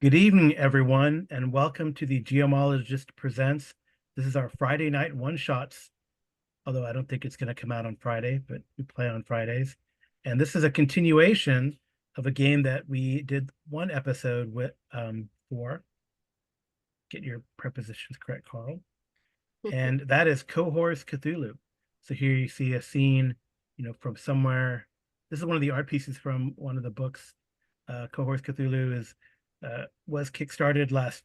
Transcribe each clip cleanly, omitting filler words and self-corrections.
Good evening, everyone, and welcome to the Geomologist Presents. This is our Friday night one-shots, although I don't think it's going to come out on Friday, but we play on Fridays. And this is a continuation of a game that we did one episode with for. Get your prepositions correct, Carl. And that is Cohors Cthulhu. So here you see a scene, from somewhere. This is one of the art pieces from one of the books. Cohors Cthulhu was kickstarted last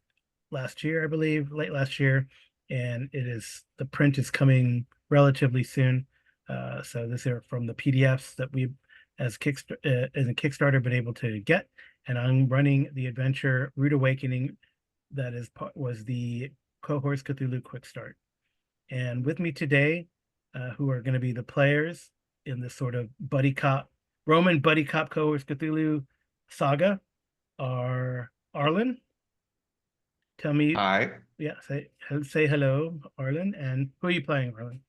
year, I believe, late last year, and the print is coming relatively soon. So these are from the PDFs that we, as a Kickstarter, been able to get, and I'm running the adventure Rude Awakening. That was the Cohors Cthulhu Quick Start, and with me today, who are going to be the players in this sort of Roman buddy cop Cohors Cthulhu saga, are Arlen. Tell me. Hi, Yeah, say hello, Arlen. And who are you playing, Arlen?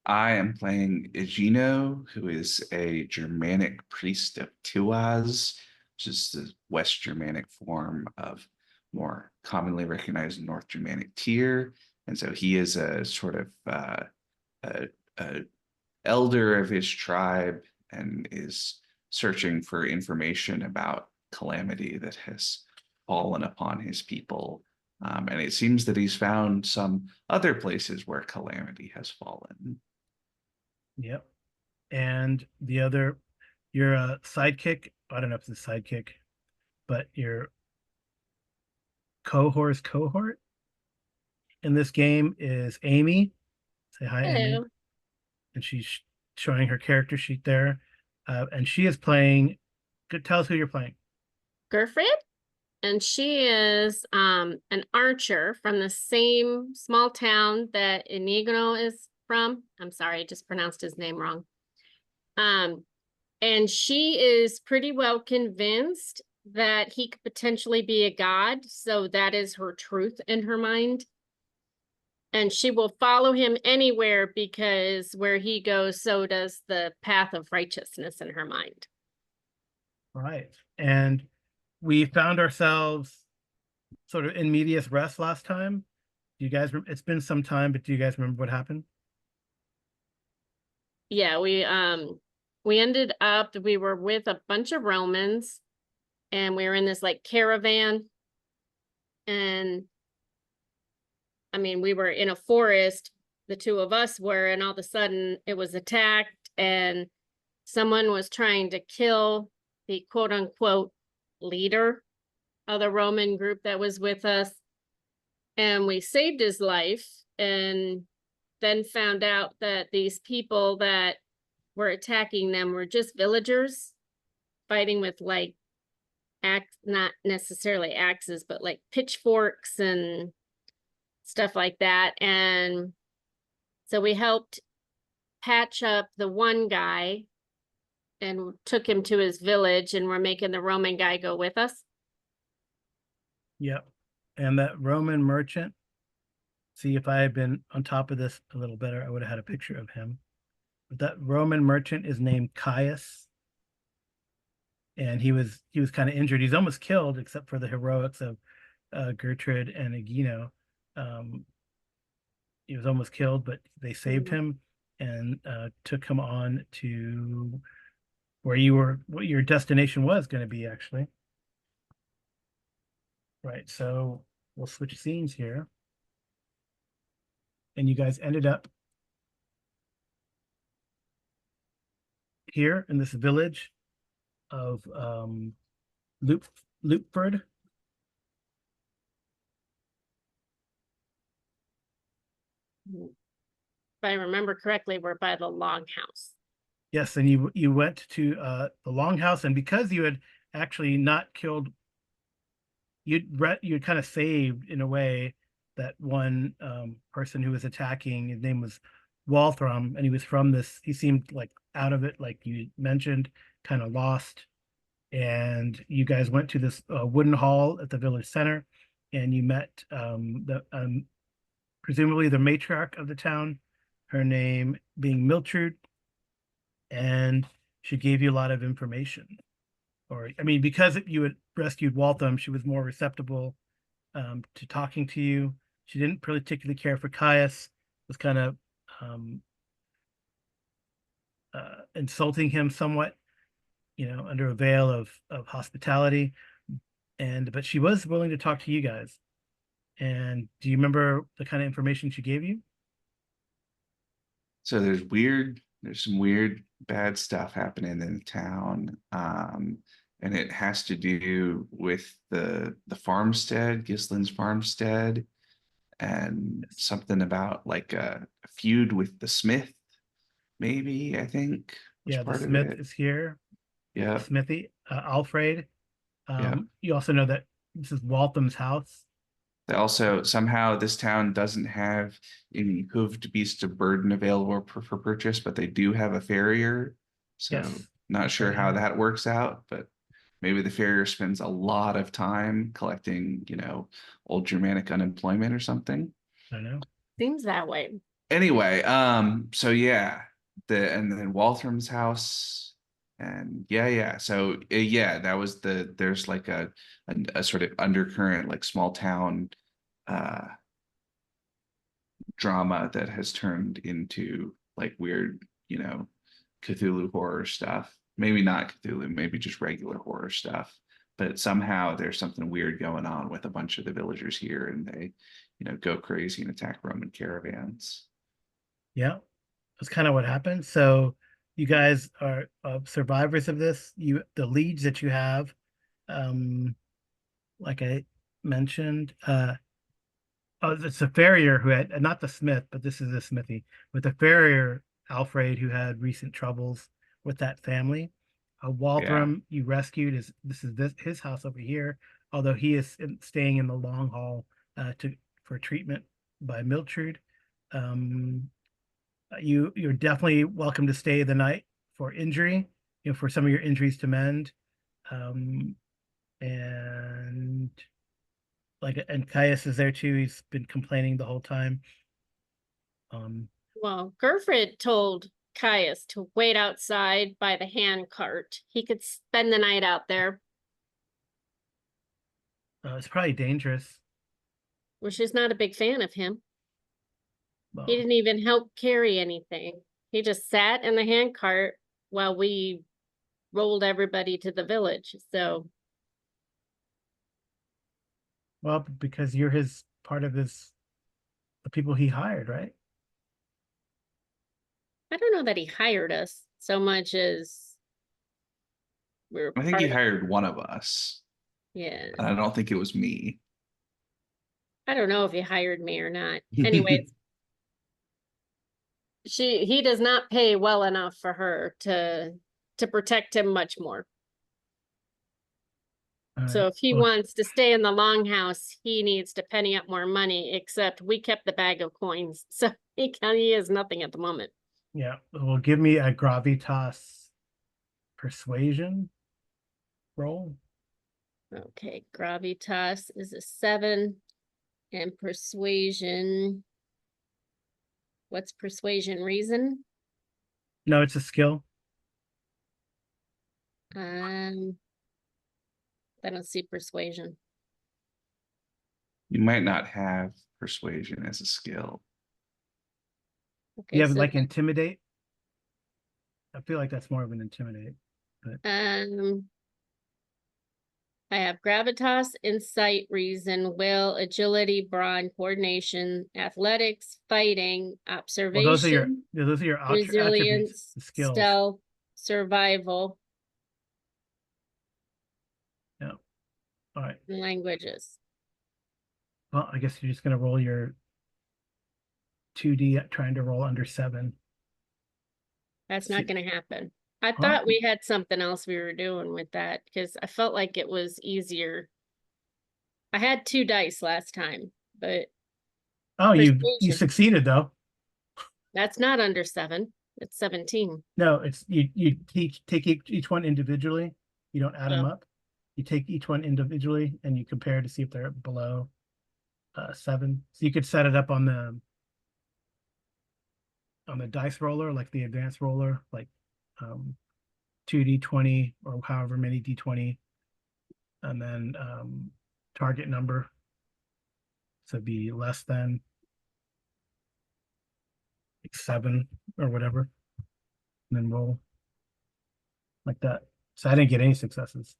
I am playing Egino, who is a Germanic priest of Tiwaz, which is the West Germanic form of more commonly recognized North Germanic Tyr. And so he is a sort of a elder of his tribe and is searching for information about calamity that has fallen upon his people. And it seems that he's found some other places where calamity has fallen. Yep. And your sidekick, I don't know if it's a sidekick, but your cohort in this game is Amy. Say hi, Amy. Hello. And she's showing her character sheet there. And she is playing. Tell us who you're playing. Gerfried, and she is an archer from the same small town that Inigo is from. I'm sorry, I just pronounced his name wrong. And she is pretty well convinced that he could potentially be a god, so that is her truth in her mind. And she will follow him anywhere because where he goes, so does the path of righteousness in her mind. Right. And we found ourselves sort of in medias res last time. Do you guys, it's been some time, but do you guys remember what happened? Yeah, we ended up, we were with a bunch of Romans, and we were in this like caravan, and I mean, we were in a forest, the two of us were, and all of a sudden it was attacked, and someone was trying to kill the quote unquote leader of the Roman group that was with us. And we saved his life, and then found out that these people that were attacking them were just villagers fighting with like not necessarily axes, but like pitchforks and stuff like that. And so we helped patch up the one guy and took him to his village, and we're making the Roman guy go with us. Yep. And that Roman merchant, see, if I had been on top of this a little better, I would have had a picture of him. But that Roman merchant is named Caius. And he was kind of injured. He's almost killed, except for the heroics of Gertrude and Egino. He was almost killed, but they saved him and took him on to what your destination was going to be, actually. Right, so we'll switch scenes here. And you guys ended up here in this village of Loopford. If I remember correctly, we're by the longhouse. Yes, and you went to the longhouse, and because you had actually not killed, you'd kind of saved in a way that one person who was attacking. His name was Walthram, and he was from this. He seemed like out of it, like you mentioned, kind of lost. And you guys went to this wooden hall at the village center, and you met presumably the matriarch of the town, her name being Miltrude, and she gave you a lot of information. or I mean, because you had rescued Waltham, she was more receptible to talking to you. She didn't particularly care for Caius, was kind of insulting him somewhat, under a veil of hospitality. But she was willing to talk to you guys. And do you remember the kind of information she gave you? So there's some weird bad stuff happening in the town. And it has to do with the farmstead, Gislin's farmstead, and something about like a feud with the smith, maybe, I think was Yeah, the part of smith it. is here. The Yeah, smithy, Alfred. yeah. You also know that this is Waltham's house. They also somehow this town doesn't have any hoofed beasts of burden available for purchase, but they do have a farrier. So Yes, not that's sure right. how that works out, but maybe the farrier spends a lot of time collecting, old Germanic unemployment or something. I know. Seems that way. Anyway, so yeah, and then Waltham's house, and yeah. So yeah, that was there's like a sort of undercurrent, like small town uh drama that has turned into like weird, Cthulhu horror stuff. Maybe not Cthulhu, maybe just regular horror stuff. But somehow there's something weird going on with a bunch of the villagers here, and they, go crazy and attack Roman caravans. Yeah, that's kind of what happened. So you guys are survivors of this. The leads that you have, um, like I mentioned, oh, it's a farrier who had not the smith, but this is the smithy with the farrier Alfred who had recent troubles with that family. Yeah. Waltham you rescued is his house over here, although he is staying in the long haul to for treatment by Miltrude. Um, you're definitely welcome to stay the night for injury, for some of your injuries to mend. Um, and Caius is there too. He's been complaining the whole time. Well, Gerfrid told Caius to wait outside by the hand cart. He could spend the night out there, It's probably dangerous. which is not a big fan of him. He Well, didn't even help carry anything. He just sat in the hand cart while we rolled everybody to the village. So because you're his part of the people he hired, right? I don't know that he hired us so much as we were I think part he of, hired one of us, yeah. and I don't think it was me. I don't know if he hired me or not. Anyways, he does not pay well enough for her to protect him much more. All So right. if he Well, wants to stay in the longhouse, he needs to penny up more money, except we kept the bag of coins. So he has nothing at the moment. yeah. Well, give me a gravitas persuasion roll. Okay, gravitas is a 7 and persuasion. What's persuasion? Reason? No, it's a skill. I don't see persuasion. You might not have persuasion as a skill. Okay, You have so like intimidate. I feel like that's more of an intimidate. But I have gravitas, insight, reason, will, agility, brawn, coordination, athletics, fighting, well, observation, those are your attributes, resilience, the skills. stealth, survival, Yeah. All right. and languages. Well, I guess you're just gonna roll your 2D trying to roll under 7. That's See. not going to happen. I Well, thought we had something else we were doing with that because I felt like it was easier. I had 2 dice last time, but oh, you persuasion, succeeded though. that's not under 7. It's 17. No, it's you take each one individually. You don't add them Oh, up. You take each one individually and you compare to see if they're below 7. So you could set it up on the dice roller, like the advanced roller, like 2d20 or however many d20, and then target number. So it'd be less than like 7 or whatever, and then roll like that. So I didn't get any successes,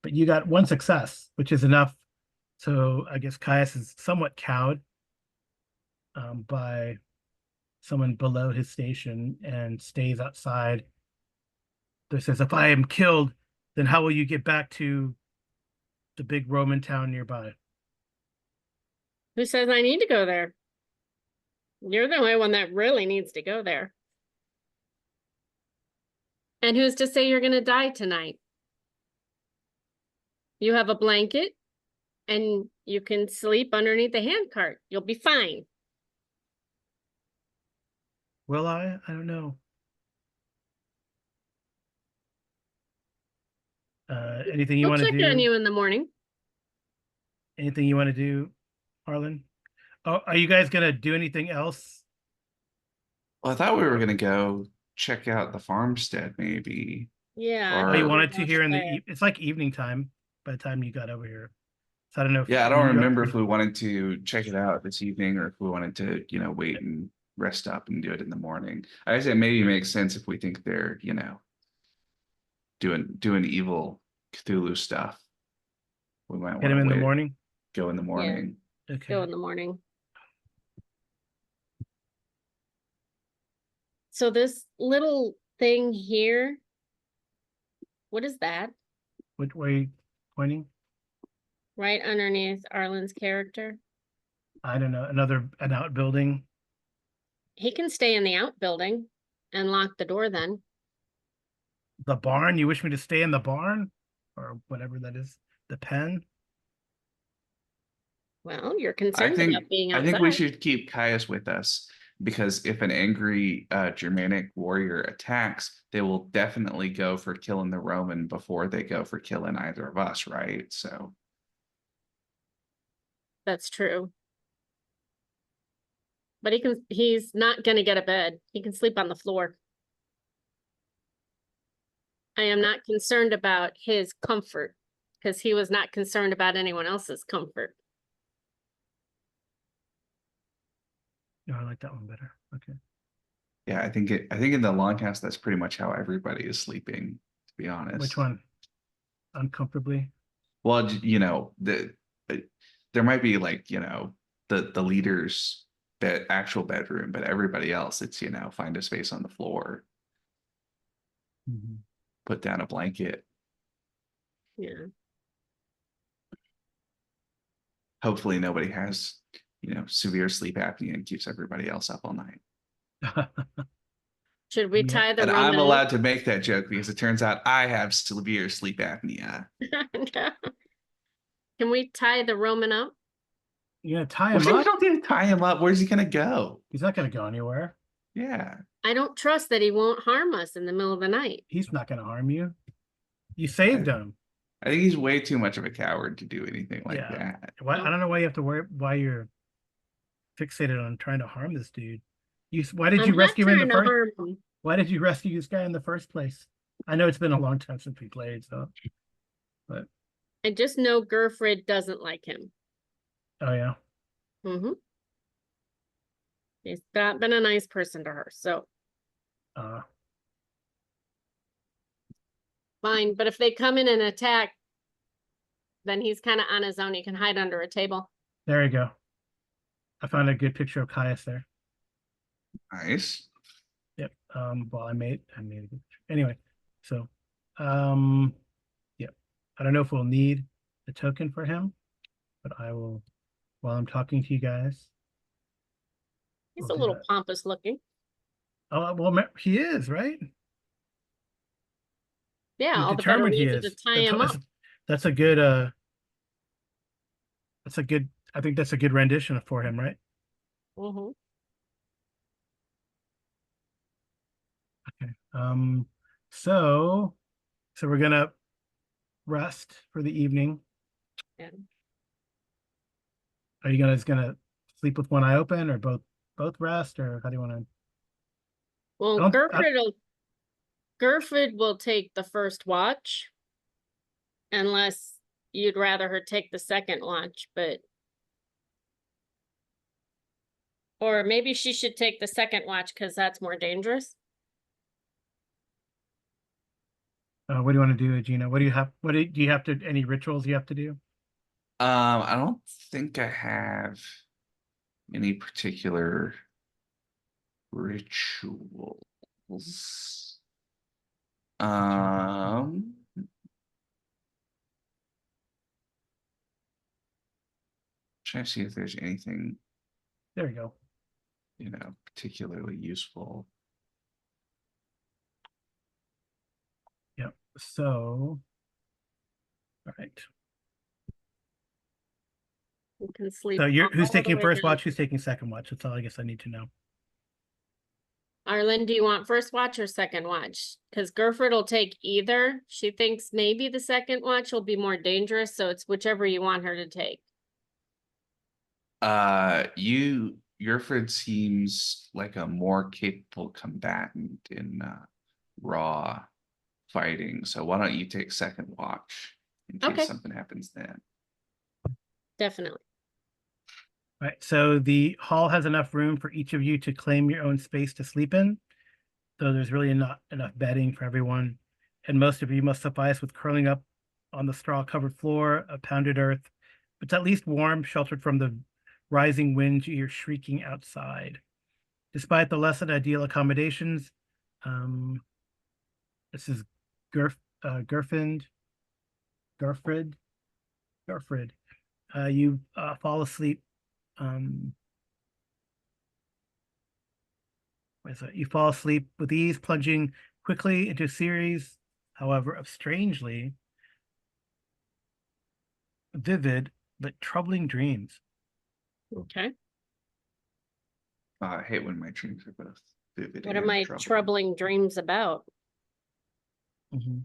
but you got 1 success, which is enough. So I guess Caius is somewhat cowed by someone below his station and stays outside. That says, if I am killed, then how will you get back to the big Roman town nearby? Who says I need to go there? You're the only one that really needs to go there. And who's to say you're going to die tonight? You have a blanket and you can sleep underneath the handcart. You'll be fine. Will I? I don't know. Anything you We'll want to check do? on you in the morning. Anything you want to do, Harlan? Oh, are you guys gonna do anything else? Well, I thought we were gonna go check out the farmstead, maybe. Yeah. Or- Oh, you wanted to Gosh, here in the there. it's like evening time by the time you got over here. So I don't know if Yeah, I don't you- remember if we wanted to check it out this evening or if we wanted to, wait and rest up and do it in the morning. I say maybe it makes sense if we think they're, doing evil Cthulhu stuff. We might Hit him in want the to morning. go in the morning. Okay. Go in the morning. So this little thing here, what is that? Which way pointing? Right underneath Arlen's character. I don't know. An outbuilding. He can stay in the outbuilding and lock the door then. The barn. You wish me to stay in the barn, or whatever that is. The pen. Well, you're concerned about being I outside. think we should keep Caius with us because if an angry Germanic warrior attacks, they will definitely go for killing the Roman before they go for killing either of us, right? So That's true. But he's not gonna get a bed. He can sleep on the floor. I am not concerned about his comfort because he was not concerned about anyone else's comfort. No, I like that one better. Okay. yeah, I think in the longhouse that's pretty much how everybody is sleeping, to be honest. Which one? Uncomfortably. Well, there might be like, the leader's actual bedroom, but everybody else, it's, find a space on the floor, Mhm. put down a blanket. Yeah. Hopefully nobody has, severe sleep apnea and keeps everybody else up all night. Should we Yeah. tie the And Roman I'm up? allowed to make that joke because it turns out I have severe sleep apnea. Can we tie the Roman up? You gonna tie Well, him you up? don't need to tie him up. Where's he gonna go? He's not gonna go anywhere. Yeah. I don't trust that he won't harm us in the middle of the night. He's not gonna harm you. You saved him. I think he's way too much of a coward to do anything like Yeah. that. Why, I don't know why you have to worry. Why you're fixated on trying to harm this dude? Why did I'm you not rescue him in trying the to first? harm him. Why did you rescue this guy in the first place? I know it's been a long time since we played, so. But I just know Gerfrid doesn't like him. oh yeah. Mm-hmm. He's not been a nice person to her, so Uh, fine. But if they come in and attack, then he's kind of on his own. He can hide under a table. there you go. I found a good picture of Caius there. Nice. Yep. Well, I made a good picture. Anyway, so, yep. I don't know if we'll need a token for him, but I will, while I'm talking to you guys. He's We'll a do little that. pompous looking. Oh, well, he is, right? Yeah, You're all the better determined he reason to is. tie him up. That's a good, I think that's a good rendition for him, right? Mm-hmm. Okay. So we're gonna rest for the evening. Yeah. Are you guys gonna sleep with one eye open, or both rest, or how do you want to? Well, don't- Gerfrid will Gerford will take the first watch. Unless you'd rather her take the second watch, but. Or maybe she should take the second watch because that's more dangerous. What do you want to do, Gina? What do you have? Do you have to any rituals you have to do? I don't think I have any particular rituals. Trying to see if there's anything, There we go. particularly useful. Yep. So, all right. You can sleep. So who's all the taking way first down. watch? Who's taking second watch? That's all I guess I need to know. Arlen, do you want first watch or second watch? Because Gerford will take either. She thinks maybe the second watch will be more dangerous, so it's whichever you want her to take. Yerford seems like a more capable combatant in raw fighting. So why don't you take second watch in case Okay. something happens then? Definitely. Right. So the hall has enough room for each of you to claim your own space to sleep in. So there's really not enough bedding for everyone. And most of you must suffice with curling up on the straw-covered floor of pounded earth. It's at least warm, sheltered from the rising wind you hear shrieking outside. Despite the less than ideal accommodations, this is Gerfried. You fall asleep. You fall asleep with ease, plunging quickly into a series, however, of strangely vivid but troubling dreams. Okay. I hate when my dreams are both vivid What and are my troubling. troubling dreams about? Mm-hmm.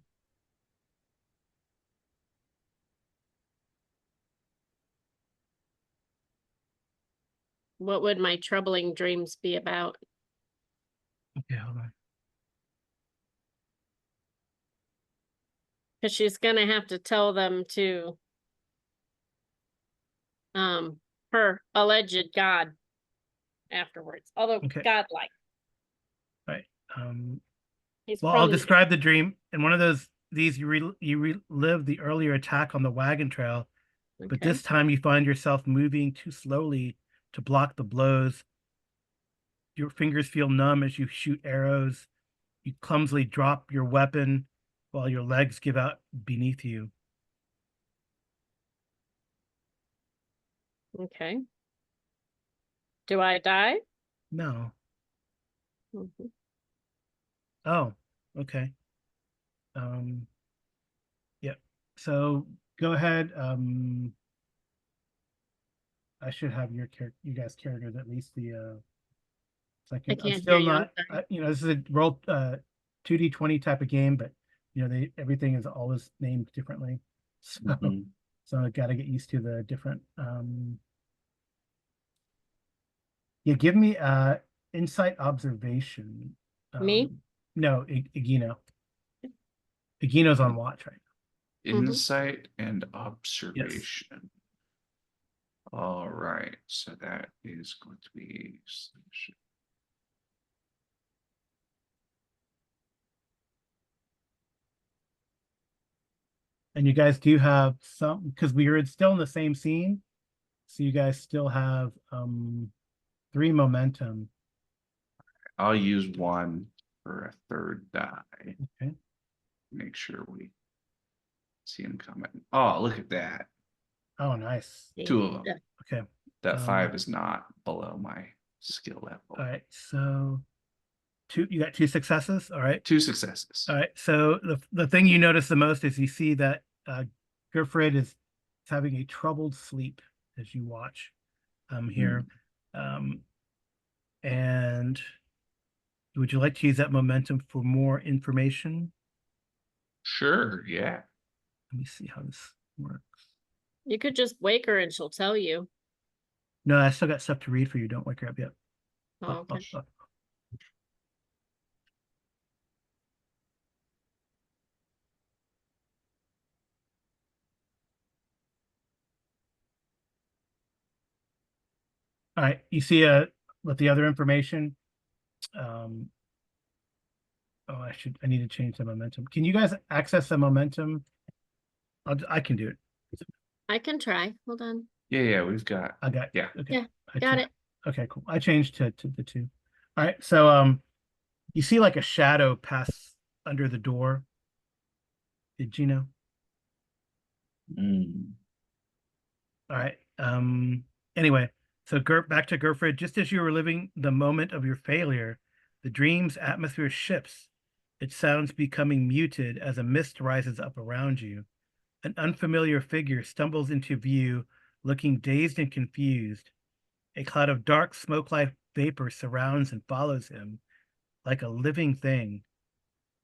What would my troubling dreams be about? Okay, hold on. Because she's gonna have to tell them to her alleged god afterwards. Although Okay. godlike. Right. He's Well, I'll from describe the dream. In one of these, you relive the earlier attack on the wagon trail, but okay. this time you find yourself moving too slowly to block the blows. Your fingers feel numb as you shoot arrows. You clumsily drop your weapon while your legs give out beneath you. Okay. Do I die? No. Mm-hmm. Oh, okay. Yep. So go ahead. I should have you guys' characters at least the second. I I'm can't hear still you. I'm not. sorry. This is a roll 2d20 type of game, but everything is always named differently. So so I got to get used to the different. Yeah, give me insight observation. Me? No, Igino. Igino's on watch right now. Insight and Yes. observation. All right, so that is going to be. And you guys do have some, because we are still in the same scene, so you guys still have 3 momentum. I'll use 1 for a third die. Okay. Make sure we see him coming. Oh, look at that. Oh, nice. 2 of them. Yeah. Okay. That 5 is not below my skill level. All right. So you got 2 successes. All right. 2 successes. All right. So the thing you notice the most is you see that Gerfried is having a troubled sleep as you watch here. And would you like to use that momentum for more information? Sure, yeah. Let me see how this works. You could just wake her and she'll tell you. No, I still got stuff to read for you. Don't wake her up yet. Oh, okay. All right, you see with the other information. Oh, I need to change the momentum. Can you guys access the momentum? I can do it. I can try. Hold on. Yeah, we've got. I got. Yeah. Okay. Yeah, got it. Okay, cool. I changed to the 2. All right, so you see like a shadow pass under the door. Did you know? Mm. All right. Anyway, so back to Gerfred. Just as you were living the moment of your failure, the dream's atmosphere shifts. Its sounds becoming muted as a mist rises up around you. An unfamiliar figure stumbles into view, looking dazed and confused. A cloud of dark smoke-like vapor surrounds and follows him like a living thing.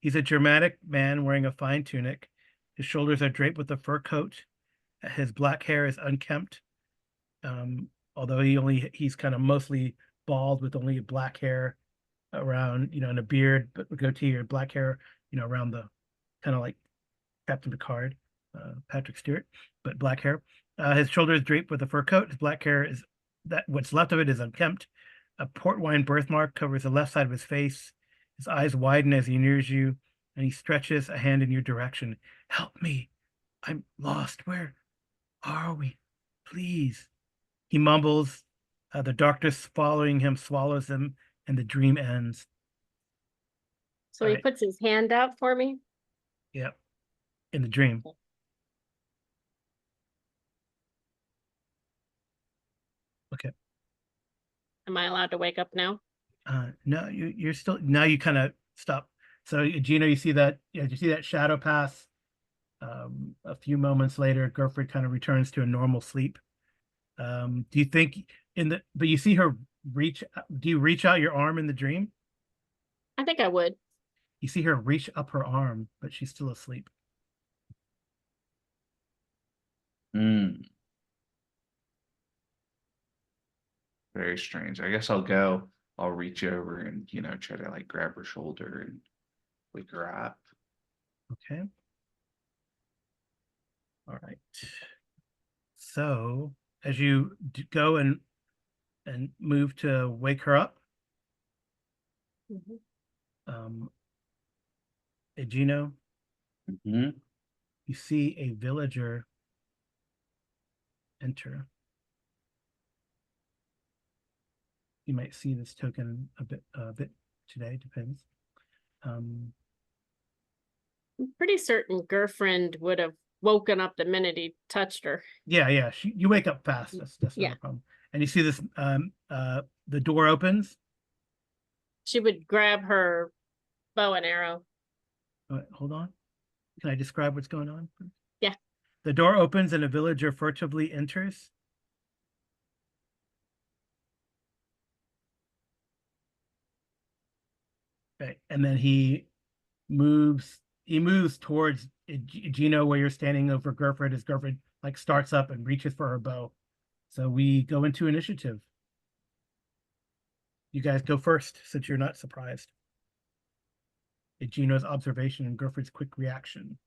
He's a Germanic man wearing a fine tunic. His shoulders are draped with a fur coat. His black hair is unkempt, although he's kind of mostly bald with only black hair around, and a beard, but goatee or black hair, around the kind of like Captain Picard, Patrick Stewart, but black hair. His shoulders draped with a fur coat. His black hair is what's left of it is unkempt. A port wine birthmark covers the left side of his face. His eyes widen as he nears you, and he stretches a hand in your direction. Help me. I'm lost. Where are we? Please. He mumbles. The darkness following him swallows him, and the dream ends. So he puts his hand out for me? Yep. In the dream. Okay. Am I allowed to wake up now? No, you're still, now you kind of stop. So Gina, you see that shadow pass. A few moments later, Gerfred kind of returns to a normal sleep. Do you think but you see her do you reach out your arm in the dream? I think I would. You see her reach up her arm, but she's still asleep. Mm. Very strange. I guess I'll reach over and, try to like grab her shoulder and wake her up. Okay. All right. So as you go and move to wake her up, Egino, you see a villager enter. You might see this token a bit today, depends. I'm pretty certain Gerfriend would have woken up the minute he touched her. Yeah. You wake up fast. That's not a problem. And you see this, the door opens. She would grab her bow and arrow. Hold on. Can I describe what's going on? Yeah. The door opens and a villager furtively enters. Okay. And then he moves towards Gino where you're standing over Gerfred as Gerfred like starts up and reaches for her bow. So we go into initiative. You guys go first since you're not surprised. Gino's observation and Gerfred's quick reaction.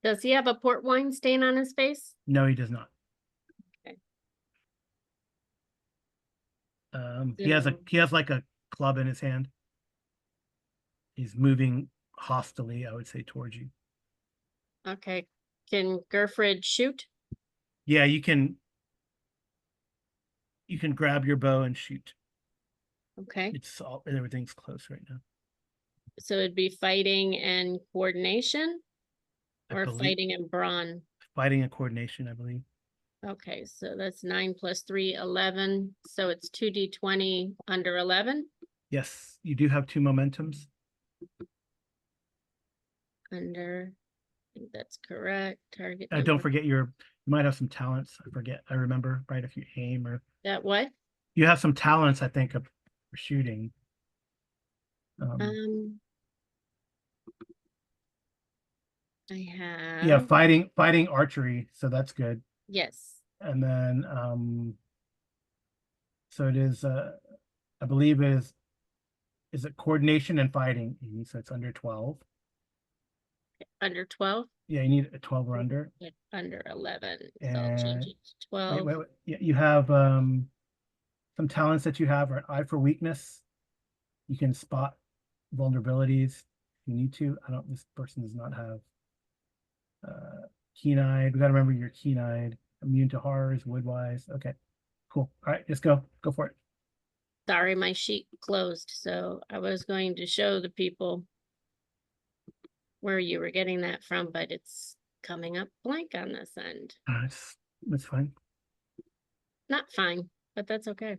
Does he have a port wine stain on his face? No, he does not. Okay. He has like a club in his hand. He's moving hostilely, I would say, towards you. Okay. Can Gerfred shoot? Yeah, you can grab your bow and shoot. Okay. Everything's close right now. So it'd be fighting and coordination, or fighting and brawn? Fighting and coordination, I believe. Okay, so that's 9 + 3, 11. So it's 2d20 under 11. Yes, you do have 2 momentums. Under, I think that's correct. Target. Don't forget you might have some talents. I remember, right? If you aim or that what? You have some talents, I think, for shooting. I have. Yeah, fighting archery, so that's good. Yes. And then so it is I believe is it coordination and fighting, Amy? So it's under 12. Under 12? Yeah, you need a 12 or under. Under 11. So And I'll change it to 12. wait. Yeah, you have some talents that you have are eye for weakness. You can spot vulnerabilities if you need to. I don't. This person does not have keen-eyed. We got to remember you're keen-eyed. Immune to horrors, woodwise. Okay, cool. All right, just go for it. Sorry, my sheet closed, so I was going to show the people where you were getting that from, but it's coming up blank on this end. That's fine. Not fine, but that's okay.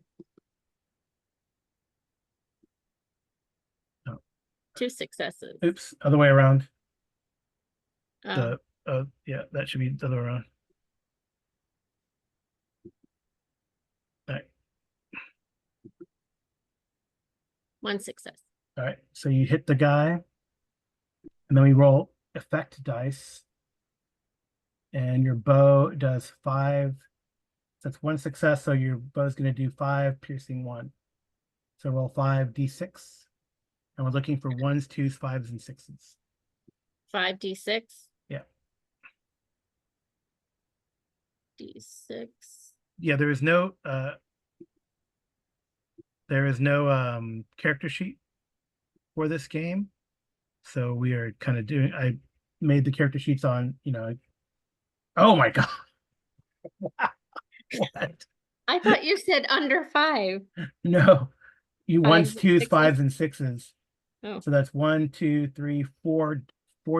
Oh. 2 successes. Oops, other way around. Oh, Yeah, that should be the other way around. All right. 1 success. All right, so you hit the guy, and then we roll effect dice, and your bow does 5. So that's 1 success, so your bow's going to do 5, piercing 1. So roll 5d6, and we're looking for 1s, 2s, 5s, and 6s. 5d6. Yeah. D6. Yeah, there is no character sheet for this game. So we are kind of doing, I made the character sheets on, oh my God. What? I thought you said under 5. No, you 1s, 5s, 2s, 6s. 5s, and 6s. Oh. So that's 1, 2, 3, 4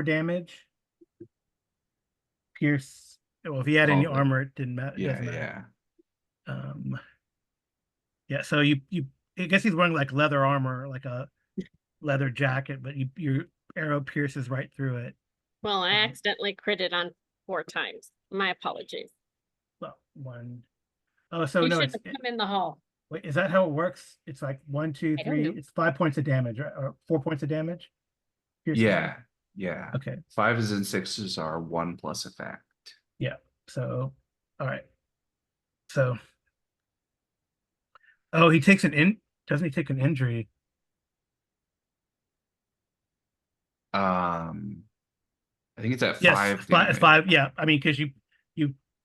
damage. Pierce. Well, if he had any armor, it didn't matter. Yeah, doesn't matter. Yeah. So you I guess he's wearing like leather armor, like a leather jacket, but your arrow pierces right through it. Well, I accidentally critted on 4 times. My apologies. Well, 1. Oh, so You no, should have come in the hall. wait, is that how it works? It's like 1, 2, I don't 3. know. It's 5 points of damage, right? Or 4 points of damage. Piercing. Yeah. Okay. 5s and 6s are 1 plus effect. Yeah. So, all right. So, oh, he takes doesn't he take an injury? I think it's at Yes, 5 it's 5. damage. Yeah, I mean, because you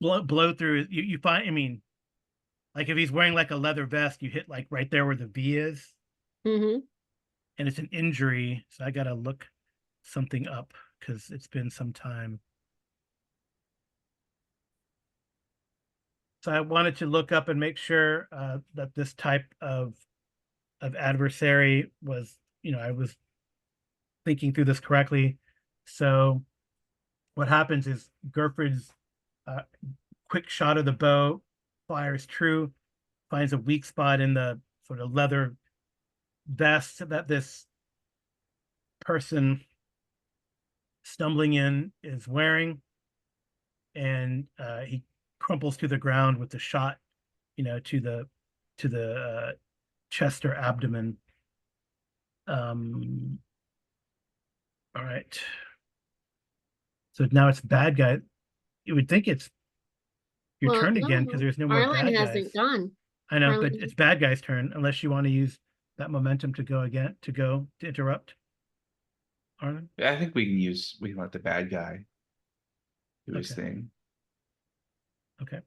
blow through. You find. I mean, like if he's wearing like a leather vest, you hit like right there where the V is, Mm-hmm. and it's an injury. So I gotta look something up because it's been some time. So I wanted to look up and make sure that this type of adversary was, I was thinking through this correctly. So what happens is Gerfrid's quick shot of the bow fires true, finds a weak spot in the sort of leather vest that this person stumbling in is wearing, and he crumples to the ground with the shot, to the chest or abdomen. All right. So now it's bad guy. You would think it's your turn again because there's no more Arlen bad hasn't guys. gone. I know, Arlen. but it's bad guy's turn unless you want to use that momentum to go again, to interrupt. Arlen? I think we can let the bad guy do his Okay. thing. Okay.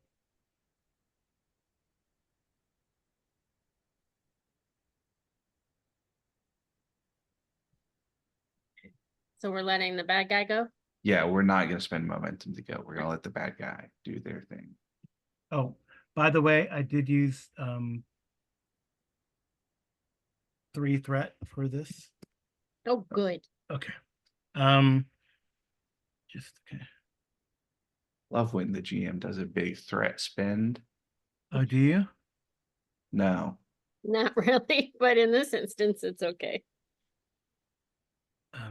So we're letting the bad guy go? Yeah, we're not going to spend momentum to go. We're going to let the bad guy do their thing. Oh, by the way, I did use 3 threat for this. Oh, good. Okay. Just okay. Love when the GM does a big threat spend. Oh, do you? No. Not really, but in this instance, it's okay.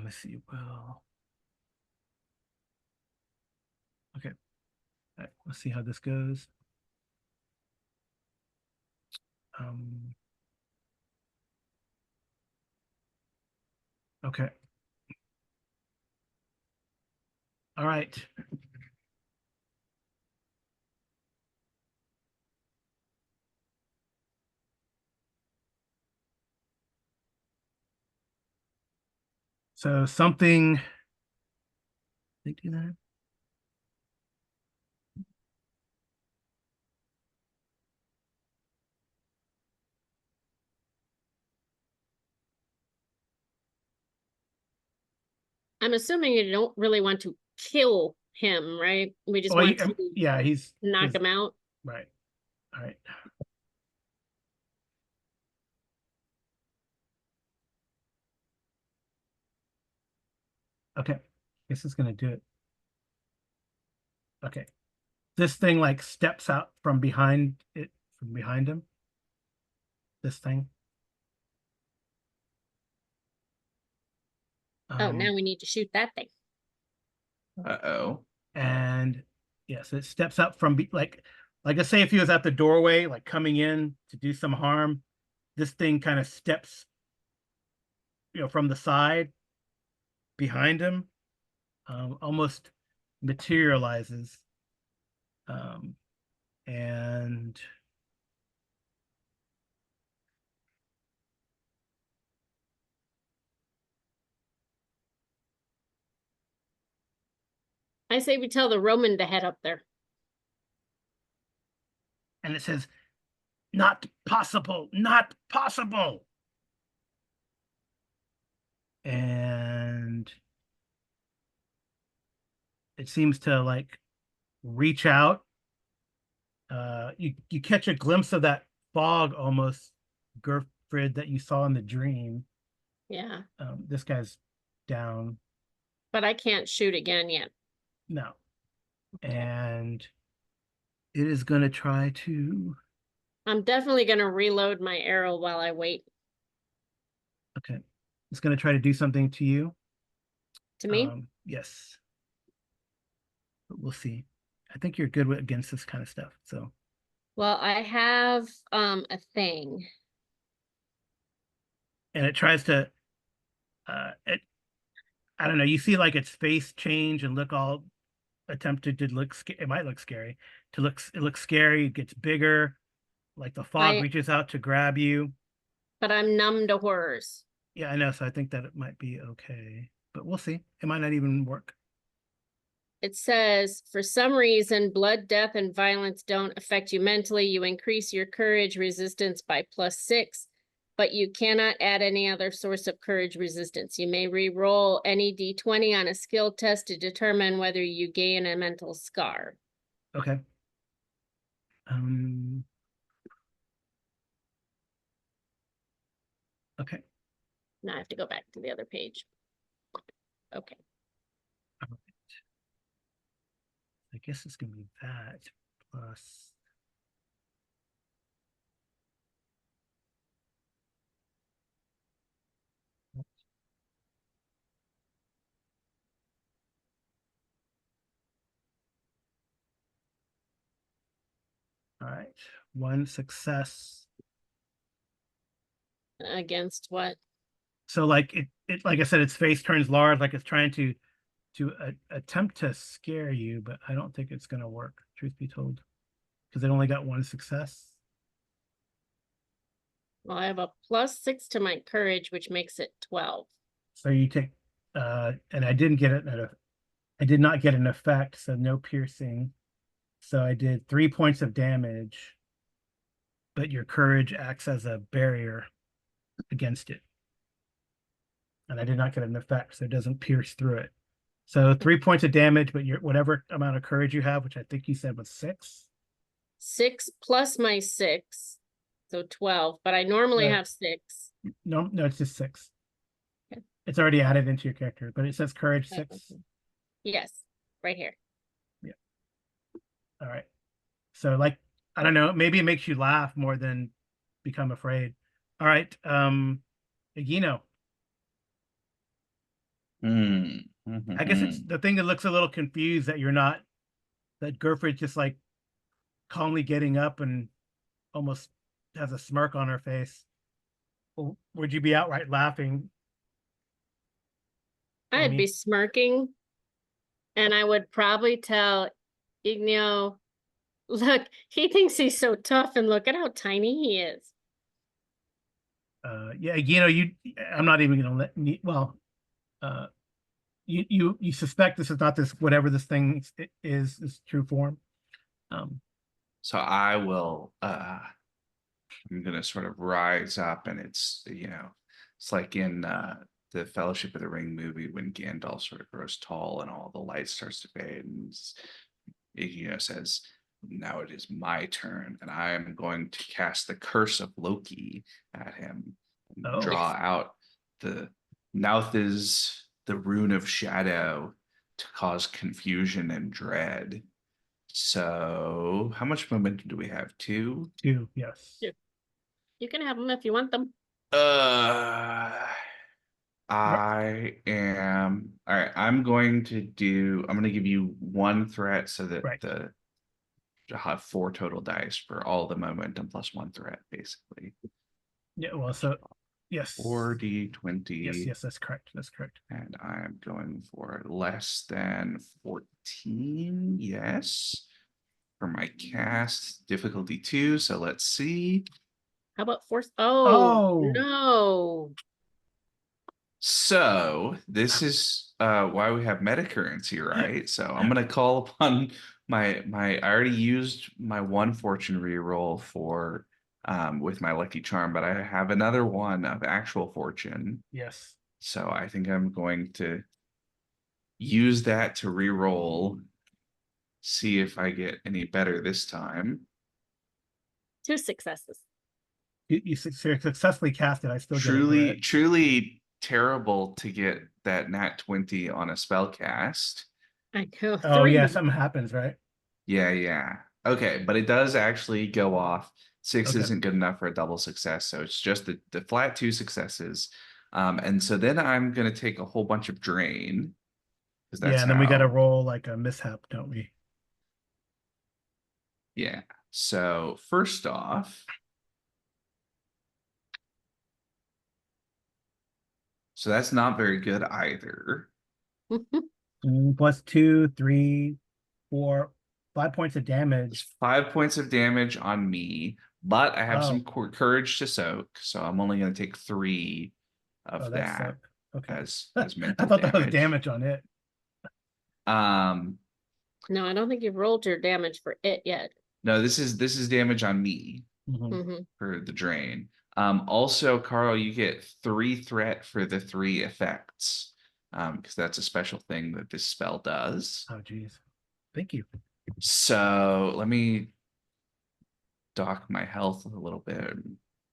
Let's see. Well, okay. All right, let's see how this goes. Okay. All right. So something. They do that. I'm assuming you don't really want to kill him, right? We just Well, want to yeah, knock him out. right. All right. Okay. Guess it's gonna do it. Okay. This thing like steps out from behind him. This thing. Oh, now we need to shoot that thing. Uh-oh. And yes, it steps up from like I say, if he was at the doorway, like coming in to do some harm, this thing kind of steps, from the side behind him, almost materializes, and I say we tell the Roman to head up there. it says, "Not possible, not possible." And it seems to like reach out. You catch a glimpse of that fog almost, Gerfrid, that you saw in the dream. Yeah. This guy's down. But I can't shoot again yet. No. Okay. And it is going to try to. I'm definitely going to reload my arrow while I wait. Okay. It's going to try to do something to you. To me? Yes. But we'll see. I think you're good against this kind of stuff. So. Well, I have a thing. And it tries to. I don't know. You see, like its face change and look all attempted to look. It might look scary. It looks scary. It gets bigger. Like the fog reaches out to grab you. But I'm numb to horrors. Yeah, I know. So I think that it might be okay, but we'll see. It might not even work. It says, for some reason, blood, death, and violence don't affect you mentally. You increase your courage resistance by +6, but you cannot add any other source of courage resistance. You may re-roll any d20 on a skill test to determine whether you gain a mental scar. Okay. Okay. Now I have to go back to the other page. Okay. All right. I guess it's going to be that plus. All right. One success. Against what? So like it like I said, its face turns large, like it's trying to attempt to scare you, but I don't think it's going to work, truth be told, because it only got one success. Well, I have a +6 to my courage, which makes it 12. So you take, and I didn't get it. I did not get an effect, so no piercing. So I did 3 points of damage, but your courage acts as a barrier against it. And I did not get an effect, so it doesn't pierce through it. So 3 points of damage, but your whatever amount of courage you have, which I think you said was 6. 6 plus my 6, so 12. But I normally have 6. No, it's just 6. Okay. It's already added into your character, but it says courage 6. Okay. Yes, right here. Yeah. All right. So like, I don't know, maybe it makes you laugh more than become afraid. All right. Egino. I guess it's the thing that looks a little confused that you're not, that Gerfrid's just like calmly getting up and almost has a smirk on her face. Would you be outright laughing? I'd be smirking, and I would probably tell Ignio, look, he thinks he's so tough, and look at how tiny he is. Yeah, I'm not even gonna let me, well, you suspect this is not this, whatever this thing is true form. So I will, I'm gonna sort of rise up, and it's, it's like in the Fellowship of the Ring movie when Gandalf sort of grows tall and all the light starts to fade, and says, "Now it is my turn, and I am going to cast the Curse of Loki at him and Oh. draw out the Nauthis, the Rune of Shadow, to cause confusion and dread." So, how much momentum do we have? 2? 2, yes. Yeah. You can have them if you want them. I am all right. I'm going to give you 1 threat so that Right. you'll have 4 total dice for all the momentum plus 1 threat, basically. Yeah, well, so yes. 4d20. Yes, that's correct. That's correct. And I'm going for less than 14. Yes. For my cast, difficulty 2. So let's see. How about force? Oh, Oh. no. So this is why we have meta currency, right? So I'm gonna call upon my I already used my 1 fortune reroll for with my lucky charm, but I have another one of actual fortune. Yes. So I think I'm going to use that to reroll, see if I get any better this time. 2 successes. You successfully cast it. I still get a Truly terrible to get that nat 20 on a spell cast. I know. Oh 3. yeah, something happens, right? Yeah. Okay, but it does actually go off. 6 Okay. isn't good enough for a double success, so it's just the flat 2 successes. And so then I'm gonna take a whole bunch of drain. Because that's and then we got to roll like a mishap, don't we? Yeah. So first off, so that's not very good either. Plus 2, 3, 4, 5 points of damage. It's 5 points of damage on me, but I have some courage to soak, so I'm only going to take 3 of that okay. as mental I thought damage. that was damage on it. No, I don't think you've rolled your damage for it yet. No, this is damage on me for the drain. Also, Carl, you get 3 threat for the 3 effects. Because that's a special thing that this spell does. Oh, geez. Thank you. So let me dock my health a little bit,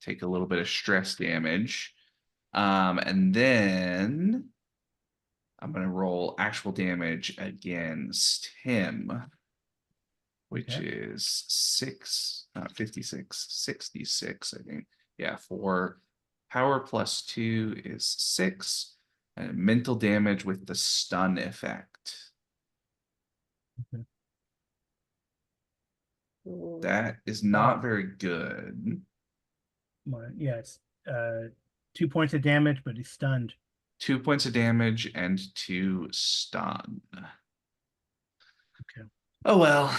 take a little bit of stress damage. And then I'm going to roll actual damage against him, which is 66, I think. Yeah, for power plus 2 is 6. And mental damage with the stun effect. Okay. That is not very good. Yeah, it's 2 points of damage, but he's stunned. 2 points of damage and 2 stun. Okay. Oh well.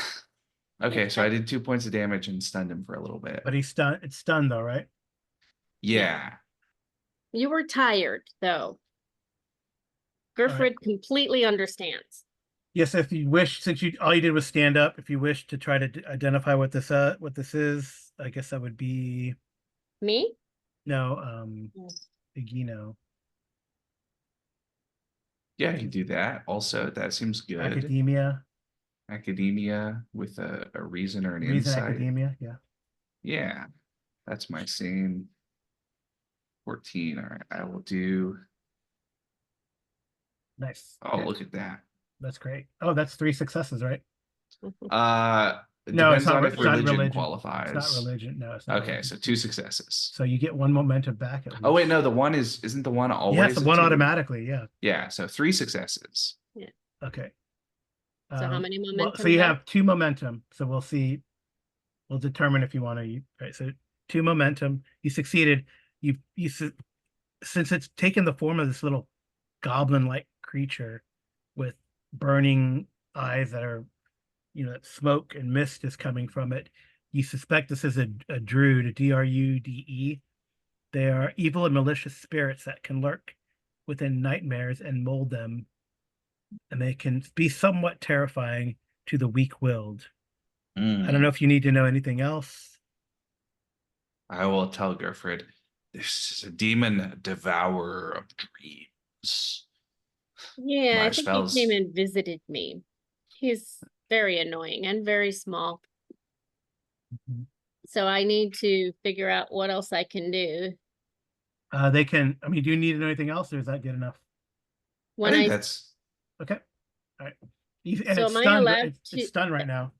Okay, so I did 2 points of damage and stunned him for a little bit. But he's stunned. It's stunned though, right? Yeah. You were tired though. Gerfred completely understands. Yes, if you wish, since all you did was stand up, if you wish to try to identify what this is, I guess that would be me. No, Egino. Yeah, I can do that. Also, that seems good. Academia with a reason or an insight. Academia, yeah. Yeah, that's my scene. 14. All right, I will do. Nice. Oh, look at that. That's great. Oh, that's 3 successes, right? It no, depends on if religion qualifies. It's not religion. No, it's not. Okay, so 2 successes. So you get 1 momentum back at least. Oh wait, no, the 1 isn't the 1 always? Yes, the 1 automatically, yeah. Yeah, so 3 successes. Yeah. Okay. So how many momentum? So you have 2 momentum. So we'll see. We'll determine if you want to. Right. So 2 momentum. You succeeded. Since it's taken the form of this little goblin-like creature with burning eyes that are, that smoke and mist is coming from it. You suspect this is a druid, a drude. They are evil and malicious spirits that can lurk within nightmares and mold them, and they can be somewhat terrifying to the weak-willed. I don't know if you need to know anything else. I will tell Gerfred, this is a demon devourer of dreams. Yeah, I My think he came spells. and visited me. He's very annoying and very small. Mhm. So I need to figure out what else I can do. They can, I mean, do you need anything else or is that good enough? I When think I, that's Okay. All right. And so it's am I stunned, allowed it's to, stunned right now.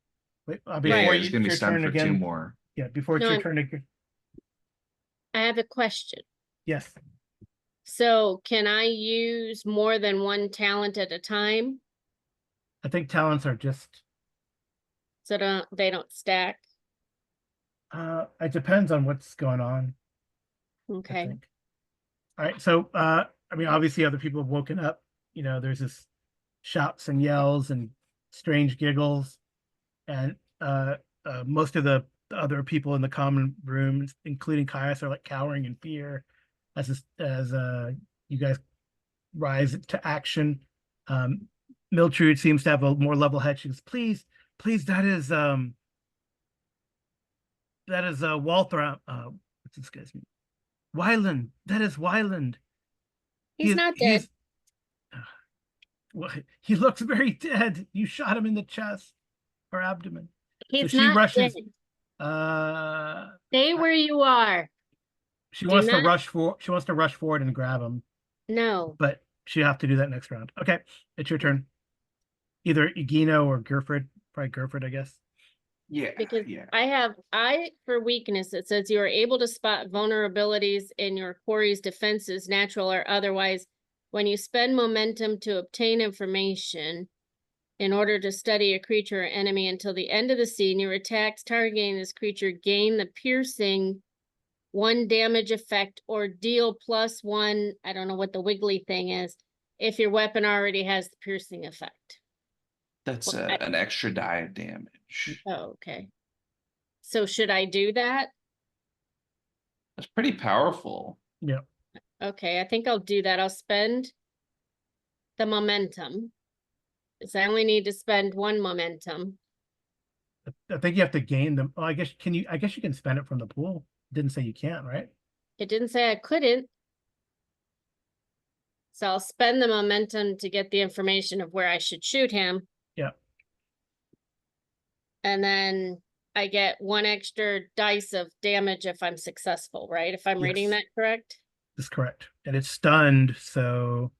Wait, yeah, before it's gonna it's be your stunned turn for 2 again. more. Yeah, before it's No, your turn again. I have a question. Yes. So can I use more than one talent at a time? I think talents are just, So they don't stack? it depends on what's going on, I Okay. think. All right, so I mean, obviously other people have woken up. You know, there's this shouts and yells and strange giggles, and most of the other people in the common room, including Caius, are like cowering in fear as you guys rise to action. Mildred seems to have a more level head. She goes, "Please, please, that is Walthram. What's this guy's name? Wyland. That is Wyland. He's not dead. He's well, he looks very dead. You shot him in the chest or abdomen." So He's she not dead. rushes. Uh, Stay where you are. she Do wants to not, rush for. She wants to rush forward and grab him, no. but she have to do that next round. Okay, it's your turn. Either Egino or Gerford. Probably Gerford, I guess. Yeah, Because yeah. for weakness, it says you are able to spot vulnerabilities in your quarry's defenses, natural or otherwise, when you spend momentum to obtain information in order to study a creature or enemy until the end of the scene. Your attacks targeting this creature gain the piercing 1 damage effect or deal +1, I don't know what the wiggly thing is, if your weapon already has the piercing effect. That's Well, an extra die of damage. Oh, okay. So should I do that? That's pretty powerful. Yeah. Okay, I think I'll do that. I'll spend the momentum. Because I only need to spend 1 momentum. I think you have to gain them. Oh, I guess can you? I guess you can spend it from the pool. Didn't say you can't, right? It didn't say I couldn't. So I'll spend the momentum to get the information of where I should shoot him. Yeah. And then I get 1 extra dice of damage if I'm successful, right? If I'm reading Yes. that correct? That's correct. And it's stunned, so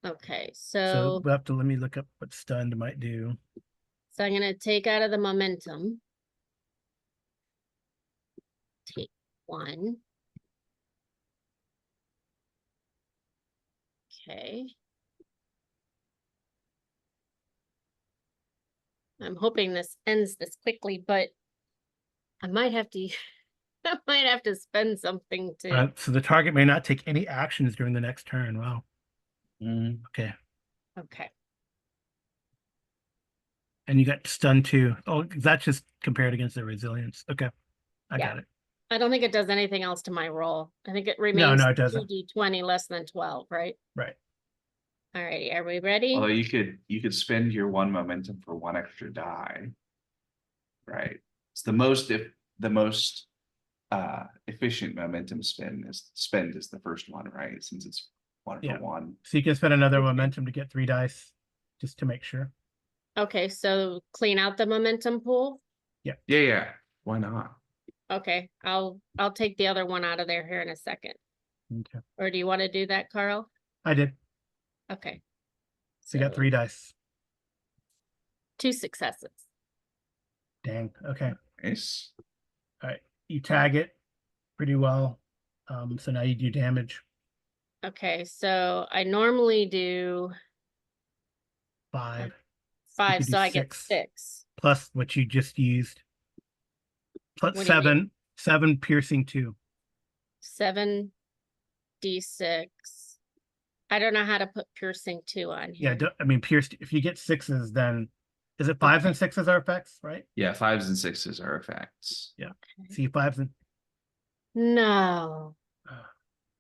Okay, so so we'll have to let me look up what stunned might do. I'm gonna take out of the momentum. Take 1. Okay. I'm hoping this ends this quickly, but I might have to I might have to spend something to So the target may not take any actions during the next turn. Wow. Mm. Okay. okay. And you got stunned too. Oh, that's just compared against the resilience. Okay. I Yeah. got it. I don't think it does anything else to my roll. I think it No, remains it doesn't. 2d20 less than 12, right? Right. All righty, are we ready? Although you could spend your 1 momentum for 1 extra die. Right. It's the most efficient momentum spend is the first one, right? Since it's 1 Yeah. for 1. So you can spend another Okay. momentum to get 3 dice just to make sure. Okay, so clean out the momentum pool. Yeah. Why not? Okay, I'll take the other one out of there here in a second. Okay. Or do you want to do that, Carl? I did. Okay. So you got 3 dice. 2 successes. Dang. Okay. Nice. All right. You tag it pretty well. So now you do damage. Okay, so I normally do 5. You 5, could do so I get 6 6. plus what you just used. Plus What do you mean? 7 piercing 2. 7d6. I don't know how to put piercing 2 on Yeah, here. I mean pierced. If you get 6s, then is it 5s and 6s are effects, right? Yeah, 5s and 6s are effects. Yeah. See 5s and No.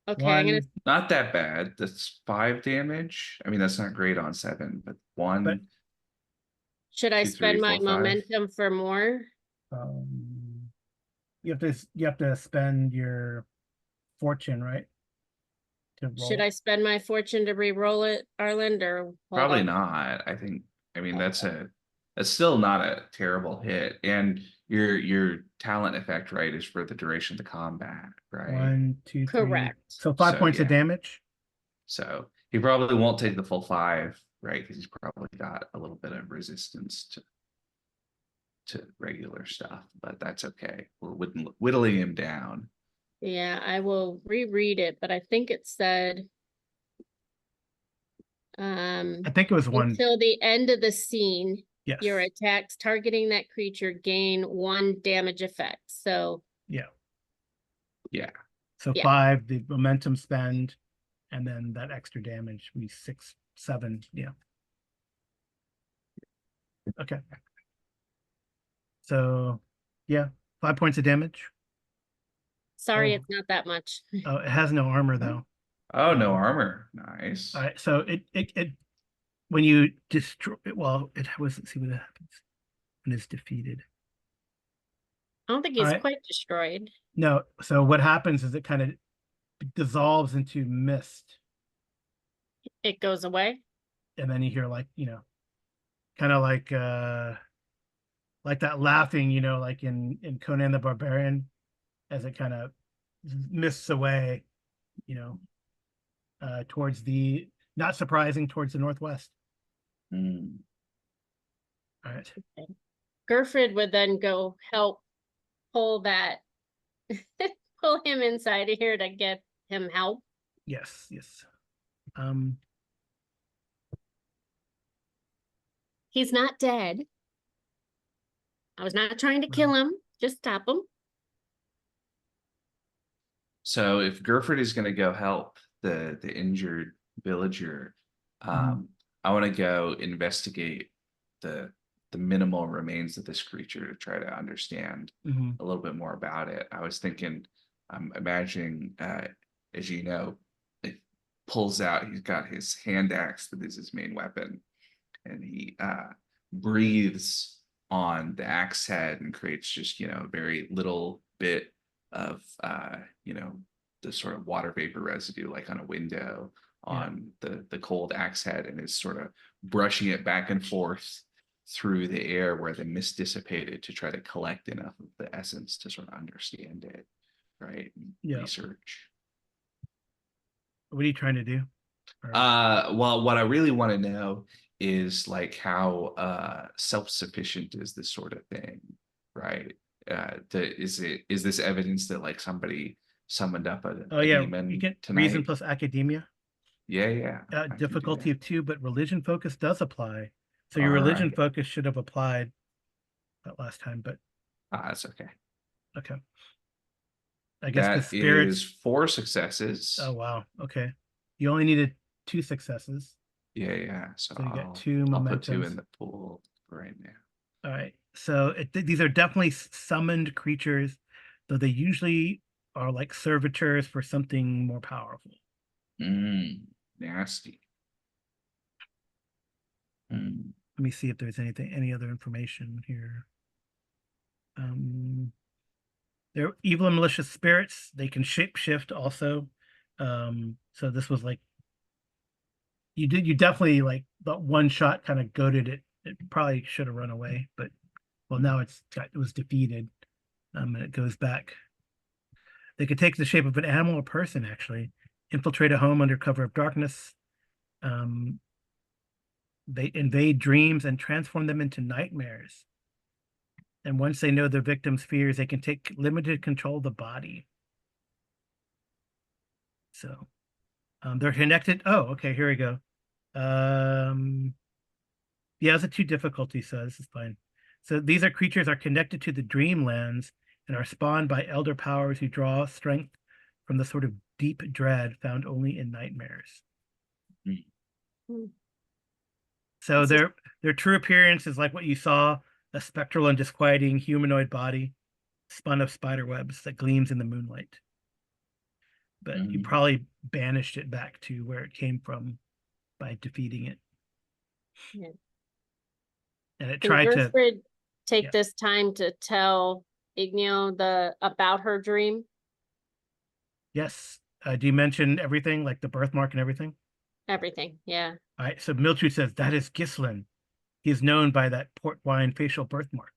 Okay, I'm gonna, Not that bad. That's 5 damage. I mean, that's not great on 7, but 1. But- should I 2, spend 3, my 4, 5. momentum for more? You have to spend your fortune, right? to roll? Should I spend my fortune to re-roll it, Arland, or hold Probably on? not. I mean, that's still not a terrible hit. And your talent effect, right, is for the duration of the combat, right? 1, 2, 3. Correct. So 5 So, points of yeah. damage. So he probably won't take the full 5, right? Because he's probably got a little bit of resistance to regular stuff, but that's okay. We're whittling him down. Yeah, I will reread it, but I think it said I think it was 1. until the end of the scene, Yes. your attacks targeting that creature gain 1 damage effect. So Yeah. Yeah. So Yeah. 5, the momentum spend, and then that extra damage, we 6, 7. Yeah. Okay. So, yeah, 5 points of damage. sorry, Oh. it's not that much. Oh, it has no armor though. Oh, no armor. Nice. All right. So it when you destroy, well, it was. Let's see what happens when it's defeated. I don't think All he's right. quite destroyed. No. So what happens is it kind of dissolves into mist, It goes away. and then you hear kind of like that laughing, like in Conan the Barbarian, as it kind of mists away, towards the, not surprising, towards the northwest. Mm. All right. Gerfrid would then go help pull that, pull him inside of here to get him help. Yes. Yes. He's not dead. I was not trying to kill him, just stop him. So if Gerford is going to go help the injured villager, I want to go investigate the minimal remains of this creature to try to understand a little bit more about it. I was thinking, I'm imagining, as you know, it pulls out, he's got his hand axe that is his main weapon, and he breathes on the axe head and creates just, a very little bit of, the sort of water vapor residue, like on a window on the cold axe head, and is sort of brushing it back and forth through the air where the mist dissipated to try to collect enough of the essence to sort of understand it, right? Research. What are you trying to do? Well, what I really want to know is like how self-sufficient is this sort of thing, right? Is this evidence that like somebody summoned up a demon you get tonight? reason plus academia. Yeah. Difficulty of 2, but religion focus does apply. So your religion focus should have applied that last time, but that's okay. Okay. I guess that the spirits is 4 successes. Oh wow. Okay. You only needed 2 successes. Yeah. So you got 2 momentums. I'll put 2 in the pool right now. All right. So these are definitely summoned creatures, though they usually are like servitors for something more powerful. Nasty. Let me see if there's any other information here. They're evil and malicious spirits. They can shapeshift also. So this was like you definitely like the one shot kind of goaded it. It probably should have run away, but well, now it was defeated. And it goes back. They could take the shape of an animal or person, actually, infiltrate a home under cover of darkness. They invade dreams and transform them into nightmares. And once they know their victim's fears, they can take limited control of the body. So they're connected. Oh, okay, here we go. Yeah, it's a 2 difficulty, so this is fine. So these creatures are connected to the dreamlands and are spawned by elder powers who draw strength from the sort of deep dread found only in nightmares. So their true appearance is like what you saw, a spectral and disquieting humanoid body spun of spider webs that gleams in the moonlight. But you probably banished it back to where it came from by defeating it. Yeah. And it tried to take this time to tell Igneo about her dream. Yes. Do you mention everything, like the birthmark and everything? Everything, yeah. All right, so Mildred says that is Gislin. He's known by that port wine facial birthmark.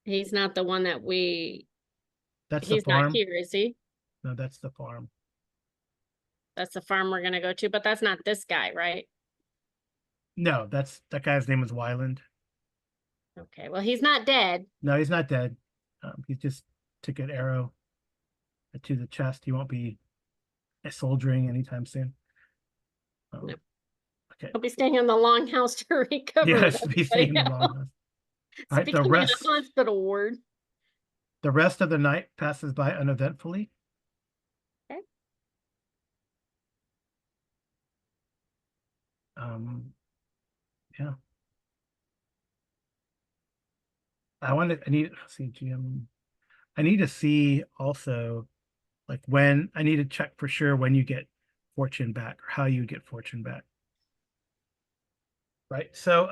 He's not the one that That's the he's not farm. here, is he? No, that's the farm. That's the farm we're gonna go to, but that's not this guy, right? No, that guy's name is Wyland. Okay, well, he's not dead. No, he's not dead. He just took an arrow to the chest. He won't be soldiering anytime soon. No. Okay. He'll be staying in the longhouse to recover. Yes, be staying in the longhouse. All right, Speaking in a hospital ward. The rest of the night passes by uneventfully. Okay. Yeah. I need to see GM. I need to see also, like, when I need to check for sure when you get fortune back or how you get fortune back. Right. So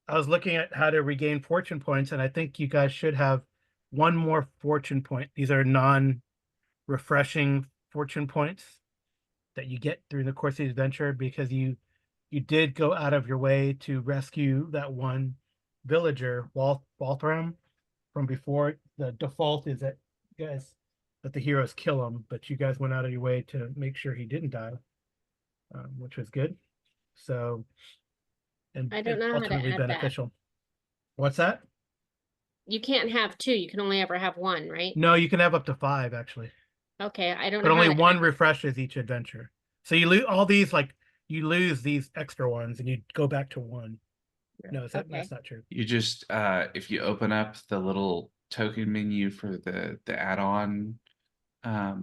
I was looking at how to regain fortune points, and I think you guys should have one more fortune point. These are non-refreshing fortune points that you get through the course of the adventure because you did go out of your way to rescue that one villager, Walthram, from before. The default is that the heroes kill him, but you guys went out of your way to make sure he didn't die, which was good. So, and I don't know how to ultimately add that. beneficial. What's that? You can't have two. You can only ever have one, right? No, you can have up to 5 actually, Okay, I don't but know how only to one add- refreshes each adventure. So you lose all these, like you lose these extra ones, and you go back to 1. No, Okay. that's not true. You just if you open up the little token menu for the add-on This dot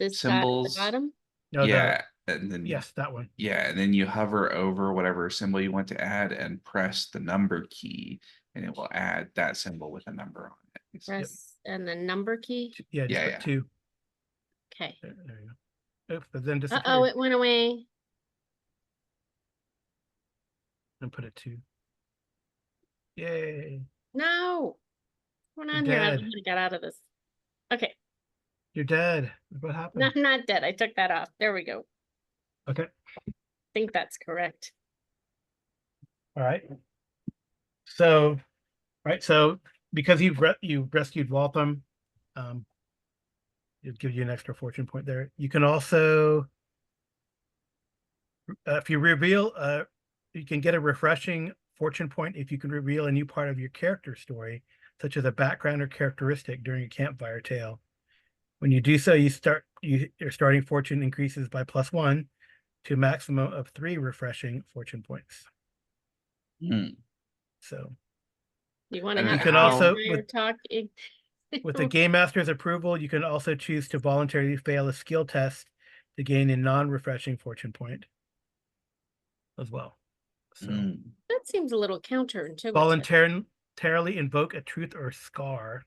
at the symbols. bottom. No, Yeah, and then yes, that one. yeah, and then you hover over whatever symbol you want to add and press the number key, and it will add that symbol with a number on it. Press and the number key. Yeah, just Yeah, put 2. Okay. There you go. Oops, but then disappeared. Uh-oh, it went away. And put a 2. Yay. No. What's going on You're here? I don't dead. know how to get out of this. Okay. You're dead. What happened? No, I'm not dead. I took that off. There we go. Okay. I think that's correct. All right. So, so because you rescued Waltham, it'll give you an extra fortune point there. You can also, if you reveal, you can get a refreshing fortune point if you can reveal a new part of your character story, such as a background or characteristic during a campfire tale. When you do so, your starting fortune increases by +1 to a maximum of 3 refreshing fortune points. So You want to And have you can also- talk with the game master's approval, you can also choose to voluntarily fail a skill test to gain a non-refreshing fortune point as well. So That seems a little counterintuitive. voluntarily invoke a truth or scar.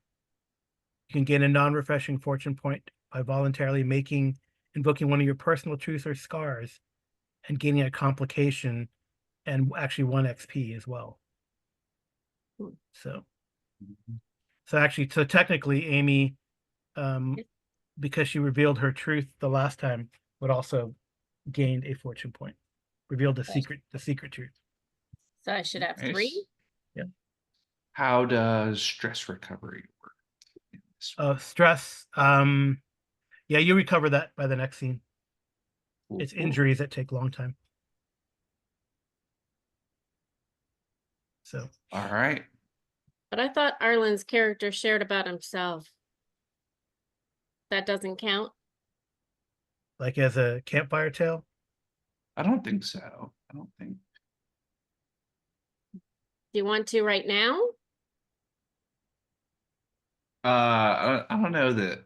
You can gain a non-refreshing fortune point by voluntarily invoking one of your personal truths or scars and gaining a complication and actually 1 XP as well. So technically Amy, because she revealed her truth the last time, would also gained a fortune point. Revealed the secret truth. So I should have Nice. 3. Yeah. How does stress recovery work? Stress. Yeah, you recover that by the next scene. It's injuries that take a long time. So. All right. But I thought Arlen's character shared about himself. That doesn't count. Like as a campfire tale? I don't think so. I don't think. Do you want to right now? I don't know that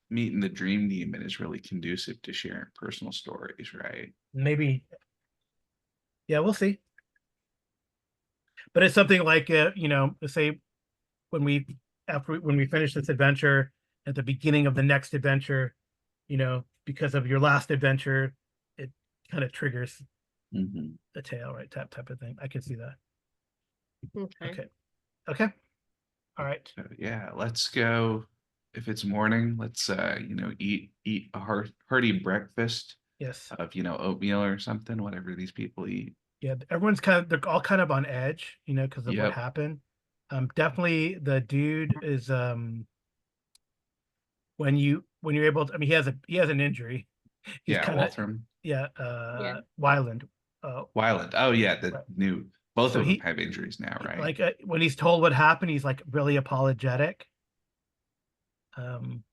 meeting the dream demon is really conducive to sharing personal stories, right? Maybe. Yeah, we'll see. But it's something like, let's say when we finish this adventure, at the beginning of the next adventure, because of your last adventure, it kind of triggers the tale, right? Type of thing. I can see that. Okay. Okay. All right. So yeah, let's go if it's morning, let's eat a hearty breakfast Yes. of oatmeal or something, whatever these people eat. Yeah, they're all kind of on edge, because of what Yep. happened. Definitely the dude is when you're able to, I mean, he has an injury. He's Yeah, kind of, Waltham. yeah, Yeah. Wyland. Wyland. Oh yeah, the Right. new both So of them have injuries now, right? like when he's told what happened, he's like really apologetic. Um,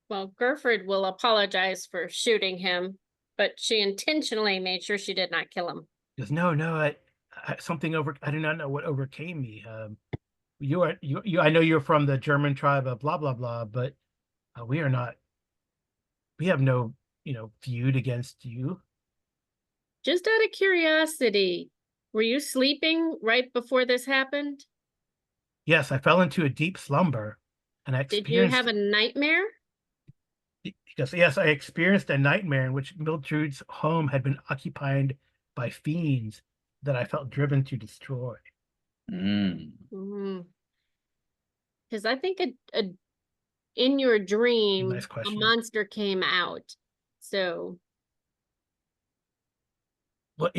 Well, Gerford will apologize for shooting him, but she intentionally made sure she did not kill him. He goes, no, I do not know what overcame me. I know you're from the German tribe of blah blah blah, but we are not. We have no, feud against you. Just out of curiosity, were you sleeping right before this happened? Yes, I fell into a deep slumber, and I Did you have experienced. a nightmare? Because yes, I experienced a nightmare in which Mildred's home had been occupied by fiends that I felt driven to destroy. Mm. Because I think in your dream, Nice a question. monster came out. So, Well,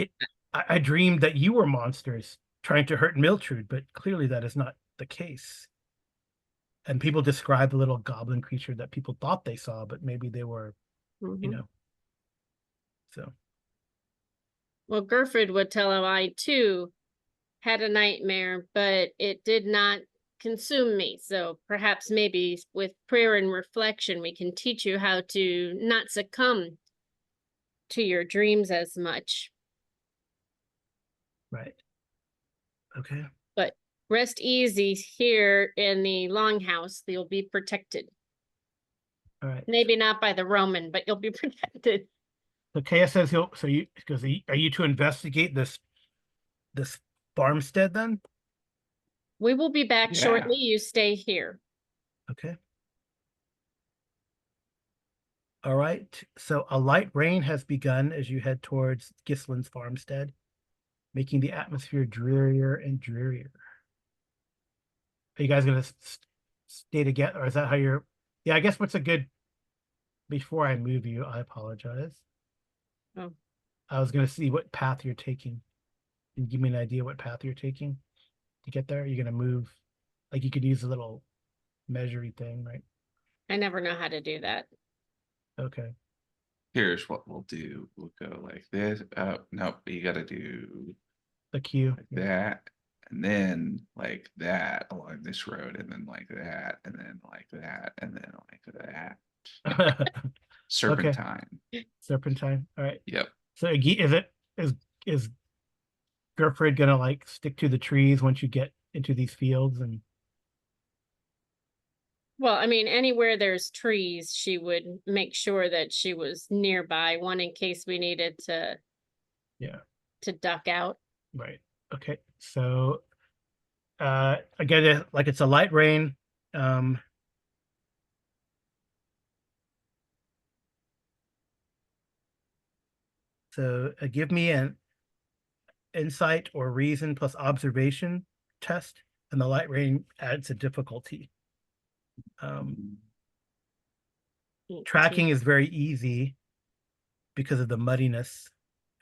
I dreamed that you were monsters trying to hurt Mildred, but clearly that is not the case. And people describe the little goblin creature that people thought they saw, but maybe they were, mhm. So. Well, Gerford would tell him I too had a nightmare, but it did not consume me. So perhaps maybe with prayer and reflection, we can teach you how to not succumb to your dreams as much. Right. Okay. But rest easy here in the longhouse. You'll be protected. All right. Maybe not by the Roman, but you'll be protected. So Kaya says are you to investigate this farmstead then? We will be back Yeah. shortly. You stay here. Okay. All right. So a light rain has begun as you head towards Gislin's farmstead, making the atmosphere drearier and drearier. Are you guys gonna stay together, or is that how you're? Yeah, I guess what's a good. Before I move you, I apologize. Oh. I was gonna see what path you're taking, and give me an idea what path you're taking to get there. You're gonna move, like you could use a little measuring thing, right? I never know how to do that. Okay. Here's what we'll do. We'll go like this. Nope, you gotta do The queue. like that, and then like that along this road, and then like that, and then like that, and then like that. Serpentine. Okay. Serpentine. All right. Yep. So is Gerfried gonna like stick to the trees once you get into these fields and Well, I mean, anywhere there's trees, she would make sure that she was nearby, one in case we needed to duck out. right. Okay. So again, like it's a light rain. So give me an insight or reason plus observation test, and the light rain adds a difficulty. Tracking is very easy because of the muddiness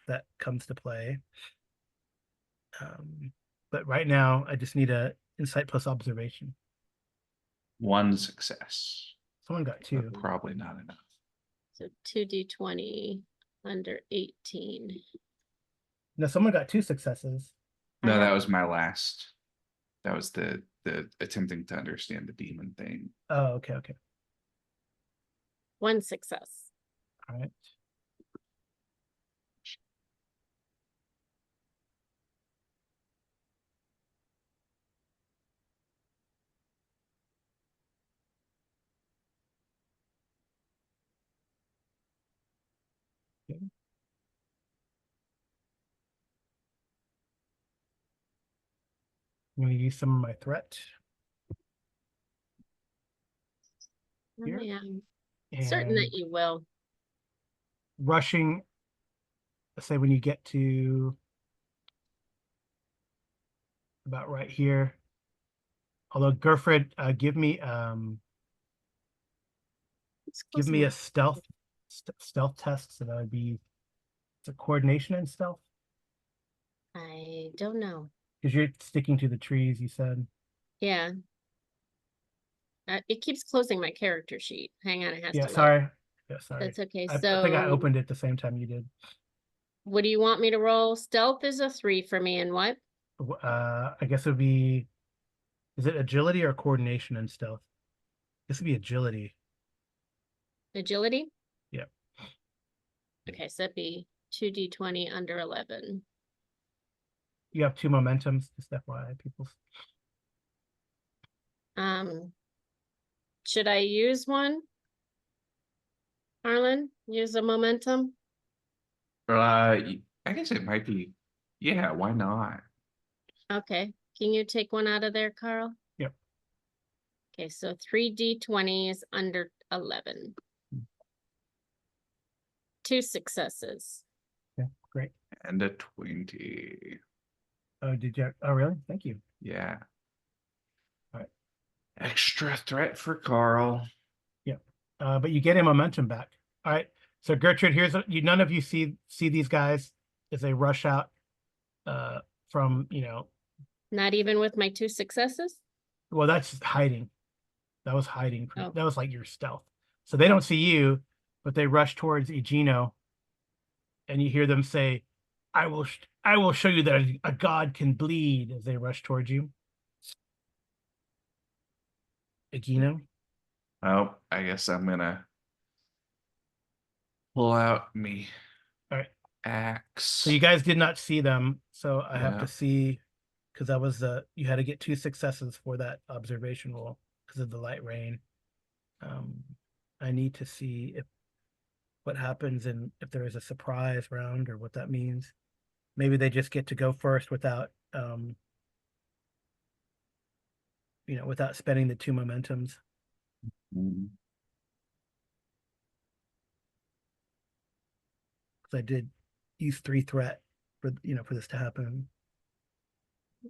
that comes to play. But right now, I just need a insight plus observation. One success. Someone got two. But probably not enough. So 2d20 under 18. No, someone got two successes. No, that was my last. That was the attempting to understand the demon thing. Oh, okay. One success. All right. Okay. I'm going to use some of my threat. Here. I am certain that you will. Rushing, let's say when you get to about right here, Although Gerfred, give me It's give close me a enough. stealth test. So that would be it's a coordination and stealth I don't know. because you're sticking to the trees. You said. Yeah. It keeps closing my character sheet. Hang on, it has Yeah. to load. Sorry. Yeah. Sorry. That's okay. I think I So opened it the same time you did. what do you want me to roll? Stealth is a 3 for me, and what? I guess it would be. Is it agility or coordination and stealth? This would be agility. Agility? Yep. Okay, so that'd be 2d20 under 11. You have 2 momentums. Just FYI, people. Should I use one? Arlen, use a momentum? I guess it might be. Yeah, why not? Okay, can you take one out of there, Carl? Yep. Okay, so 3d20 is under 11. 2 successes. Yeah, great. And a 20. Oh, did you? Oh, really? Thank you. Yeah. All right. Extra threat for Carl. Yep. But you get a momentum back. All right. So Gertrude, here's none of you see these guys as they rush out from, Not even with my 2 successes? well, that's hiding. That was hiding. Oh. That was like your stealth. So they don't see you, but they rush towards Egino, and you hear them say, I will show you that a god can bleed as they rush towards you. Egino? Oh, I guess I'm gonna pull out me All right. axe. So you guys did not see them, so I have Yeah. to see because that was you had to get 2 successes for that observation roll because of the light rain. I need to see what happens and if there is a surprise round or what that means. Maybe they just get to go first without without spending the 2 momentums. Mm. Because I did use 3 threat for for this to happen. I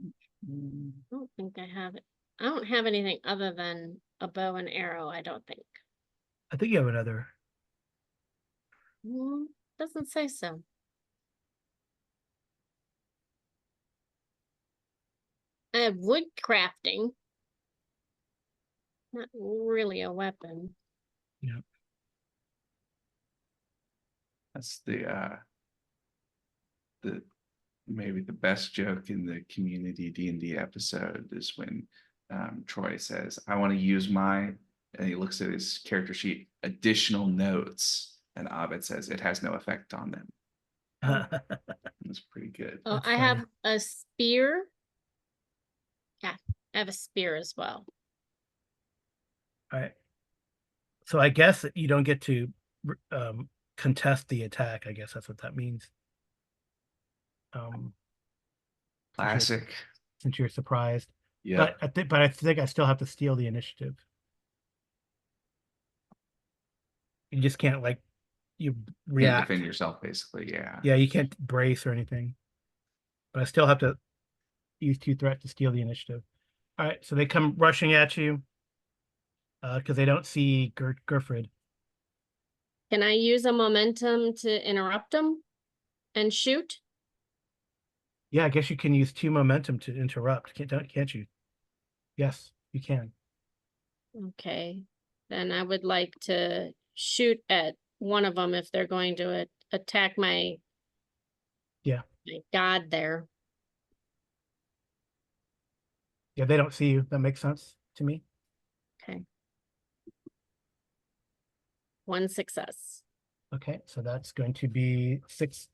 don't think I have it. I don't have anything other than a bow and arrow, I don't think. I think you have another. Doesn't say so. I have wood crafting. Not really a weapon. Yeah. That's the maybe the best joke in the community D&D episode is when Troy says, I want to use my, and he looks at his character sheet, additional notes, and Abed says it has no effect on them. That's pretty good. Oh, That's I funny. have a spear. Yeah, I have a spear as well. All right. So I guess you don't get to contest the attack. I guess that's what that means. Classic. Since you're surprised. Yeah. But I think I still have to steal the initiative. You just can't you Can't react. defend yourself, basically. Yeah. Yeah, you can't brace or anything. But I still have to use 2 threat to steal the initiative. All right, so they come rushing at you because they don't see Gerfred. Can I use a momentum to interrupt them and shoot? Yeah, I guess you can use 2 momentum to interrupt, can't you? Yes, you can. Okay, then I would like to shoot at one of them if they're going to attack my god there. Yeah, they don't see you. That makes sense to me. Okay. 1 success. Okay, so that's going to be 6,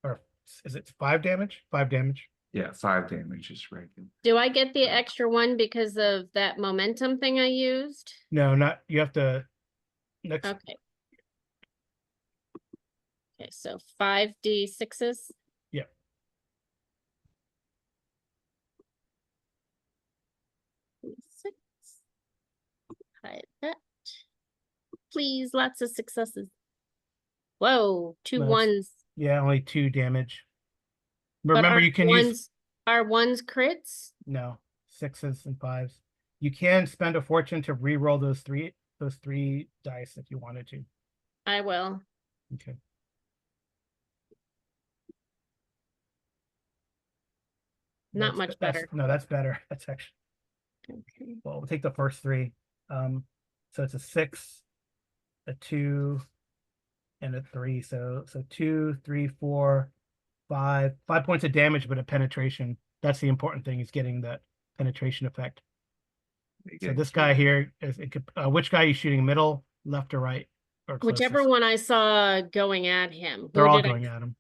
or is it 5 damage? 5 damage. Yeah, 5 damage is regular. Do I get the extra 1 because of that momentum thing I used? No, not you have to next. Okay. Okay, so 5d6s. Yep. Six. Hide that. Please, lots of successes. Whoa, 2 Nice. ones. Yeah, only 2 damage. But Remember, are you can ones, use are ones crits? no. sixes and fives. You can spend a fortune to re-roll those three dice if you wanted to. I will. Okay. Not much better. No, that's better. That's actually, Okay. well, we'll take the first three. So it's a 6, a 2, and a 3. So 2, 3, 4, 5. 5 points of damage, but a penetration. That's the important thing, is getting that penetration effect. So this guy here is which guy are you shooting? Middle, left, or right? Or closest? Whichever one I saw going at him. They're all going at him.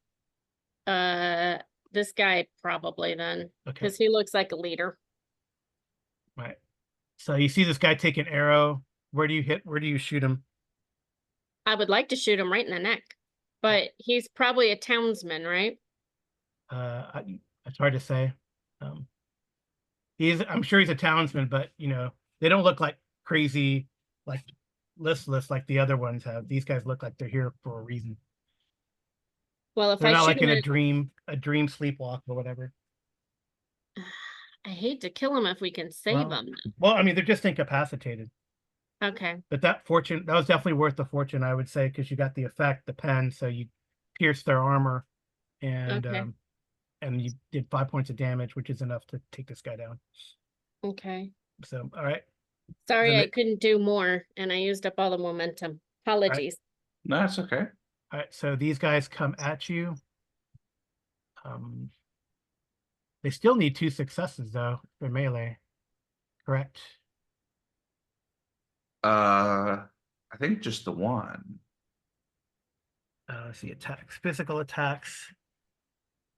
This guy probably then, Okay. because he looks like a leader. Right. So you see this guy take an arrow. Where do you hit? Where do you shoot him? I would like to shoot him right in the neck, but he's probably a townsman, right? It's hard to say. I'm sure he's a townsman, but they don't look like crazy, like listless like the other ones have. These guys look like they're here for a reason. Well, if they're I not shoot like him in a dream sleepwalk or whatever. I hate to kill him if we can save him. Well, I mean, they're just incapacitated. Okay. But that was definitely worth the fortune, I would say, because you got the effect, the pen, so you pierced their armor, and you did 5 points of damage, which is enough to take this guy down. Okay. So, all right. Sorry, I couldn't do more, and I used up all the momentum. Apologies. No, that's okay. All right, so these guys come at you. They still need 2 successes though for melee, correct? I think just the one. Let's see, attacks, physical attacks.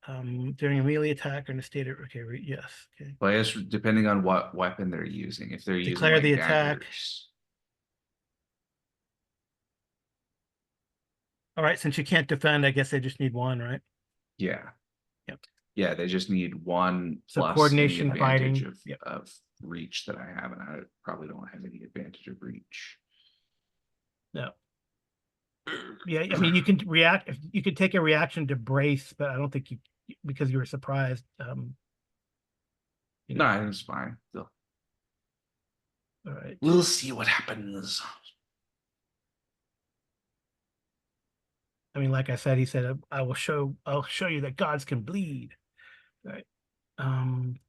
During a melee attack or in a state of yes. Okay. Well, I guess depending on what weapon they're using, if they're Declare using the like attack. daggers. All right, since you can't defend, I guess they just need 1, right? Yeah. Yep. Yeah, they just need 1 so plus coordination, any advantage fighting of reach that I have, and I probably don't have any advantage of reach. No. Yeah, I mean, you can react. You could take a reaction to brace, but I don't think because you were surprised. No, I think it's fine. Still. All right. We'll see what happens. I mean, like I said, he said, I'll show you that gods can bleed. All right.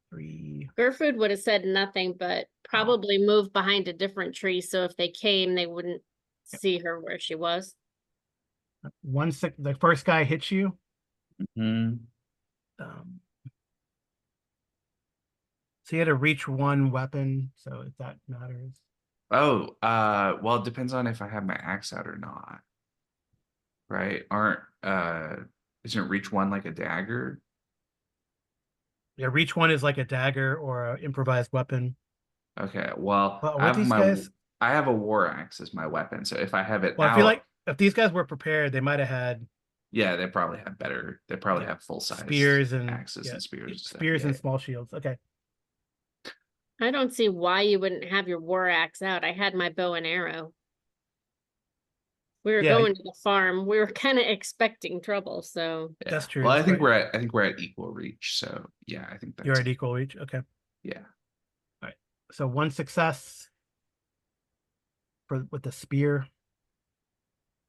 3. Gertrude would have said nothing, but probably moved behind a different tree, so if they came, they wouldn't see her where she was. The first guy hits you. Mm-hmm. So you had to reach 1 weapon, so if that matters. Oh, well, it depends on if I have my axe out or not. Right? Isn't reach 1 like a dagger? Yeah, reach 1 is like a dagger or an improvised weapon. Okay, well, I have a war axe as my weapon, so if I have it I feel like if these guys were prepared, they might have had. Yeah, they probably have better. They probably have full size spears and axes and spears. And small shields. Okay. I don't see why you wouldn't have your war axe out. I had my bow and arrow. We were going to the farm. We were kind of expecting trouble, so that's true. Well, I think we're at equal reach. So yeah, I think you're at equal reach. Okay. Yeah. All right. So 1 success with the spear.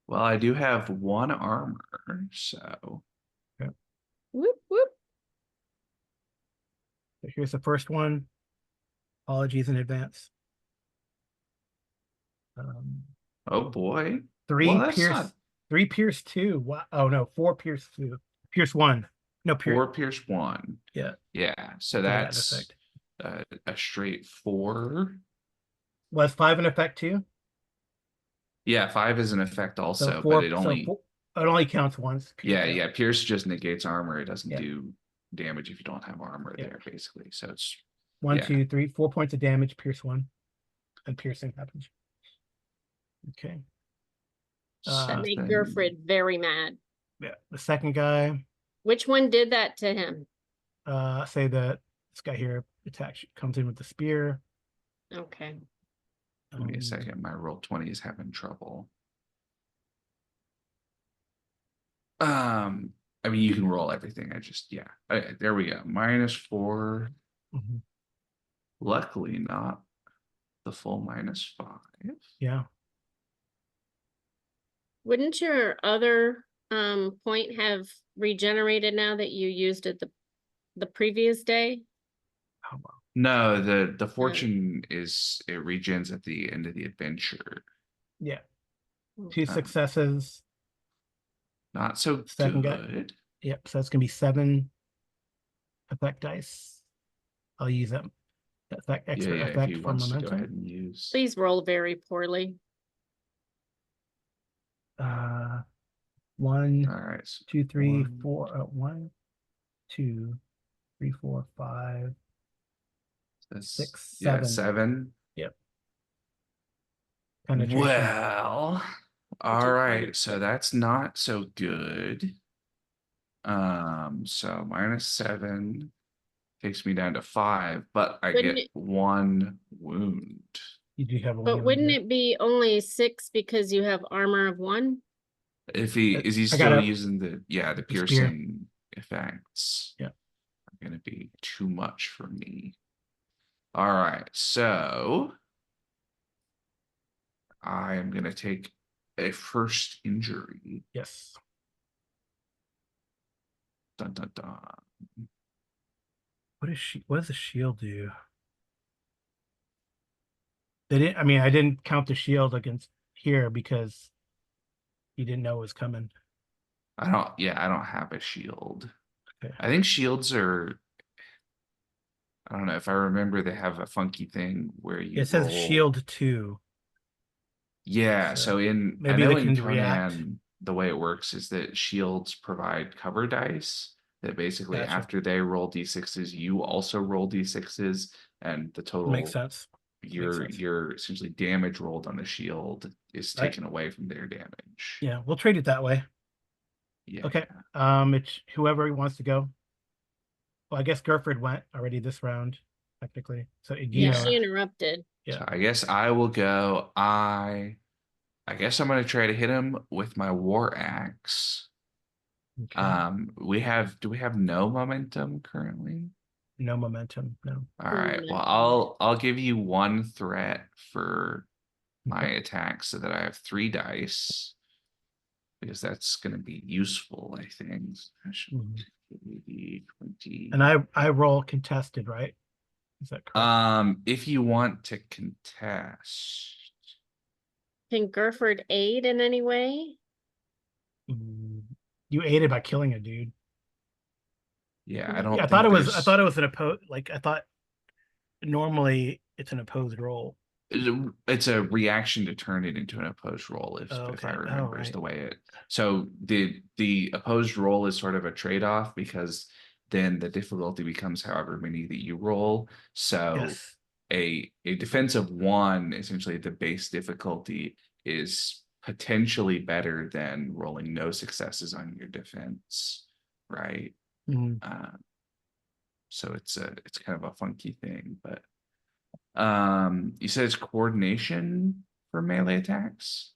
Well, I do have 1 armor, so. Okay. Whoop whoop. So here's the first one. Apologies in advance. Oh boy. 3 pierce. 3 pierce 2. Wow. Oh no, 4 pierce 2. Pierce 1. No, 4 pierce 1. Yeah. Yeah. So that's a straight 4. Was 5 an effect too? Yeah, 5 is an effect also, so 4, but it only counts once. Yeah. Pierce just negates armor. It doesn't do damage if you don't have armor there, basically. So it's 1, 2, 3, 4 points of damage. Pierce 1, and piercing happens. Okay. That made Gertrude very mad. Yeah. The second guy. Which one did that to him? Say that this guy here comes in with the spear. Okay. Give me a second. My Roll20 is having trouble. I mean, you can roll everything. There we go. -4. Luckily, not the full -5. Yeah. Wouldn't your other point have regenerated now that you used it the previous day? Oh, well. No, the fortune is it regens at the end of the adventure. Yeah. Okay. 2 successes. Not so Second guy. good. Yep. So that's gonna be 7 effect dice. I'll use them. Effect, extra Yeah, if effect he for wants to go momentum. ahead and use. Please roll very poorly. 1, All right. So 2, 3, 1, 4. 1, 2, 3, 4, 5, that's 6, yeah, 7. 7. Yep. Penetration. Well, all you right. find So it? that's not so good. So -7 takes me down to 5, but I Wouldn't get it, 1 wound. You do have a but wound, wouldn't yeah. it be only 6 because you have armor of 1? If he is he I still gotta- using the the spear. piercing effects? Yeah. Are gonna be too much for me. All right, so I am gonna take a first injury. Yes. Dun dun dun. What does the shield do? They didn't, I mean, I didn't count the shield against here because you didn't know it was coming. I don't have a shield. Okay. I think shields are, I don't know if I remember, they have a funky thing where you It says roll. shield 2. Yeah, So so I maybe know they in can react. Conan, the way it works is that shields provide cover dice that basically Gotcha. after they roll d6s, you also roll d6s, and the Makes total sense. sense. your essentially damage rolled on the shield is Right. taken away from their damage. Yeah, we'll trade it that way. Yeah. Okay. It's whoever wants to go. Well, I guess Gerford went already this round, technically. So Yeah, Egino. she interrupted. So I guess I will go. I guess I'm gonna try to hit him with my war axe. Okay. Do we have no momentum currently? No momentum. No. All No right. Well, momentum. I'll give you 1 threat for my Okay. attack so that I have 3 dice because that's going to be useful, I think. I should Mhm. 80, 20. And I roll contested, right? Is that correct? If you want to contest, Can Gerford aid in any way? You aided by killing a dude. yeah, I Yeah, Yeah, don't I think thought it was. I there's. thought it was an opposed. Like I thought normally it's an opposed roll. It's a reaction to turn it into an opposed roll if I Okay. remember is Right. the way it. So the opposed roll is sort of a trade-off because then the difficulty becomes however many that you roll. So Yes. a defensive 1, essentially the base difficulty is potentially better than rolling no successes on your defense, right? Mhm. So it's kind of a funky thing, but you said it's coordination for melee attacks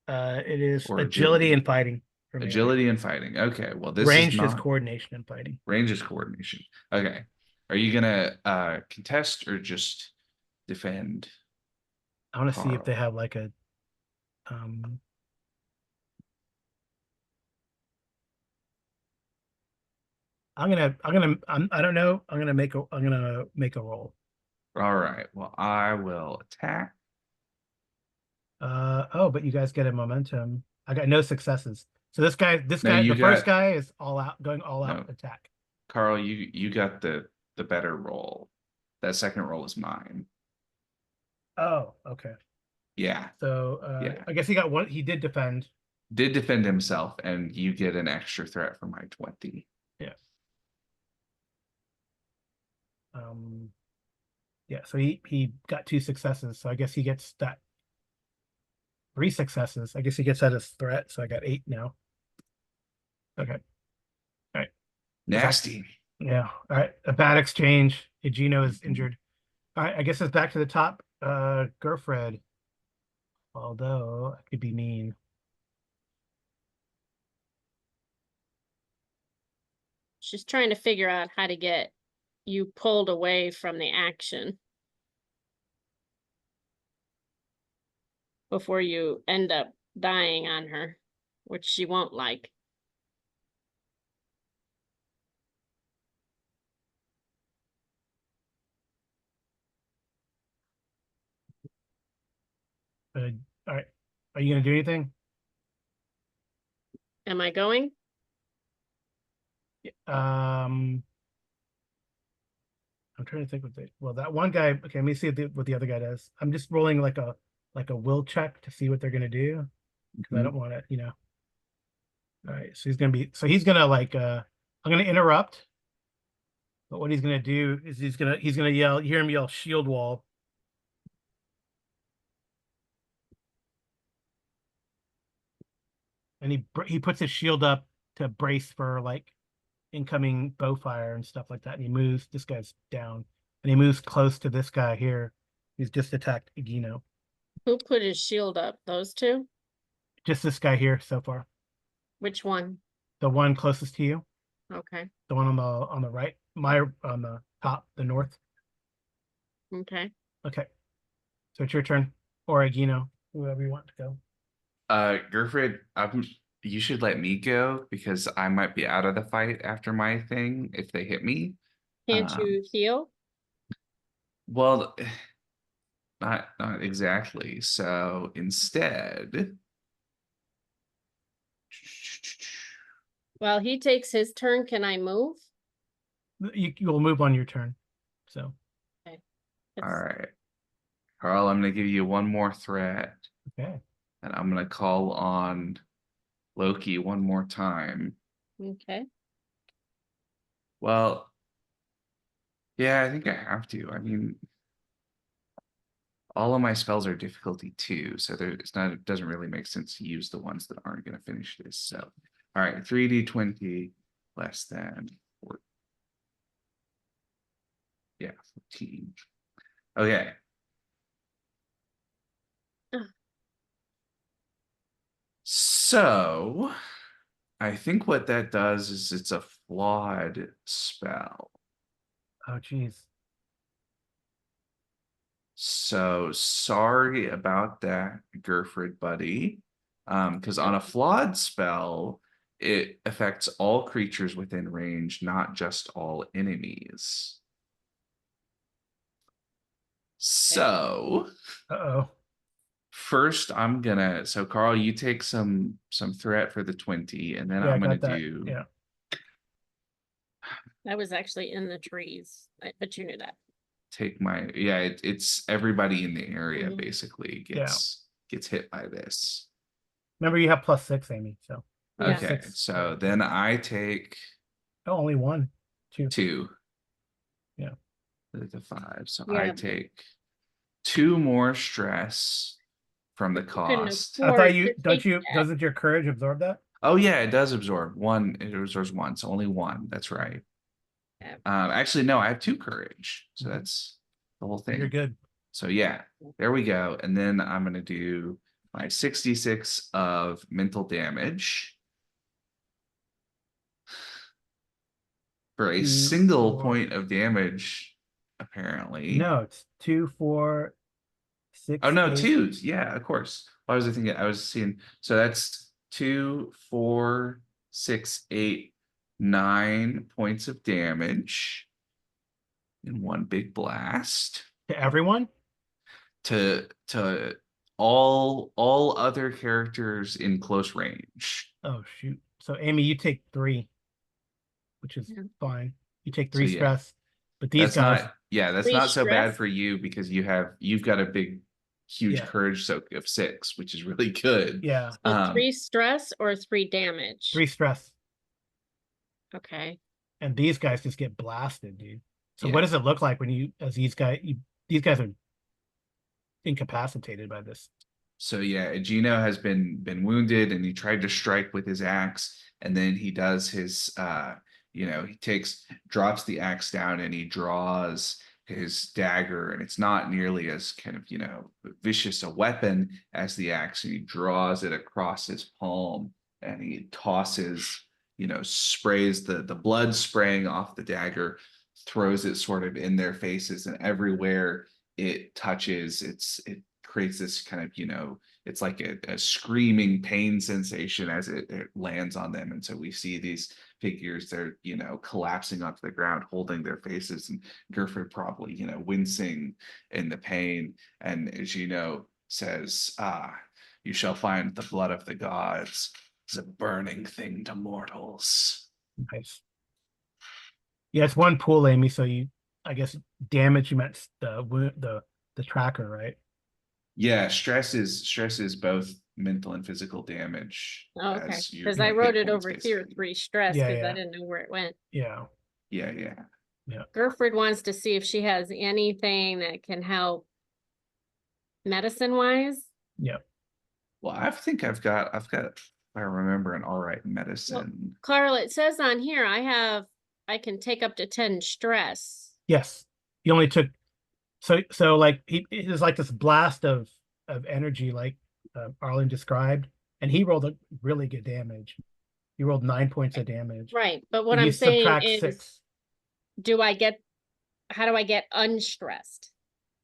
It is or agility and fighting for melee. agility and fighting. Okay, well this is Ranged is not coordination and fighting. range is coordination. Okay, are you gonna contest or just defend? I want to see if they Carl? have like a um I don't know. I'm gonna make a roll. All right, well I will attack. Oh, but you guys get a momentum. I got no successes. So No, you the first got guy is going all out no, attack. Carl. You got the better roll. That second roll is mine. Oh, okay. Yeah, So yeah. I guess he did defend. Did defend himself, and you get an extra threat for my 20. Yeah. Um yeah, so he got 2 successes. So I guess he gets that 3 successes. I guess he gets that as threat. So I got 8 now. Okay. All right. Nasty. Yeah. All right. A bad exchange. Egino is Mhm. injured. All right. I guess it's back to the top. Gerfred. Although I could be mean. She's trying to figure out how to get you pulled away from the action. before you end up dying on her, which she won't like. All right. Are you gonna do anything? Am I going? I'm trying to think well, that one guy, okay, let me see what the other guy does. I'm just rolling like a will check to see what they're gonna do. Because I don't want to, All right, so he's gonna like I'm gonna interrupt. But what he's gonna do is he's gonna yell, you hear him yell shield wall. And he puts his shield up to brace for like incoming bow fire and stuff like that. And he moves, this guy's down. And he moves close to this guy here. He's just attacked Egino. Who put his shield up? Those two? Just this guy here so far. Which one? The one closest to you. Okay. The one on the right. On the top, the north. Okay. Okay. So it's your turn. Or Egino, whoever you want to go. Gerfrid, you should let me go because I might be out of the fight after my thing if they hit me. Can't you heal? Well, not exactly. So instead, While he takes his turn, can I move? You'll move on your turn. So. Okay. All right. Carl, I'm going to give you one more threat. Okay. And I'm going to call on Loki one more time. Okay. Well, yeah, I think I have to. I mean, all of my spells are difficulty 2, so it doesn't really make sense to use the ones that aren't going to finish this. So, all right, 3d20 less than 4. Yeah, 14. Okay. So, I think what that does is it's a flawed spell. Oh, geez. So sorry about that, Gerfrid buddy. Because on a flawed spell, it affects all creatures within range, not just all enemies. So Uh-oh. first so Carl, you take some threat for the 20, and then Yeah, I'm I gonna got that. do Yeah. I was actually in the trees, but you knew that. take my it's everybody in the area Mhm. basically gets hit by this. Remember, you have +6, Amy. So. Yeah. Okay, 6. so then I take Oh, only 1. 2. 2. Yeah. The 5. So Yeah. I take 2 more stress from the You couldn't cost. I afford thought to take that. doesn't your courage absorb that? Oh yeah, it does absorb 1. It absorbs 1, so only 1. That's right. Yeah. Actually, no, I have 2 courage, so Mhm. that's the whole thing. You're good. So yeah, there we go. And then I'm gonna do my 66 of mental damage for a 2, single 4. point of damage, apparently. No, it's 2, 4, 6. Oh no, 8. 2s. Yeah, of course. Why was I thinking? I was seeing. So that's 2, 4, 6, 8, 9 points of damage in one big blast To everyone? to all other characters in close range. Oh, shoot. So, Amy, you take 3, which is Yeah. fine. You take So 3 yeah, stress. But these that's guys, that's 3 not so bad stress? for you because you've got a big, huge Yeah. courage soak of 6, which is really good. yeah, So 3 stress or 3 damage? 3 stress. Okay. And these guys just get blasted, dude. So Yeah. what does it look like when these guys are incapacitated by this? So yeah, Gino has been wounded, and he tried to strike with his axe, and then he does his he drops the axe down, and he draws his dagger, and it's not nearly as kind of vicious a weapon as the axe, and he draws it across his palm, and he tosses, sprays the blood spraying off the dagger, throws it sort of in their faces, and everywhere it touches, it creates this kind of, it's like a screaming pain sensation as it lands on them. And so we see these figures, they're, collapsing onto the ground, holding their faces, and Gerford probably, wincing in the pain. And as says, you shall find the blood of the gods is a burning thing to mortals. Nice. Yeah, it's one pool, Amy. So I guess damage, you meant the tracker, right? Yeah, stress is both mental and physical damage. Oh, okay. As Because I wrote hit it points, over here, basically. 3 stress, Yeah, because I yeah. didn't know where it went. Yeah. Yeah. Gerford wants to see if she has anything that can help medicine-wise. Yeah. Well, I think I've got, if I remember, an all right medicine. Carl, it says on here I can take up to 10 stress. Yes. He only took so like it was like this blast of energy, like Arlen described, and he rolled a really good damage. He rolled 9 points of damage. Right, but what You I'm saying subtract is, 6. how do I get unstressed?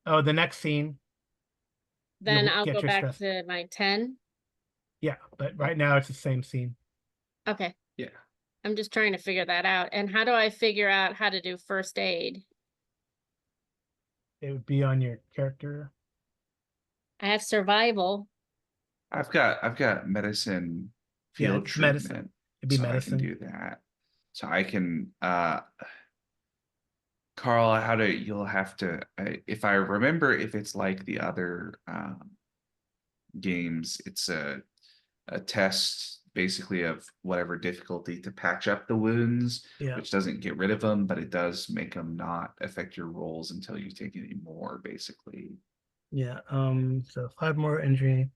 Oh, the next scene. Then You'll I'll get go your back stress. to my 10. Yeah, but right now it's the same scene. Okay. Yeah. I'm just trying to figure that out. And how do I figure out how to do first aid? It would be on your character. I have survival. I've got medicine field it's treatment. medicine. It'd be so medicine. I can do that. So I can Carl, you'll have to, if I remember, if it's like the other games, it's a test basically of whatever difficulty to patch up the wounds, Yeah. which doesn't get rid of them, but it does make them not affect your rolls until you take any more, basically. Yeah. So 5 more injury.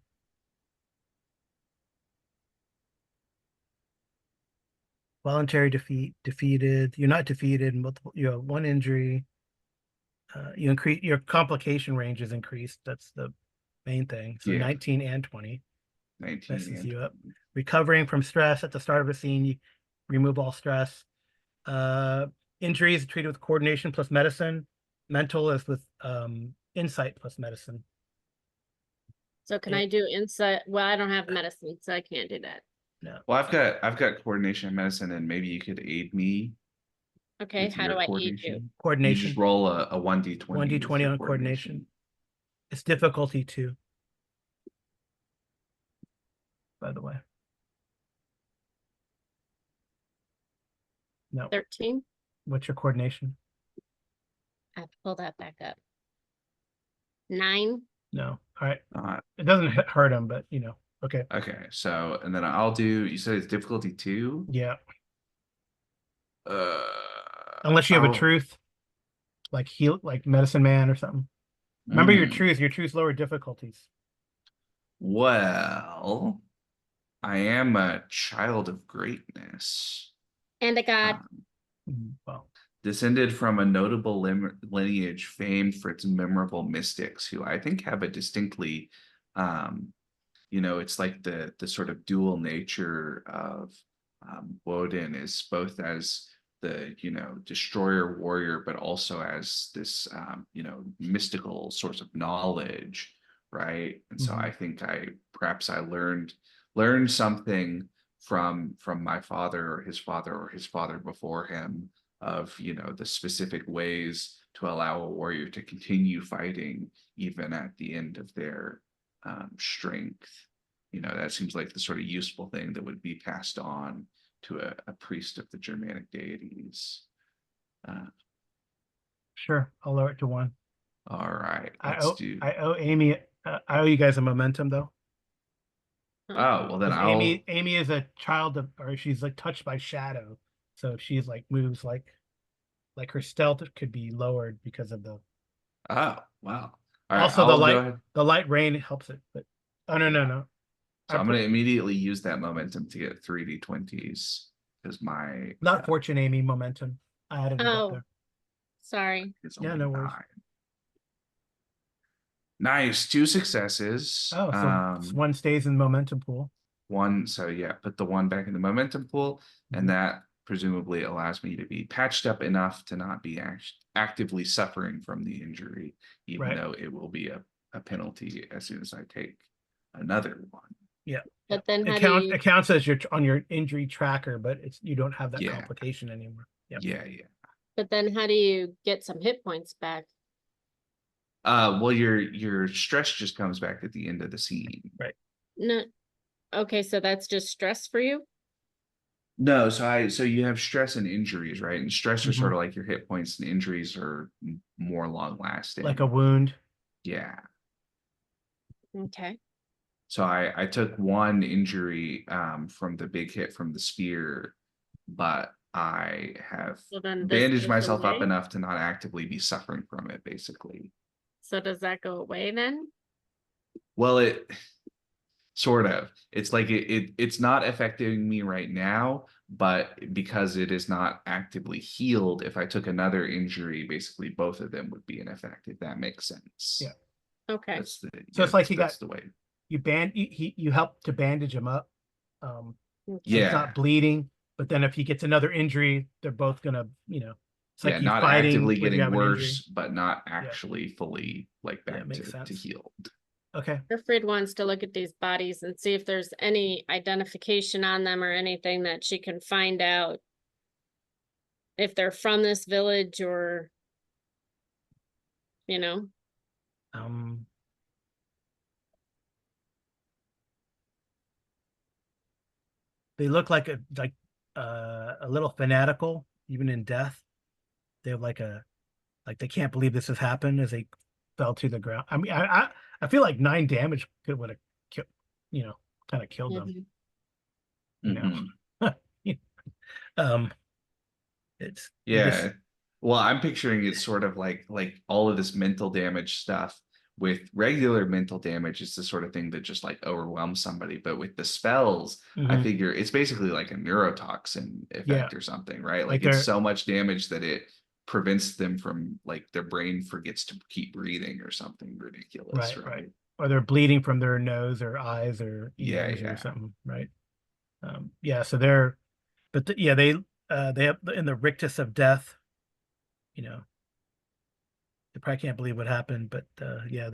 Voluntary defeated. You're not defeated. Multiple. You have 1 injury. You increase your complication range is increased. That's the main thing. So 19 and 20. 19 messes and you up. Recovering from stress at the start of a scene, you remove all stress. Injuries treated with coordination plus medicine. Mental is with insight plus medicine. So can I do insight? Well, I don't have medicine, so I can't do that. No. Well, I've got coordination and medicine, and maybe you could aid me. Okay, how do I aid you? You just roll a 1d20. 1d20 on coordination. It's difficulty 2. By the way. No. 13. What's your coordination? I have to pull that back up. 9. No. All right. It doesn't hurt him, but okay. Okay. So, and then I'll do. You said it's difficulty 2. Yeah. Unless you have a truth, like medicine man or something. Remember your truth. Your truth's lower difficulties. Well, I am a child of greatness. And a god. Well, descended from a notable lineage famed for its memorable mystics, who I think have a distinctly, it's like the sort of dual nature of Woden is both as the destroyer warrior, but also as this mystical source of knowledge, right? And so I think I learned something from my father or his father before him, of the specific ways to allow a warrior to continue fighting even at the end of their strength. That seems like the sort of useful thing that would be passed on to a priest of the Germanic deities. Sure, I'll lower it to 1. All right, I owe Amy. I owe you guys a momentum though. Oh, well then Amy is a child of, or she's like touched by shadow, so she's like moves like her stealth could be lowered because of the. Oh wow! Also, the light rain helps it, but no. So I'm going to immediately use that momentum to get 3d20s because my not fortune, Amy, momentum. I added it up there. Sorry. Yeah, no worries. 9. Nice, 2 successes. Oh, so 1 stays in the momentum pool. 1, so yeah, put the 1 back in the momentum pool, and that presumably allows me to be patched up enough to not be actively suffering from the injury, even though it will be a a penalty as soon as I take another one. Yeah. But then It how do counts. you, It counts as on your injury tracker, but you don't have that Yeah. complication anymore. Yep. Yeah. but then how do you get some hit points back? Well, your stress just comes back at the end of the scene. Right. No, okay, so that's just stress for you? No, so you have stress and injuries, right? And stress are sort Mhm. of like your hit points, and injuries are more long lasting. Like a wound. Yeah. Okay, So I took one injury from the big hit from the spear, but I have so then this bandaged goes myself up away? enough to not actively be suffering from it, basically. So does that go away then? Well, it sort of. It's like it's not affecting me right now, but because it is not actively healed, if I took another injury, basically both of them would be in effect, if that makes sense. Yeah. Okay, That's the So it's like that's the way. you help to bandage him up. So it's Yeah. not bleeding, but then if he gets another injury, they're both gonna, it's like Yeah, you not fighting actively when you getting have an injury. worse, but not actually fully like Yeah, back makes to sense. healed. Okay. Wilfred wants to look at these bodies and see if there's any identification on them or anything that she can find out if they're from this village or, you know, Um, they look like a little fanatical, even in death. They have like they can't believe this has happened as they fell to the ground. I mean, I feel like 9 damage would have killed, kind of killed them. You Mhm. know, um, it's I Yeah. guess, Well, I'm picturing it sort of like all of this mental damage stuff. With regular mental damage, it's the sort of thing that just like overwhelms somebody. But with the spells, I mhm. figure it's basically like a neurotoxin Yeah, effect or something, right? like Like it's they're so much damage that it prevents them from like their brain forgets to keep breathing or something ridiculous, right, right? or they're bleeding from their nose or eyes or Yeah, ears or yeah. something, right? Yeah, so they're, but yeah, they have in the rictus of death, you know, they probably can't believe what happened, but yeah,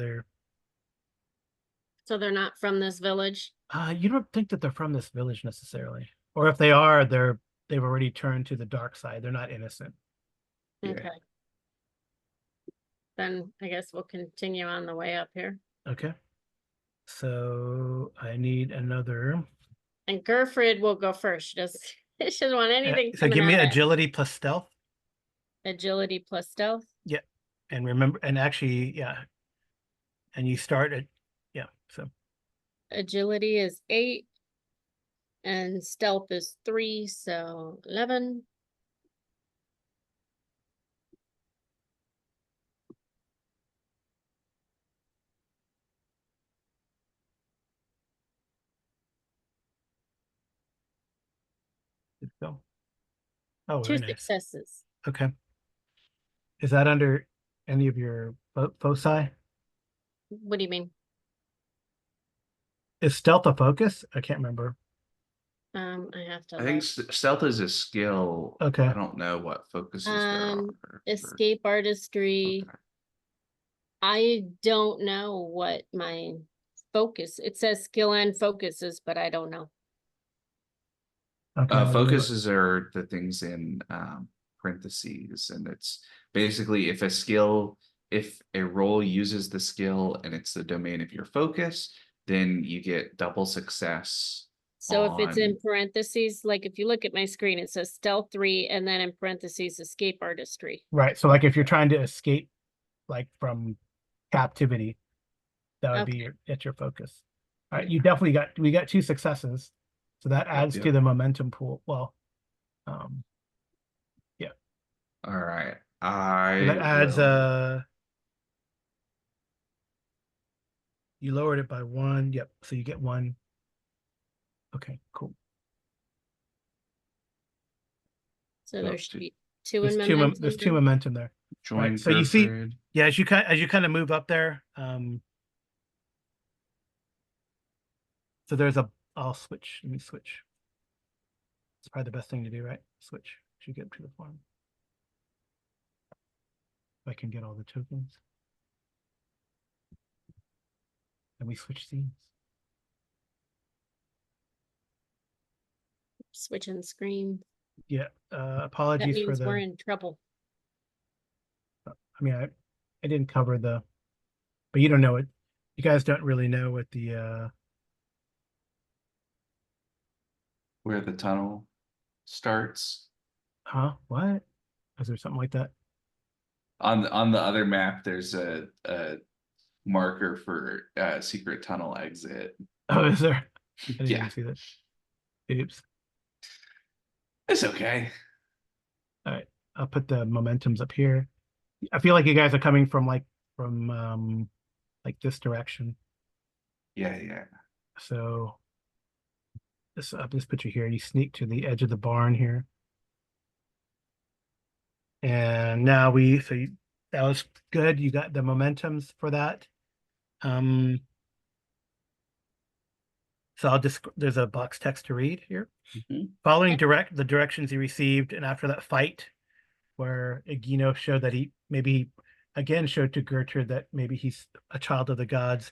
so they're not from this village. you don't think that they're from this village necessarily, or if they are, they've already turned to the dark side. They're not innocent. Yeah. Okay. Then I guess we'll continue on the way up here. Okay, so I need another. And Gerfrid will go first. She doesn't want anything So coming give me at her. agility plus stealth. Agility plus stealth. Yeah, and remember, and actually, yeah, and you start at, yeah. So Agility is 8 and stealth is 3, so 11. let's go. Oh, 2 very nice. successes. Okay, is that under any of your foci? What do you mean? Is stealth a focus? I can't remember. I have to I think look. stealth is a skill. Okay. I don't know what focuses there are. Escape artistry. Okay. I don't know what my focus. It says skill and focuses, but I don't know. Okay. Focuses are the things in parentheses, and it's basically if a role uses the skill and it's the domain of your focus, then you get double success. So if it's in on parentheses, like if you look at my screen, it says stealth 3 and then in parentheses escape artistry. Right. So like if you're trying to escape like from captivity, that would be your focus. All right. You definitely we got 2 successes. So that adds to Yep. the momentum pool. Well, yeah. All right. So that adds you lowered it by 1. Yep. So you get 1. Okay, cool. So there's two. 2 There's in 2 momentum. there's 2 momentum there. Join Right. So you see, Gerfrid. yeah, as you kind of move up there, so there's I'll switch. Let me switch. It's probably the best thing to do, right? Switch as you get to the farm. If I can get all the tokens. Can we switch scenes? Switching screen. Yeah. That Apologies for means we're the. in trouble. I mean, I didn't cover the, but you don't know it. You guys don't really know what the. Where the tunnel starts. Huh? What? Is there something like that? On the other map, there's a marker for secret tunnel exit. Oh, is there? I didn't Yeah, even see that. Oops. it's okay. All right. I'll put the momentums up here. I feel like you guys are coming from like this direction. Yeah, yeah. So this put you here. You sneak to the edge of the barn here. And now that was good. You got the momentums for that. So there's a box text to read here. Mhm. Following the directions he received, and after that fight where Egino showed that he again showed to Gertrude that maybe he's a child of the gods.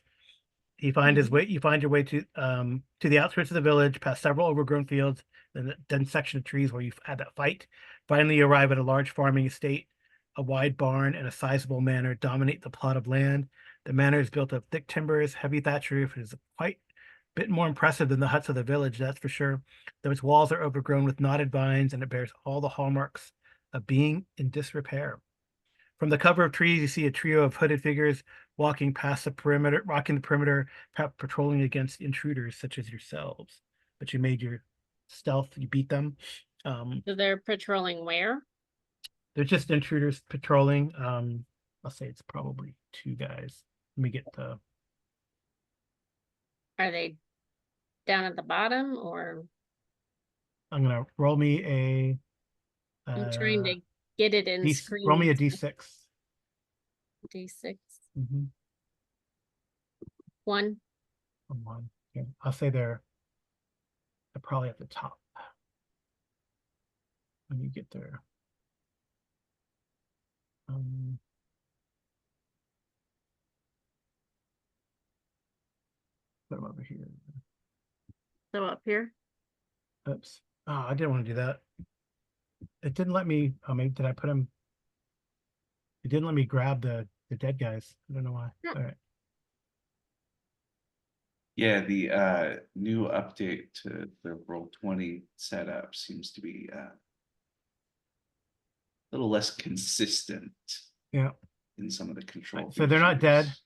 You find your way to the outskirts of the village, past several overgrown fields, then the dense section of trees where you've had that fight. Finally, you arrive at a large farming estate. A wide barn and a sizable manor dominate the plot of land. The manor is built of thick timbers, heavy thatch roof. It is quite a bit more impressive than the huts of the village, that's for sure. Though its walls are overgrown with knotted vines, and it bears all the hallmarks of being in disrepair. From the cover of trees, you see a trio of hooded figures walking the perimeter, patrolling against intruders such as yourselves. But you made your stealth, you beat them. So they're patrolling where? They're just intruders patrolling. I'll say it's probably two guys. Let me get the. Are they down at the bottom or? I'm gonna roll me a. I'm trying to get it in screen. Roll me a d6. D6. Mm-hmm. 1. One. Yeah, I'll say they're probably at the top when you get there. Put them over here. So up here. Oops. Oh, I didn't want to do that. It didn't let me. Oh, maybe did I put him? It didn't let me grab the dead guys. I don't know why. Yeah. All right. Yeah, the new update to the Roll20 setup seems to be a little less consistent. Yeah. In some of the control. So they're not dead. features.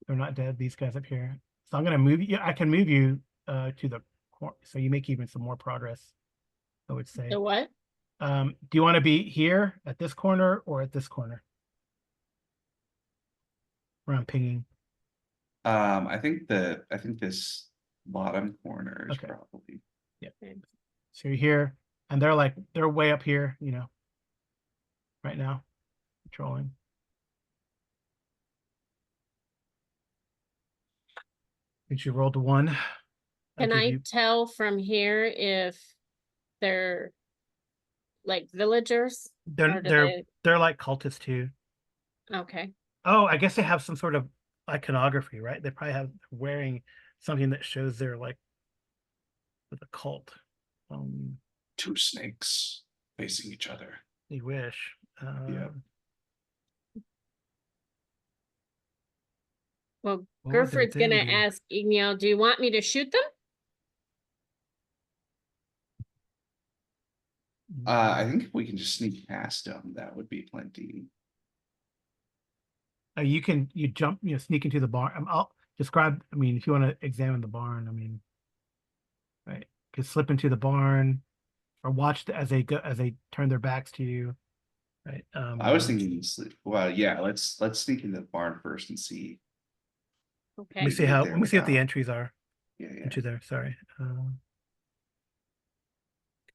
They're not dead. These guys up here. So I'm gonna move you. I can move you to the corner, so you make even some more progress. I would say. The what? Do you want to be here at this corner or at this corner? Where I'm pinging. I think this bottom corner is Okay. probably. Yeah. So you're here, and they're way up here, right now, patrolling. Since you rolled a 1. Can I tell from here if they're like villagers? Or do They're like cultists too. Okay. Oh, I guess they have some sort of iconography, right? They probably have wearing something that shows they're like with a cult. Two snakes facing each other. You wish. Yeah. Well, What would Gerford's they gonna do? ask Igneo, do you want me to shoot them? I think if we can just sneak past them, that would be plenty. You jump, sneak into the barn. I'll describe. I mean, if you want to examine the barn, I mean, right? You could slip into the barn, or watch as they turn their backs to you, right? I was thinking, well, yeah, let's sneak into the barn first and see. Okay. Let me see what the entries are. Yeah, yeah. Into there. Sorry.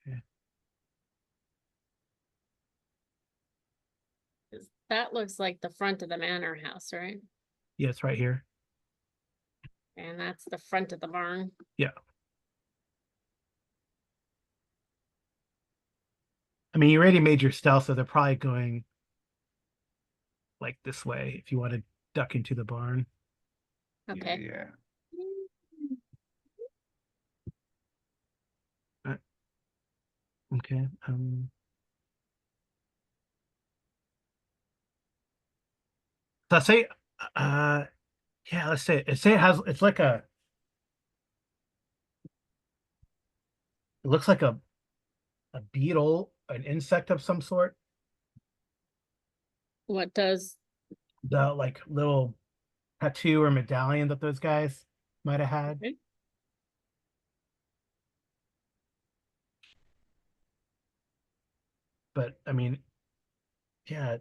Okay. That looks like the front of the manor house, right? Yeah, it's right here. And that's the front of the barn. Yeah. I mean, you already made your stealth, so they're probably going like this way if you want to duck into the barn. Okay. Yeah. Okay. So I say, yeah, let's say it has, it's like it looks like a beetle, an insect of some sort. What does? The like little tattoo or medallion that those guys might have had. Okay. But I mean, yeah,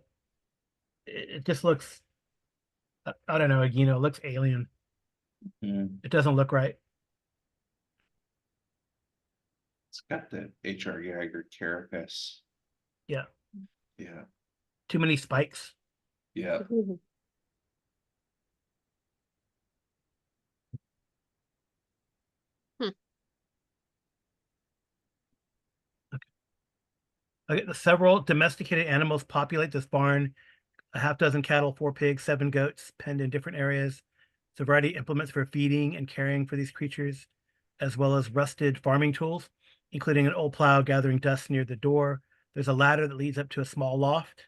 it just looks, I don't know, it looks alien. Mm. It doesn't look right. It's got the H.R. Geiger carapace. Yeah. Yeah. Too many spikes. Yeah. Mhm. Okay, several domesticated animals populate this barn. A half dozen cattle, 4 pigs, 7 goats penned in different areas. It's a variety of implements for feeding and caring for these creatures, as well as rusted farming tools, including an old plow gathering dust near the door. There's a ladder that leads up to a small loft.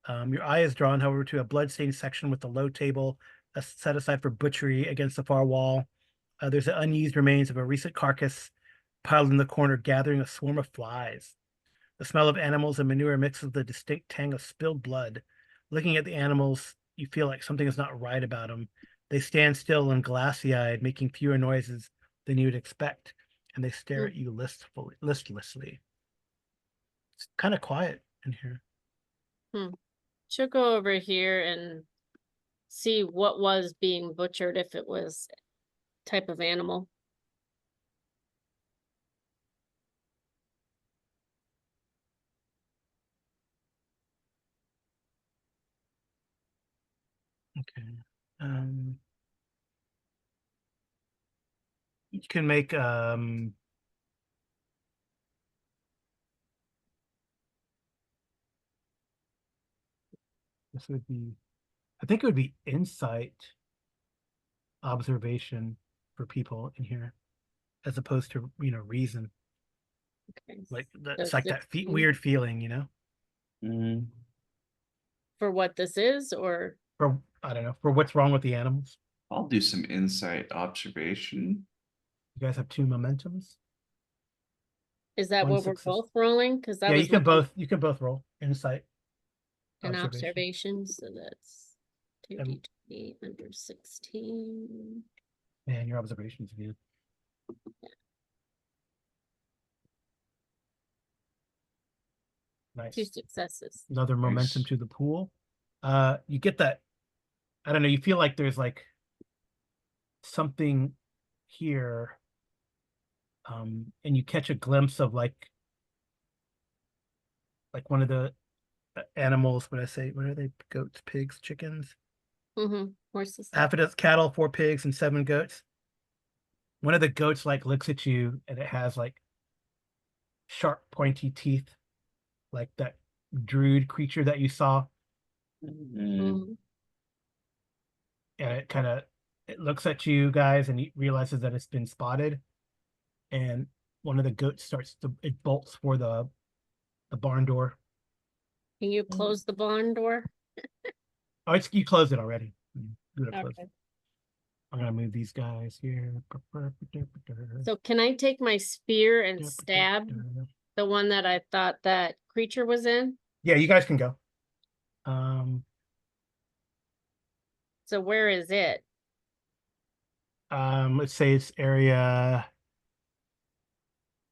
Your eye is drawn, however, to a bloodstained section with a low table set aside for butchery against the far wall. There's the unused remains of a recent carcass piled in the corner, gathering a swarm of flies. The smell of animals and manure mixes with the distinct tang of spilled blood. Looking at the animals, you feel like something is not right about them. They stand still and glassy-eyed, making fewer noises than you would expect, and they stare at you listlessly. It's kind of quiet in here. She'll go over here and see what was being butchered, if it was type of animal. Okay. You can make this would be, I think it would be insight observation for people in here, as opposed to reason. Okay. Like So it's like that 16. weird feeling, Mm. For what this is, or for I don't know, for what's wrong with the animals. I'll do some insight observation. You guys have 2 momentums. is that One what we're success. both rolling? Because that Yeah, was you can both roll insight an observation. observation. So that's And- 2d8 under 16. Man, your observation's good. Nice. 2 successes. Another momentum Nice. to the pool. You get that, I don't know, you feel like there's like something here. And you catch a glimpse of like one of the animals, what are they? Goats, pigs, chickens? Horses. Half a dozen cattle, 4 pigs, and 7 goats. One of the goats like looks at you and it has like sharp, pointy teeth, like that druid creature that you saw. Mm. And it looks at you guys and it realizes that it's been spotted. And one of the goats it bolts for the barn door. Can you close the barn door? Oh, you closed it already. Good, I closed Okay. it. I'm gonna move these guys here. So can I take my spear and stab the one that I thought that creature was in? Yeah, you guys can go. So where is it? Let's say it's area.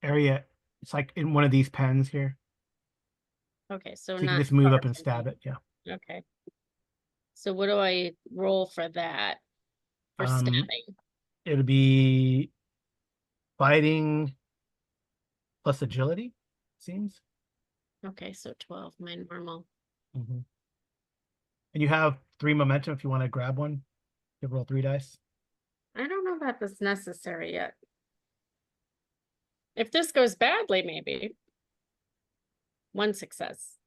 It's like in one of these pens here. Okay, so So you can not just move far up and from stab me. it. Yeah. Okay. So what do I roll for that? For stabbing? It'll be fighting plus agility, seems. Okay, so 12, my normal. And you have 3 momentum if you want to grab one. You roll 3 dice. I don't know that that's necessary yet. If this goes badly, maybe. 1 success.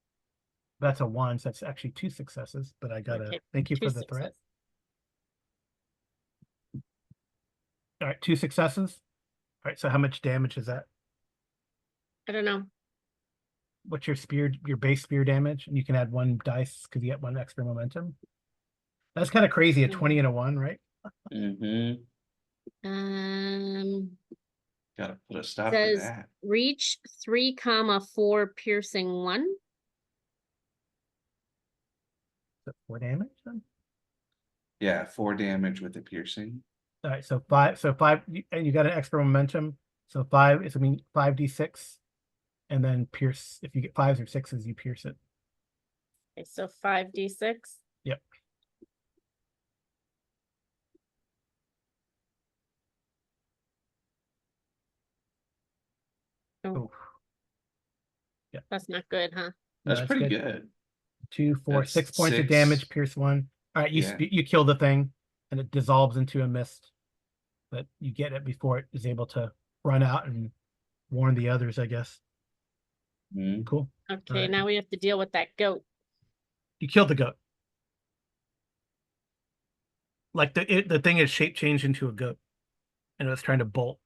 That's a 1, so that's actually 2 successes, but I gotta Okay, thank you 2 for the threat. success. All right, 2 successes. All right, so how much damage is that? I don't know. What's your base spear damage? And you can add 1 dice because you get 1 extra momentum. That's kind of crazy, a 20 and a 1, right? Mm-hmm. Gotta put a stop to Says that. reach 3, 4 piercing 1. Is that 4 damage then? Yeah, 4 damage with the piercing. All right, so 5, and you got an extra momentum. So 5 is, I mean, 5d6, and then pierce. If you get 5s or 6s, you pierce it. Okay, so 5d6. Yep. Oh, yeah, that's not good, huh? That's No, pretty good. 2, 4, That's 6 points of 6. damage, pierce 1. All right, Yeah. you kill the thing, and it dissolves into a mist. But you get it before it is able to run out and warn the others, I guess. Mhm. Cool. Okay, right. now we have to deal with that goat. You killed the goat. Like the thing is shape changed into a goat, and it was trying to bolt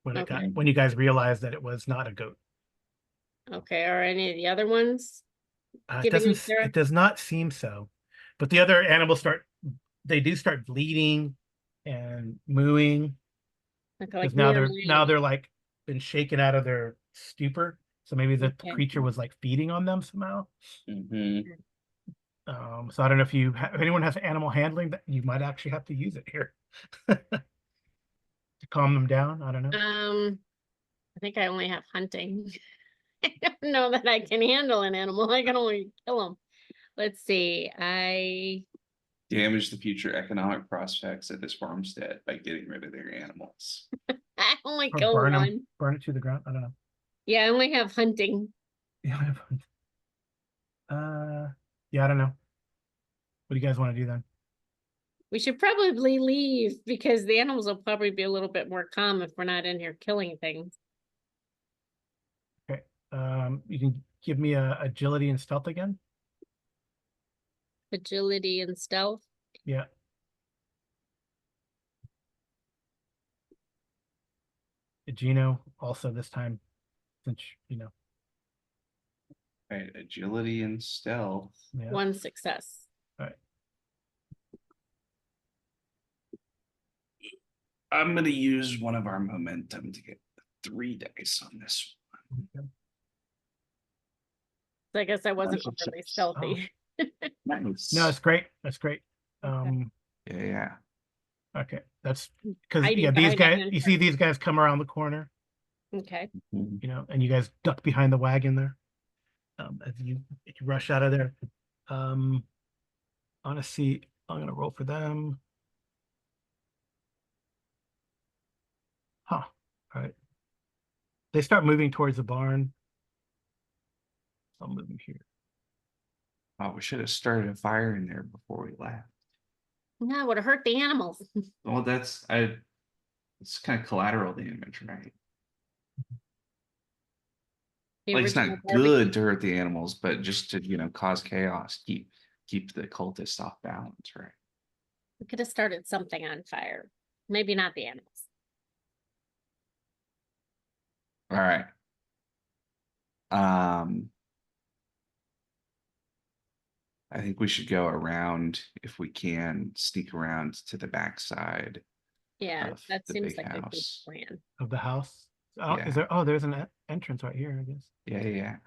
when it Okay. when you guys realized that it was not a goat. Okay, are any of the other ones It giving doesn't. up their- It does not seem so, but the other animals start. They do start bleeding and mooing like because normal now they're animals? like been shaken out of their stupor. So maybe the Okay. creature was like feeding on them somehow. Mhm. So I don't know if anyone has animal handling, that you might actually have to use it here to calm them down. I don't know. I think I only have hunting. I don't know that I can handle an animal. I can only kill them. Let's see. I Damage the future economic prospects at this farmstead by getting rid of their animals. only Or kill burn one. them, burn it to the ground. I don't know. Yeah, I only have hunting. Yeah, yeah, I don't know. What do you guys want to do then? We should probably leave because the animals will probably be a little bit more calm if we're not in here killing things. Okay. You can give me a agility and stealth again. Agility and stealth. Yeah. Gino also this time, since you know. Right, agility and stealth. Yeah. 1 success. All right. I'm gonna use one of our momentum to get 3 dice on this one. Okay. So I guess I wasn't One overly success. stealthy. Nice. No, it's great. That's great. Yeah. Okay. That's because Hiding these behind a guys. You handful. see these guys come around the corner, Okay. Mhm. and you guys duck behind the wagon there. As you rush out of there. Honestly, I'm gonna roll for them. Huh. All right. They start moving towards the barn. I'll move them here. Oh, we should have started a fire in there before we left. No, it would have hurt the animals. Well, it's kind of collateral damage, right? The Like it's original not barbecue. good to hurt the animals, but just to cause chaos, keep the cultists off balance, right? We could have started something on fire. Maybe not the animals. All right. I think we should go around if we can, sneak around to the backside Yeah, of that the seems big like a good house. plan. Of the house. Oh, Yeah. is there? Oh, there's an entrance right here, I guess. Yeah.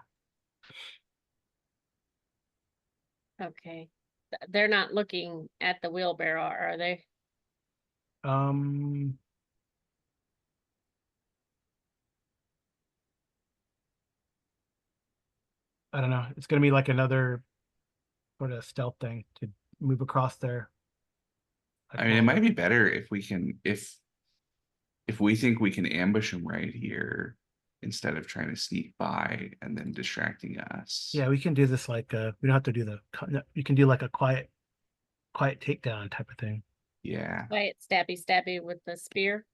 Okay. They're not looking at the wheelbarrow, are they? Um, I don't know. It's gonna be like another sort of stealth thing to move across there. I mean, it might be better if we can, if we think we can ambush them right here instead of trying to sneak by and then distracting us. Yeah, we can do this like we don't have to do you can do like a quiet takedown type of thing. Yeah. Quiet stabby with the spear.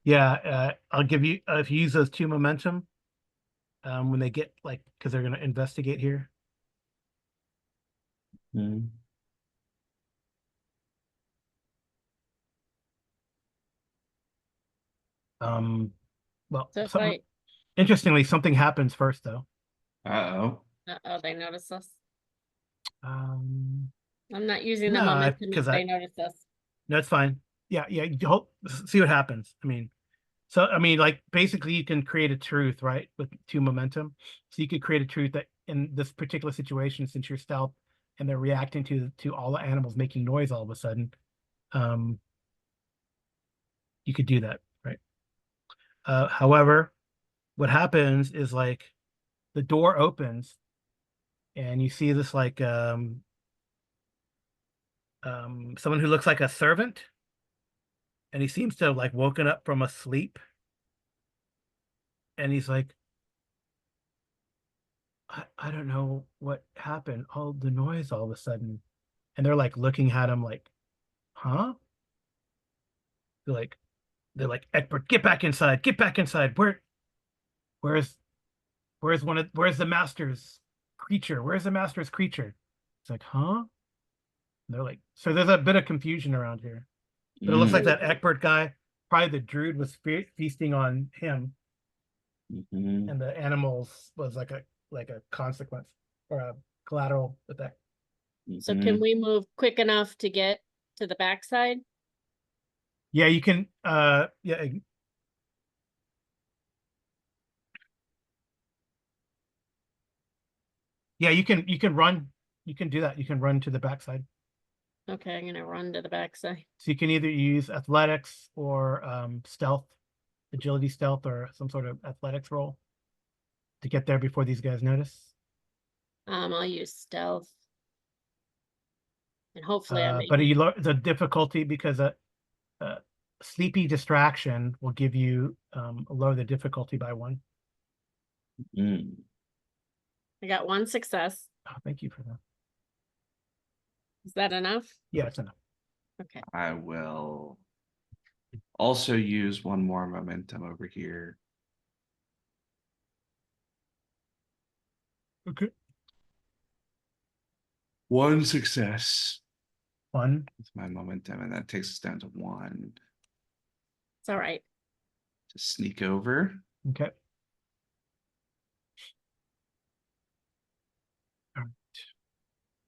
Yeah, I'll give you if you use those 2 momentum, when they get because they're gonna investigate here. Well, So if something interestingly, something happens first though. Uh-oh. uh-oh, they notice us. Um, I'm not using the no, momentum because if they notice us. no, it's fine. Yeah, see what happens. I mean, so I mean, like basically, you can create a truth, right, with two momentum. So you could create a truth that in this particular situation, since you're stealth and they're reacting to all the animals making noise all of a sudden, you could do that, right? However, what happens is like the door opens and you see this like someone who looks like a servant, and he seems to have like woken up from a sleep, and he's like, I don't know what happened, all the noise all of a sudden, and they're like looking at him like, huh? They're like, Egbert, get back inside, get back inside. Where's where's the master's creature? Where's the master's creature? It's like, huh? They're like, so there's a bit of confusion around here. But it looks like that Egbert guy, probably the druid was feasting on him, and the animals was like a consequence or a collateral effect. So can we move quick enough to get to the backside? Yeah, you can. Yeah, you can run. You can do that. You can run to the backside. Okay, I'm gonna run to the backside. So you can either use athletics or stealth, agility stealth, or some sort of athletics roll to get there before these guys notice. I'll use stealth. And hopefully I make But the difficulty, because a sleepy distraction will give you lower the difficulty by 1. I got 1 success. Oh, thank you for that. Is that enough? Yeah, it's enough. Okay. I will also use 1 more momentum over here. Okay. 1 success. 1. With my momentum, and that takes us down to 1. It's all right. To sneak over. Okay.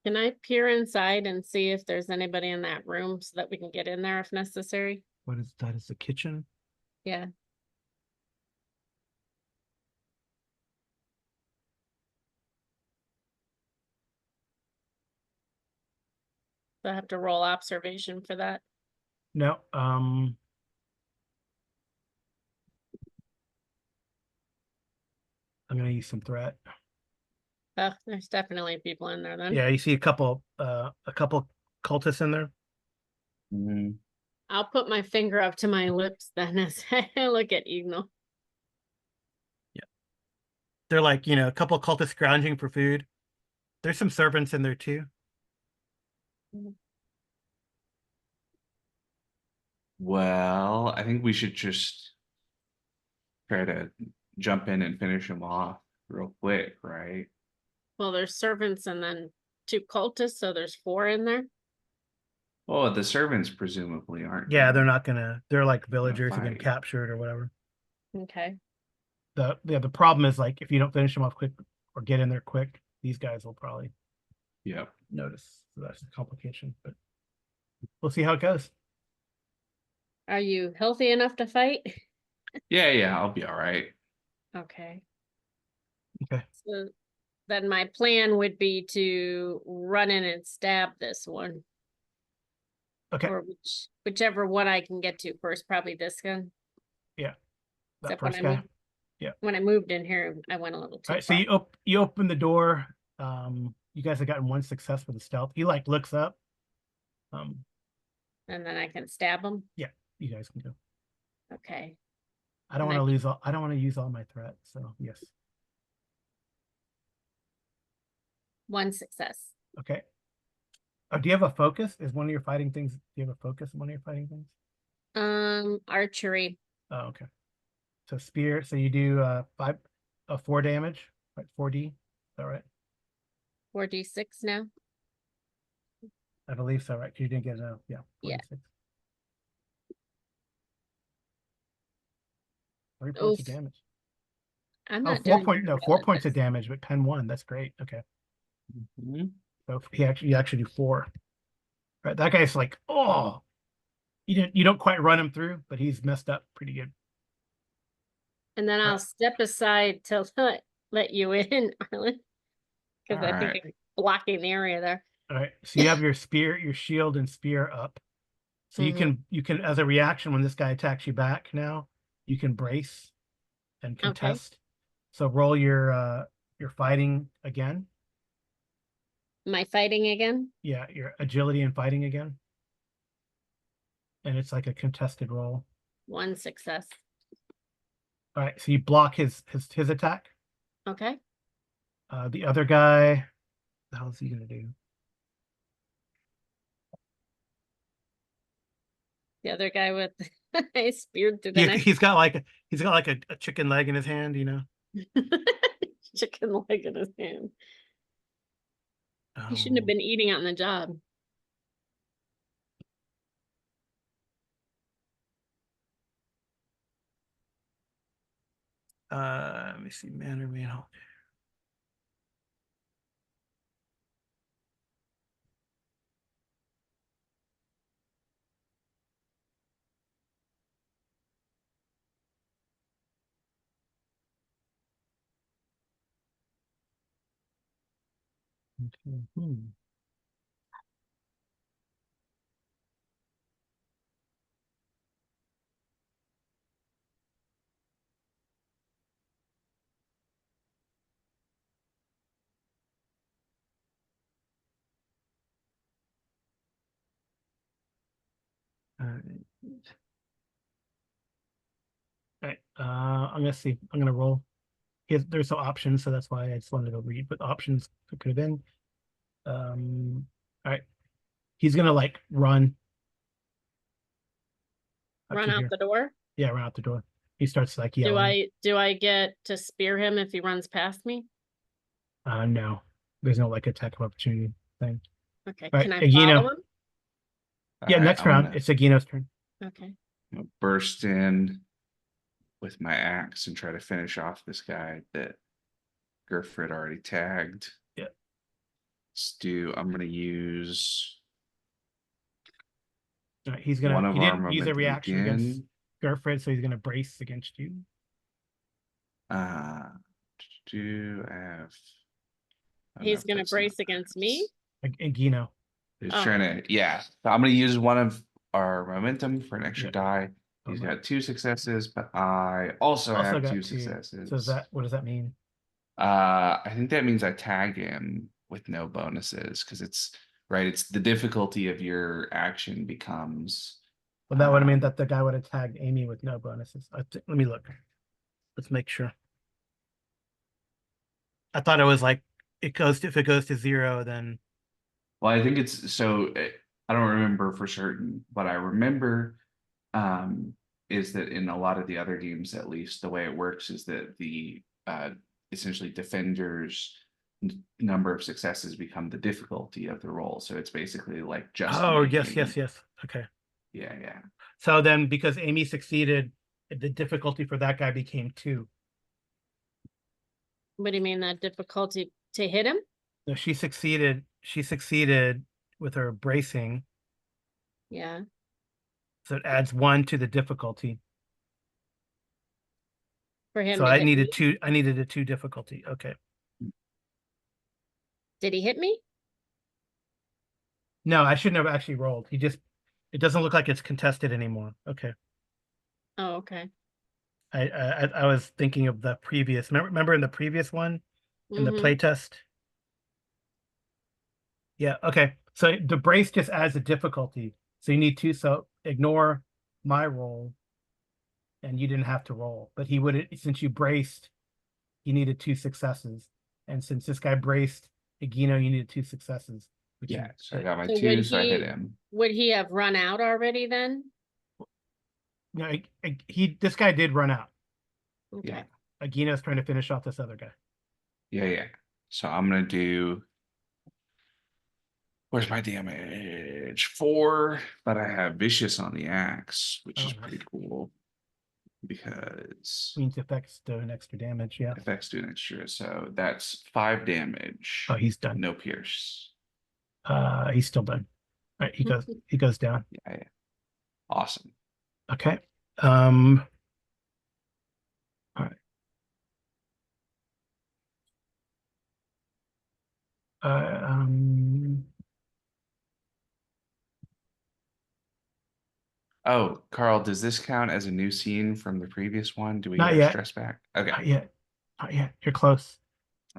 Can I peer inside and see if there's anybody in that room so that we can get in there if necessary? What is that? Is the kitchen? Yeah. So I have to roll observation for that. No. I'm gonna use some threat. Oh, there's definitely people in there then. Yeah, you see a couple cultists in there. I'll put my finger up to my lips then as I look at Eagle. Yeah. They're like, a couple cultists scrounging for food. There's some servants in there too. Well, I think we should just try to jump in and finish them off real quick, right? Well, there's servants and then 2 cultists, so there's 4 in there. Oh, the servants presumably aren't. Yeah, they're like villagers who've been fight. captured or whatever. Okay. The problem is, like, if you don't finish them off quick or get in there quick, these guys will probably notice. So that's the complication, but we'll see how it goes. Are you healthy enough to fight? Yeah, I'll be all right. Okay. Okay. So then my plan would be to run in and stab this one. Okay. Or whichever one I can get to first, probably this gun. Yeah. That Except when first I guy. moved, Yeah. when I moved in here, I went a little too All right, so far. you open the door. You guys have gotten 1 success for the stealth. He like looks up. And then I can stab him. Yeah, you guys can go. Okay. I don't want to use all my threat, so yes. 1 success. Okay. Oh, do you have a focus? Is one of your fighting things? Do you have a focus in one of your fighting things? Archery. Oh, okay. So spear. So you do 4 damage, right? 4D. Is that right? 4d6 now. I believe so, right? 'Cause you didn't get it out. Yeah. 4D6. 3 points Oof. of damage. I'm Oh, not 4 doing point, no, very 4 well at points of this. damage, but pen 1. That's great. Okay. Mhm. So you actually do 4. Right. That guy's like, oh, you don't quite run him through, but he's messed up pretty good. And then I'll step aside to let you in, Arlen. Because I think Alright. you're blocking the area there. All right. So you have your spear, your shield and spear up. So Mhm. you can as a reaction when this guy attacks you back now, you can brace and contest. So roll your fighting again. Am I fighting again? Yeah, your agility and fighting again. And it's like a contested roll. 1 success. All right, so you block his attack. Okay. The other guy, the hell is he gonna do? The other guy with I speared through the neck. He's got like a chicken leg in his hand, you know. Chicken leg in his hand. He shouldn't have been eating on the job. Let me see, man or man. Okay. All right. I'm gonna see. I'm gonna roll. There's no options, so that's why I just wanted to read what options it could have been. All right. He's gonna like run up Run to out here. the door. Yeah, run out the door. He starts like Do yelling. I get to spear him if he runs past me? No, there's no like attack of opportunity thing. Okay. All Can right, I Agino. follow him? Yeah, Alright, next round. It's Agino's turn. Okay. I'm gonna burst in with my axe and try to finish off this guy that Gerfred already tagged. Yeah. I'm gonna use All right, he's one gonna. of He our didn't use a momentum reaction against again. Gerfred, so he's gonna brace against you. Do I have He's gonna that's not brace against me. Agino. He's Oh. trying to, yeah. So I'm gonna use one of our momentum for an extra Yeah. die. He's got 2 successes, but I also have got 2 2. successes. So what does that mean? I think that means I tag him with no bonuses because it's right. It's the difficulty of your action becomes. Well, that would mean that the guy would have tagged Amy with no bonuses. Let me look. Let's make sure. I thought it was like if it goes to 0, then Well, I think it's so. I don't remember for certain, but I remember is that in a lot of the other games, at least, the way it works is that the essentially defenders number of successes become the difficulty of the roll. So it's basically like just yes. making. Okay. Yeah. So then because Amy succeeded, the difficulty for that guy became 2. What do you mean that difficulty to hit him? No, she succeeded with her bracing, Yeah. so it adds 1 to the difficulty. For him So to I hit needed me? 2. I needed a 2 difficulty. Okay. Did he hit me? No, I shouldn't have actually rolled. It doesn't look like it's contested anymore. Okay. Oh, okay. I was thinking of the previous. Remember in the previous one, in the playtest. Yeah. Okay. So the brace just adds a difficulty. So you need 2. So ignore my roll, and you didn't have to roll. But he would, since you braced, he needed 2 successes, and since this guy braced Agino, you needed 2 successes. Yeah. So I got my So 2, so I hit him. Would he have run out already then? No, this guy did run out. Okay. Yeah. Agino's trying to finish off this other guy. Yeah. So I'm gonna do. Where's my damage? 4, but I have vicious on the axe, which is pretty cool. because Means effects do an extra damage. Yeah. effects do an extra. So that's 5 damage. Oh, he's done. No pierce. He's still done. All right, he goes down. Yeah. Awesome. Okay. All right. Oh, Carl, does this count as a new scene from the previous one? Do we Not get our yet. stress back? Okay. Not yet. Not yet. You're close.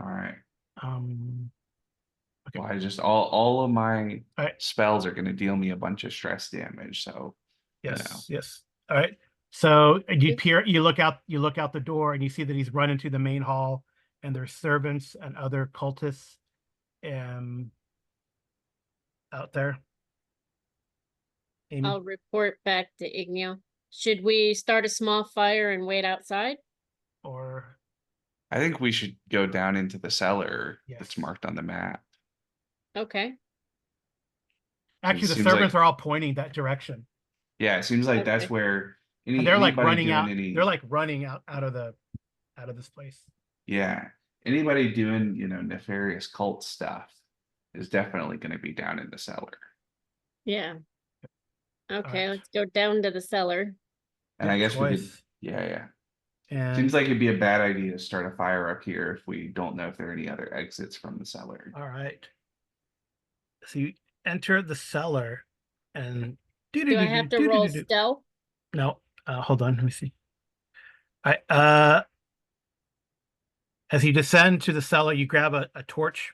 All right. Okay. Well, I just all of my All right. spells are going to deal me a bunch of stress damage. So Yes. Yes. All right. So you look out the door and you see that he's run into the main hall, and there's servants and other cultists out there. Amy? I'll report back to Igneo. Should we start a small fire and wait outside? Or I think we should go down into the cellar Yes. that's marked on the map. Okay. actually, the seems servants like- are all pointing that direction. Yeah, it seems like that's Okay. where And they're like anybody running doing out. any They're like running out of this place. yeah, anybody doing, nefarious cult stuff is definitely going to be down in the cellar. Yeah. Okay, right. let's go down to the cellar. And Good I guess we could, choice. yeah. And Seems like it'd be a bad idea to start a fire up here if we don't know if there are any other exits from the cellar. all right. So you enter the cellar, and Do I have to roll stealth? No, hold on. Let me see. All right. As you descend to the cellar, you grab a torch.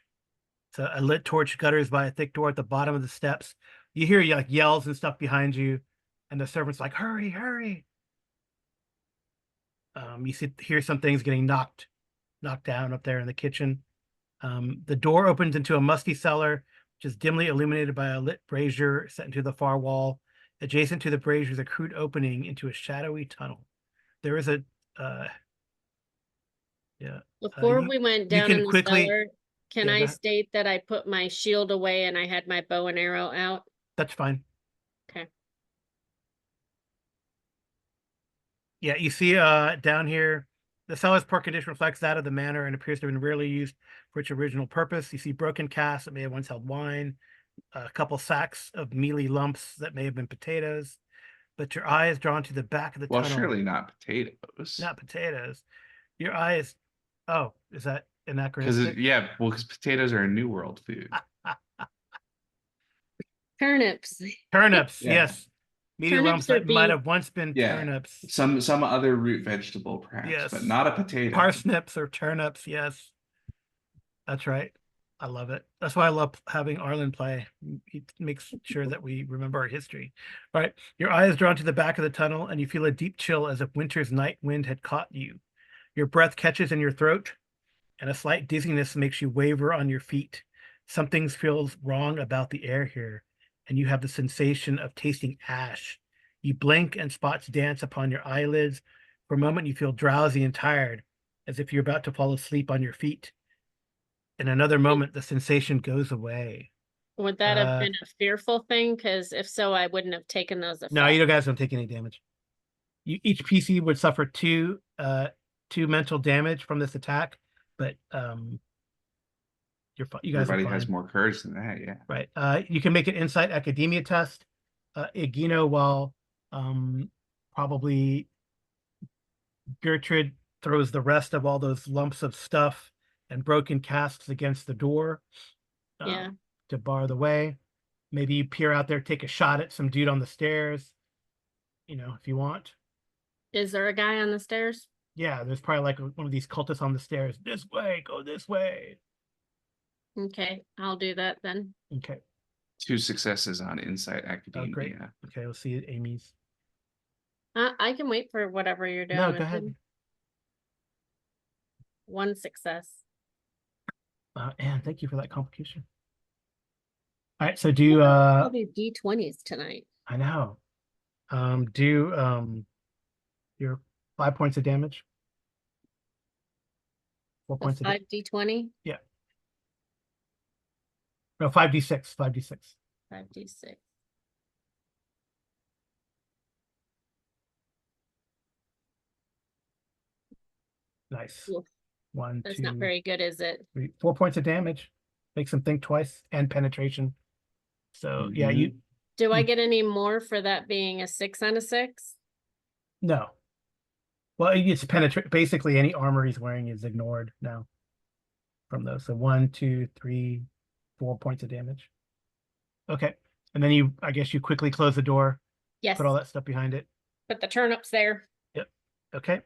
So a lit torch gutters by a thick door at the bottom of the steps. You hear like yells and stuff behind you, and the servant's like, "Hurry, hurry!" You hear some things getting knocked down up there in the kitchen. The door opens into a musty cellar, which is dimly illuminated by a lit brazier set into the far wall. Adjacent to the brazier is a crude opening into a shadowy tunnel. There is a Before we went down can in the quickly- cellar, can Yeah, go I ahead. state that I put my shield away and I had my bow and arrow out? That's fine. Okay. Yeah, you see down here, the cellar's poor condition reflects that of the manor and appears to have been rarely used for its original purpose. You see broken casks that may have once held wine, a couple sacks of mealy lumps that may have been potatoes, but your eye is drawn to the back of the Well, tunnel. surely not potatoes. Not potatoes. Your eye is, oh, is that Because anachronistic? because potatoes are a new world food. Turnips. Turnips, Yeah. yes. Mealy Turnips lumps are that might beef. have once been Yeah. turnips. Some other root vegetable, perhaps, Yes. but not a potato. Parsnips or turnips, yes. That's right. I love it. That's why I love having Arlen play. He makes sure that we remember our history. All right. Your eye is drawn to the back of the tunnel, and you feel a deep chill as if winter's night wind had caught you. Your breath catches in your throat, and a slight dizziness makes you waver on your feet. Something feels wrong about the air here, and you have the sensation of tasting ash. You blink, and spots dance upon your eyelids. For a moment, you feel drowsy and tired, as if you're about to fall asleep on your feet. In another moment, the sensation goes away. Would that have been a fearful thing? Because if so, I wouldn't have taken those effects. No, you guys don't take any damage. Each PC would suffer two mental damage from this attack, but you're fine. You guys Everybody are fine. has more courage than that, yeah. Right. You can make an insight academia test. Igino, while probably Gertrude throws the rest of all those lumps of stuff and broken casks against the door Yeah. to bar the way. Maybe you peer out there, take a shot at some dude on the stairs, if you want. Is there a guy on the stairs? Yeah, there's probably like one of these cultists on the stairs. This way, go this way. Okay, I'll do that then. Okay. 2 successes on insight academia. Oh, great. Okay, we'll see Amy's. I can wait for whatever you're doing. No, with go ahead. him. 1 success. And thank you for that complication. All right, so do I'll do D20s tonight. I know. Do your 5 points of damage. 4 A points of 5 D20, no, 5d6. 5d6. 5 D6. Nice. Oof, One, that's two, not very good, is it? 3, 4 points of damage. Makes them think twice and penetration. So yeah, you Do I get any more for that being a 6 on a 6? no. Well, it's penetrate. Basically, any armor he's wearing is ignored now from those. So 1, 2, 3, 4 points of damage. Okay, and then I guess you quickly close the door. Yes. Put all that stuff behind it. Put the turnips there. Yep. Okay.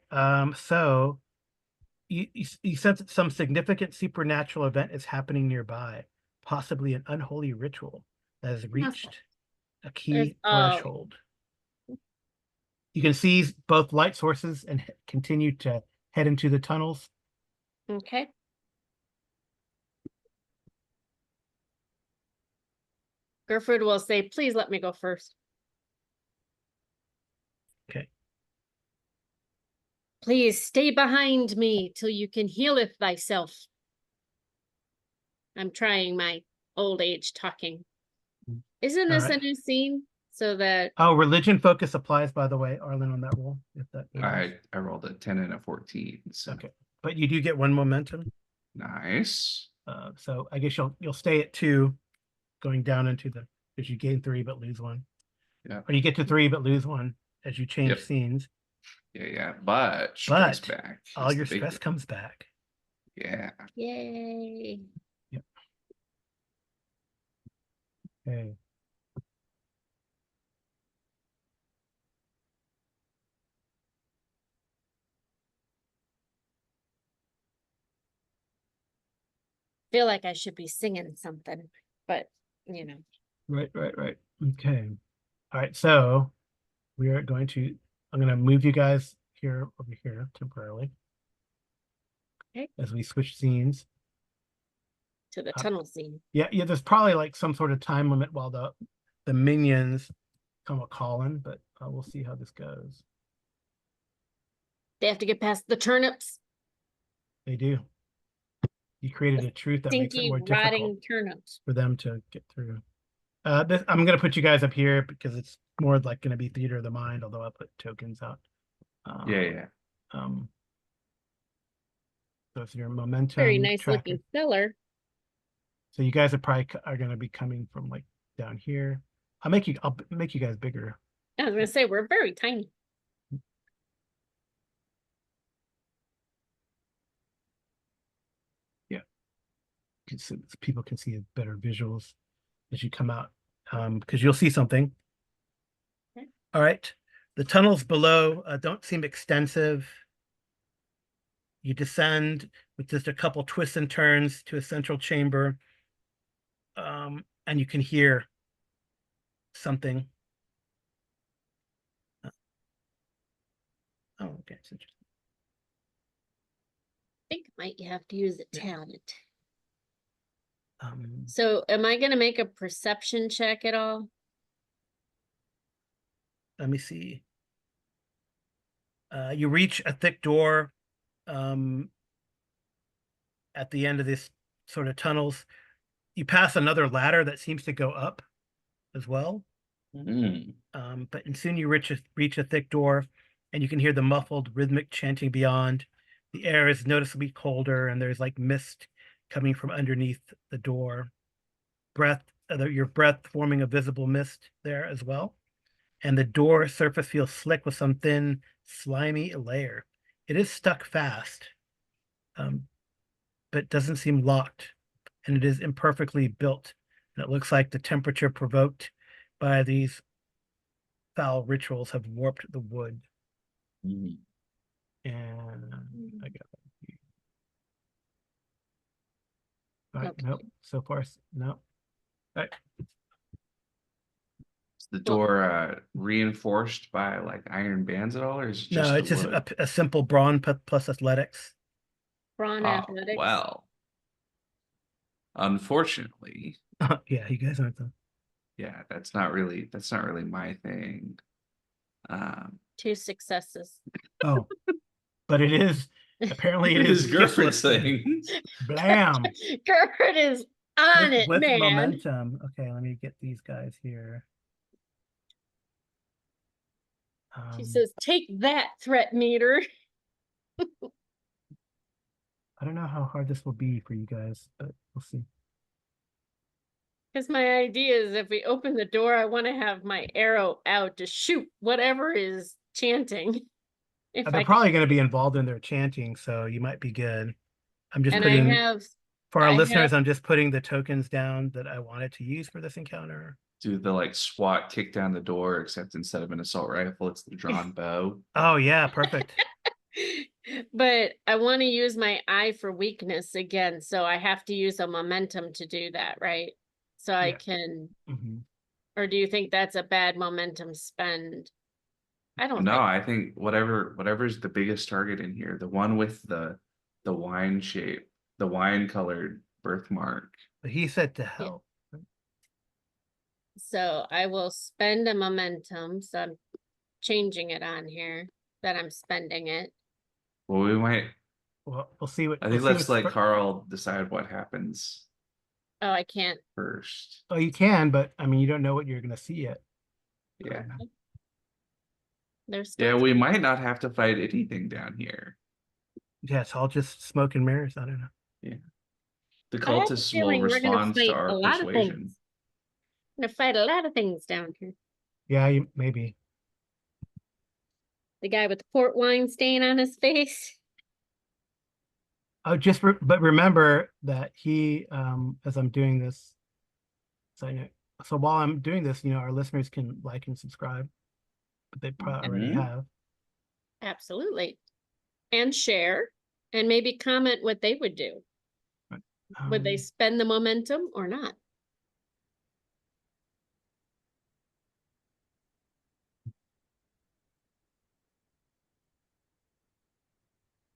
So you sense that some significant supernatural event is happening nearby, possibly an unholy ritual that has reached a key threshold. You can see both light sources and continue to head into the tunnels. Okay. Gerford will say, please let me go first. Okay. Please stay behind me till you can healeth thyself. I'm trying my old age talking. Isn't this a new scene? So that religion focus applies, by the way, Arlen, on that roll. If that I rolled a 10 and a 14. So. Okay, but you do get 1 momentum. Nice. So I guess you'll stay at 2, going down into because you gain 3 but lose 1. Yeah. Or you get to 3 but lose 1 as you change scenes. Yeah. But stress back. All your stress comes back. Yeah. yay. Yep. Okay. Feel like I should be singing something, but you know. Right. Okay. All right. So I'm going to move you guys over here temporarily. Okay. As we switch scenes. To the tunnel scene. Yeah. There's probably like some sort of time limit while the minions come a calling, but we'll see how this goes. They have to get past the turnips. They do. You created a truth that makes it more difficult turnips for them to get through. I'm going to put you guys up here because it's more like going to be theater of the mind, although I'll put tokens out. Yeah. So it's your momentum. Very nice tracker. looking cellar. So you guys are going to be coming from like down here. I'll make you guys bigger. I was going to say, we're very tiny. So people can see better visuals as you come out, because you'll see something. Okay. All right. The tunnels below don't seem extensive. You descend with just a couple twists and turns to a central chamber, and you can hear something. Oh, okay. It's interesting. I think might you have to use a talent. So am I going to make a perception check at all? Let me see. You reach a thick door at the end of this sort of tunnels. You pass another ladder that seems to go up as well. But soon you reach a thick door, and you can hear the muffled rhythmic chanting beyond. The air is noticeably colder, and there's like mist coming from underneath the door. Your breath forming a visible mist there as well. And the door surface feels slick with some thin, slimy layer. It is stuck fast, but doesn't seem locked, and it is imperfectly built. And it looks like the temperature provoked by these foul rituals have warped the wood. And I got that. All right, Okay. nope. So far, no. All right. Is the door reinforced by like iron bands at all, or is it just No, it's just a simple brawn plus athletics. Brawn athletics. Well, unfortunately. Yeah, you guys aren't the. Yeah, that's not really my thing. 2 successes. Oh, but it is apparently it is Gerford's thing. Blam. Gerford is on it, with man. Momentum. Okay, let me get these guys here. She says, "Take that, threat meter." I don't know how hard this will be for you guys, but we'll see. Because my idea is if we open the door, I want to have my arrow out to shoot whatever is chanting. If They're I can. probably going to be involved in their chanting, so you might be good. I'm just And putting, for our I listeners, have, I'm just putting the tokens down that I wanted to use for this encounter. Do the like SWAT kick down the door, except instead of an assault rifle, it's the drawn bow. Oh yeah, perfect. but I want to use my eye for weakness again, so I have to use a momentum to do that, right? So I Yeah. can, Mm-hmm. or do you think that's a bad momentum spend? I don't No, think. I think whatever's the biggest target in here, the one with the wine shape, the wine colored birthmark. But he said to Yeah. help. So I will spend a momentum. So I'm changing it on here that I'm spending it. Well, we might. Well, we'll see what. I We'll think see let's let Carl decide what happens Oh, I can't. first. Oh, you can, but I mean, you don't know what you're going to see yet. Yeah. There's Yeah, still we might not have to fight anything down here. Yeah, it's all just smoke and mirrors. I don't know. Yeah. The I have a cultists will feeling we're gonna respond to fight our a lot of persuasion. things. We're gonna fight a lot of things down here. Yeah, maybe. The guy with the port wine stain on his face. Oh, but remember that he, as I'm doing this, so while I'm doing this, our listeners can like and subscribe, but they probably already have. Absolutely. And share, and maybe comment what they would do. Would they spend the momentum or not?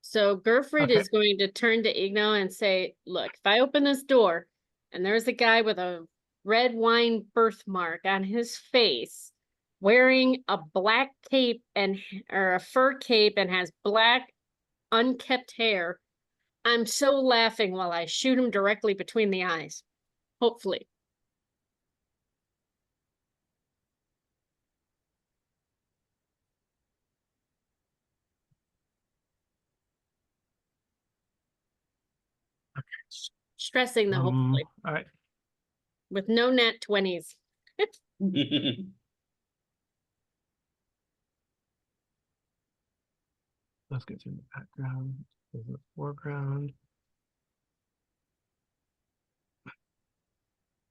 So Gerfried is going to turn to Igno and say, look, if I open this door and there's a guy with a red wine birthmark on his face, wearing a black cape or a fur cape and has black unkept hair, I'm so laughing while I shoot him directly between the eyes. Hopefully. Stressing the hopefully. All right. With no nat 20s. Let's get through the background. There's the foreground.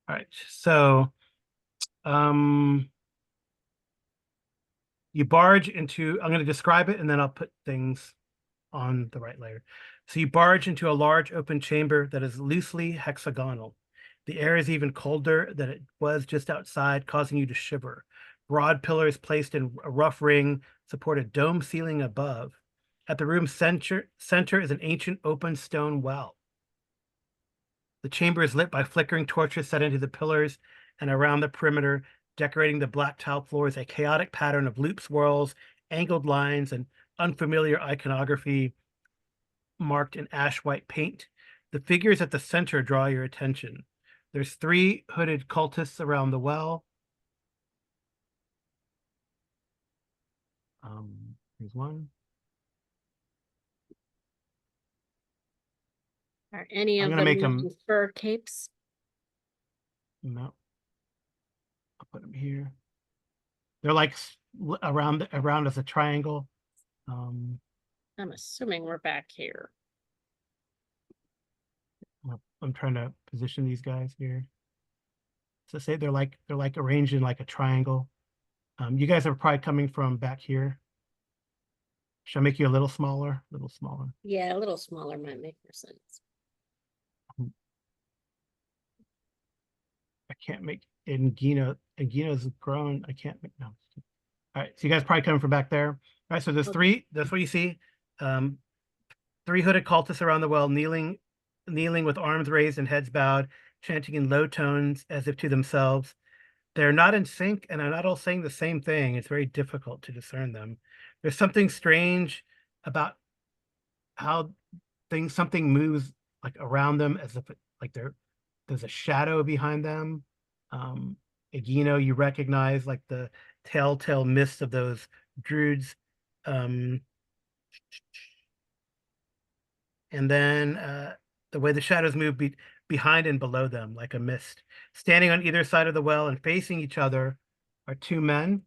All right. So, you barge into, I'm going to describe it and then I'll put things on the right layer. So you barge into a large open chamber that is loosely hexagonal. The air is even colder than it was just outside, causing you to shiver. Broad pillars placed in a rough ring support a dome ceiling above. At the room's center is an ancient open stone well. The chamber is lit by flickering torches set into the pillars and around the perimeter, decorating the black tile floors a chaotic pattern of loop swirls, angled lines, and unfamiliar iconography marked in ash white paint. The figures at the center draw your attention. There's 3 hooded cultists around the well. Here's one. Are any I'm of gonna them make them wearing fur capes? No. I'll put them here. They're like around as a triangle. I'm assuming we're back here. I'm trying to position these guys here. So say they're like arranged in like a triangle. You guys are probably coming from back here. Should I make you a little smaller? A little smaller. Yeah, a little smaller might make more sense. I can't make Gino's grown. I can't make no. All right, so you guys probably coming from back there. All right, so there's 3. That's what you see. 3 hooded cultists around the well, kneeling with arms raised and heads bowed, chanting in low tones as if to themselves. They're not in sync and are not all saying the same thing. It's very difficult to discern them. There's something strange about how something moves like around them as if like there's a shadow behind them. Agino, you recognize like the telltale mist of those druids. And then the way the shadows move behind and below them, like a mist. Standing on either side of the well and facing each other are two men.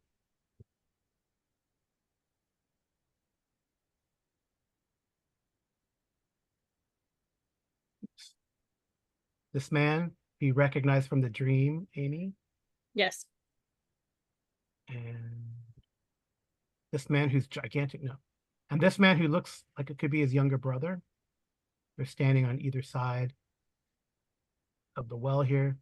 This man you recognize from the dream, Amy, Yes. and this man who's gigantic. No, and this man who looks like it could be his younger brother. They're standing on either side of the well here.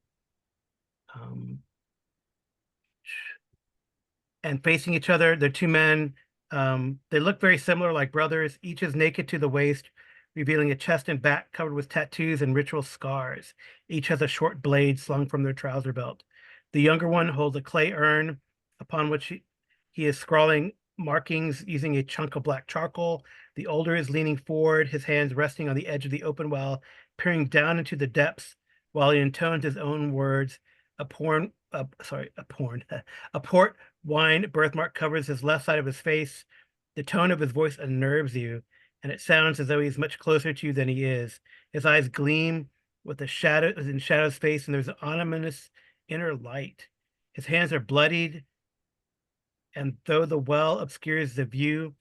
And facing each other, they're two men. They look very similar, like brothers. Each is naked to the waist, revealing a chest and back covered with tattoos and ritual scars. Each has a short blade slung from their trouser belt. The younger one holds a clay urn upon which he is scrawling markings using a chunk of black charcoal. The older is leaning forward, his hands resting on the edge of the open well, peering down into the depths while he intones his own words. A port wine birthmark covers his left side of his face. The tone of his voice unnerves you, and it sounds as though he's much closer to you than he is. His eyes gleam with the shadow in Shadow's face, and there's an ominous inner light. His hands are bloodied, and though the well obscures the view,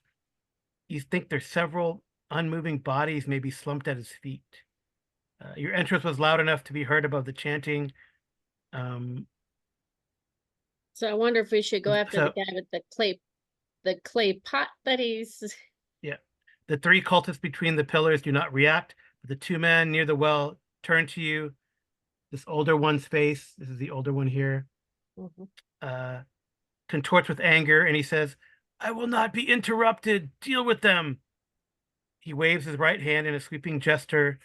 you think there's several unmoving bodies maybe slumped at his feet. Your entrance was loud enough to be heard above the chanting. So I wonder if we should go after the So guy with the clay pot that he's. yeah, the three cultists between the pillars do not react, but the two men near the well turn to you. This older one's face, this is the older one here, contorts with anger, and he says, "I will not be interrupted. Deal with them." He waves his right hand in a sweeping gesture,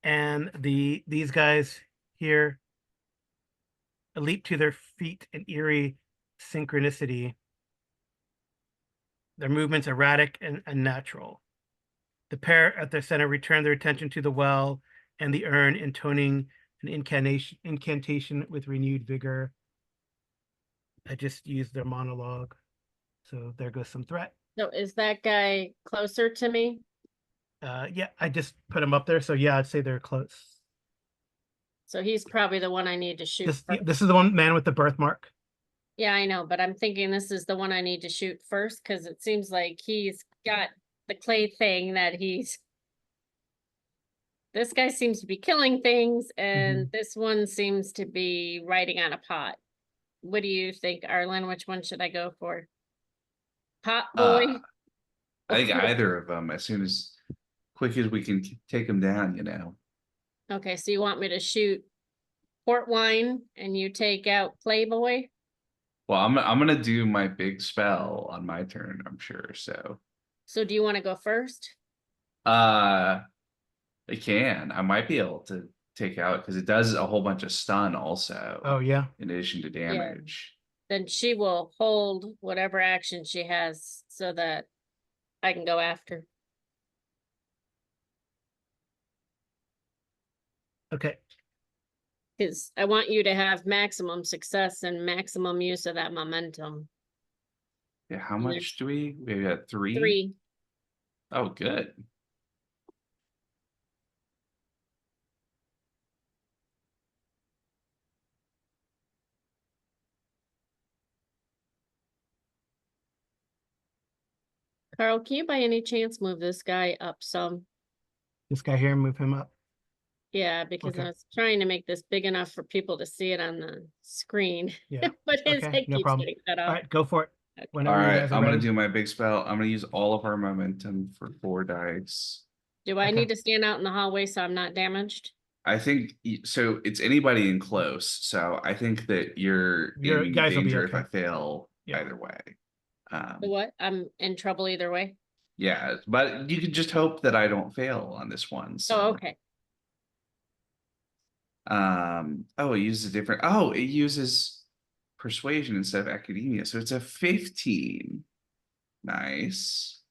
and these guys here leap to their feet in eerie synchronicity. Their movements erratic and unnatural. The pair at their center return their attention to the well and the urn, intoning an incantation with renewed vigor. I just used their monologue. So there goes some threat. So is that guy closer to me? Yeah, I just put him up there. So yeah, I'd say they're close. So he's probably the one I need to shoot first. This is the one man with the birthmark. Yeah, I know, but I'm thinking this is the one I need to shoot first because it seems like he's got the clay thing that he's. This guy seems to be killing things, and this one seems to be riding on a pot. What do you think, Arlen? Which one should I go for? Pot boy? I think either of them, as soon as quick as we can take them down, you know. Okay, so you want me to shoot port wine and you take out Playboy? Well, I'm gonna do my big spell on my turn, I'm sure. So do you want to go first? I might be able to take out because it does a whole bunch of stun also. Oh yeah. In addition to damage. Then she will hold whatever action she has so that I can go after. Okay. Because I want you to have maximum success and maximum use of that momentum. Yeah, how much do we? We got 3? 3. Oh, good. Carl, can you by any chance move this guy up some? This guy here, move him up. Yeah, because Okay. I was trying to make this big enough for people to see it on the screen. Yeah. But his Okay, head no keeps problem. getting cut off. All right, go for it. Okay. Whenever All you right, guys are I'm gonna ready. do my big spell. I'm gonna use all of our momentum for 4 dice. Do I Okay. need to stand out in the hallway so I'm not damaged? I think so. It's anybody in close. So I think that you're in guys will be danger if I okay. fail Yeah. either way. So what? I'm in trouble either way. Yeah, but you can just hope that I don't fail on this one. So. Oh, okay. Oh, it uses a different. Oh, it uses persuasion instead of academia. So it's a 15. Nice.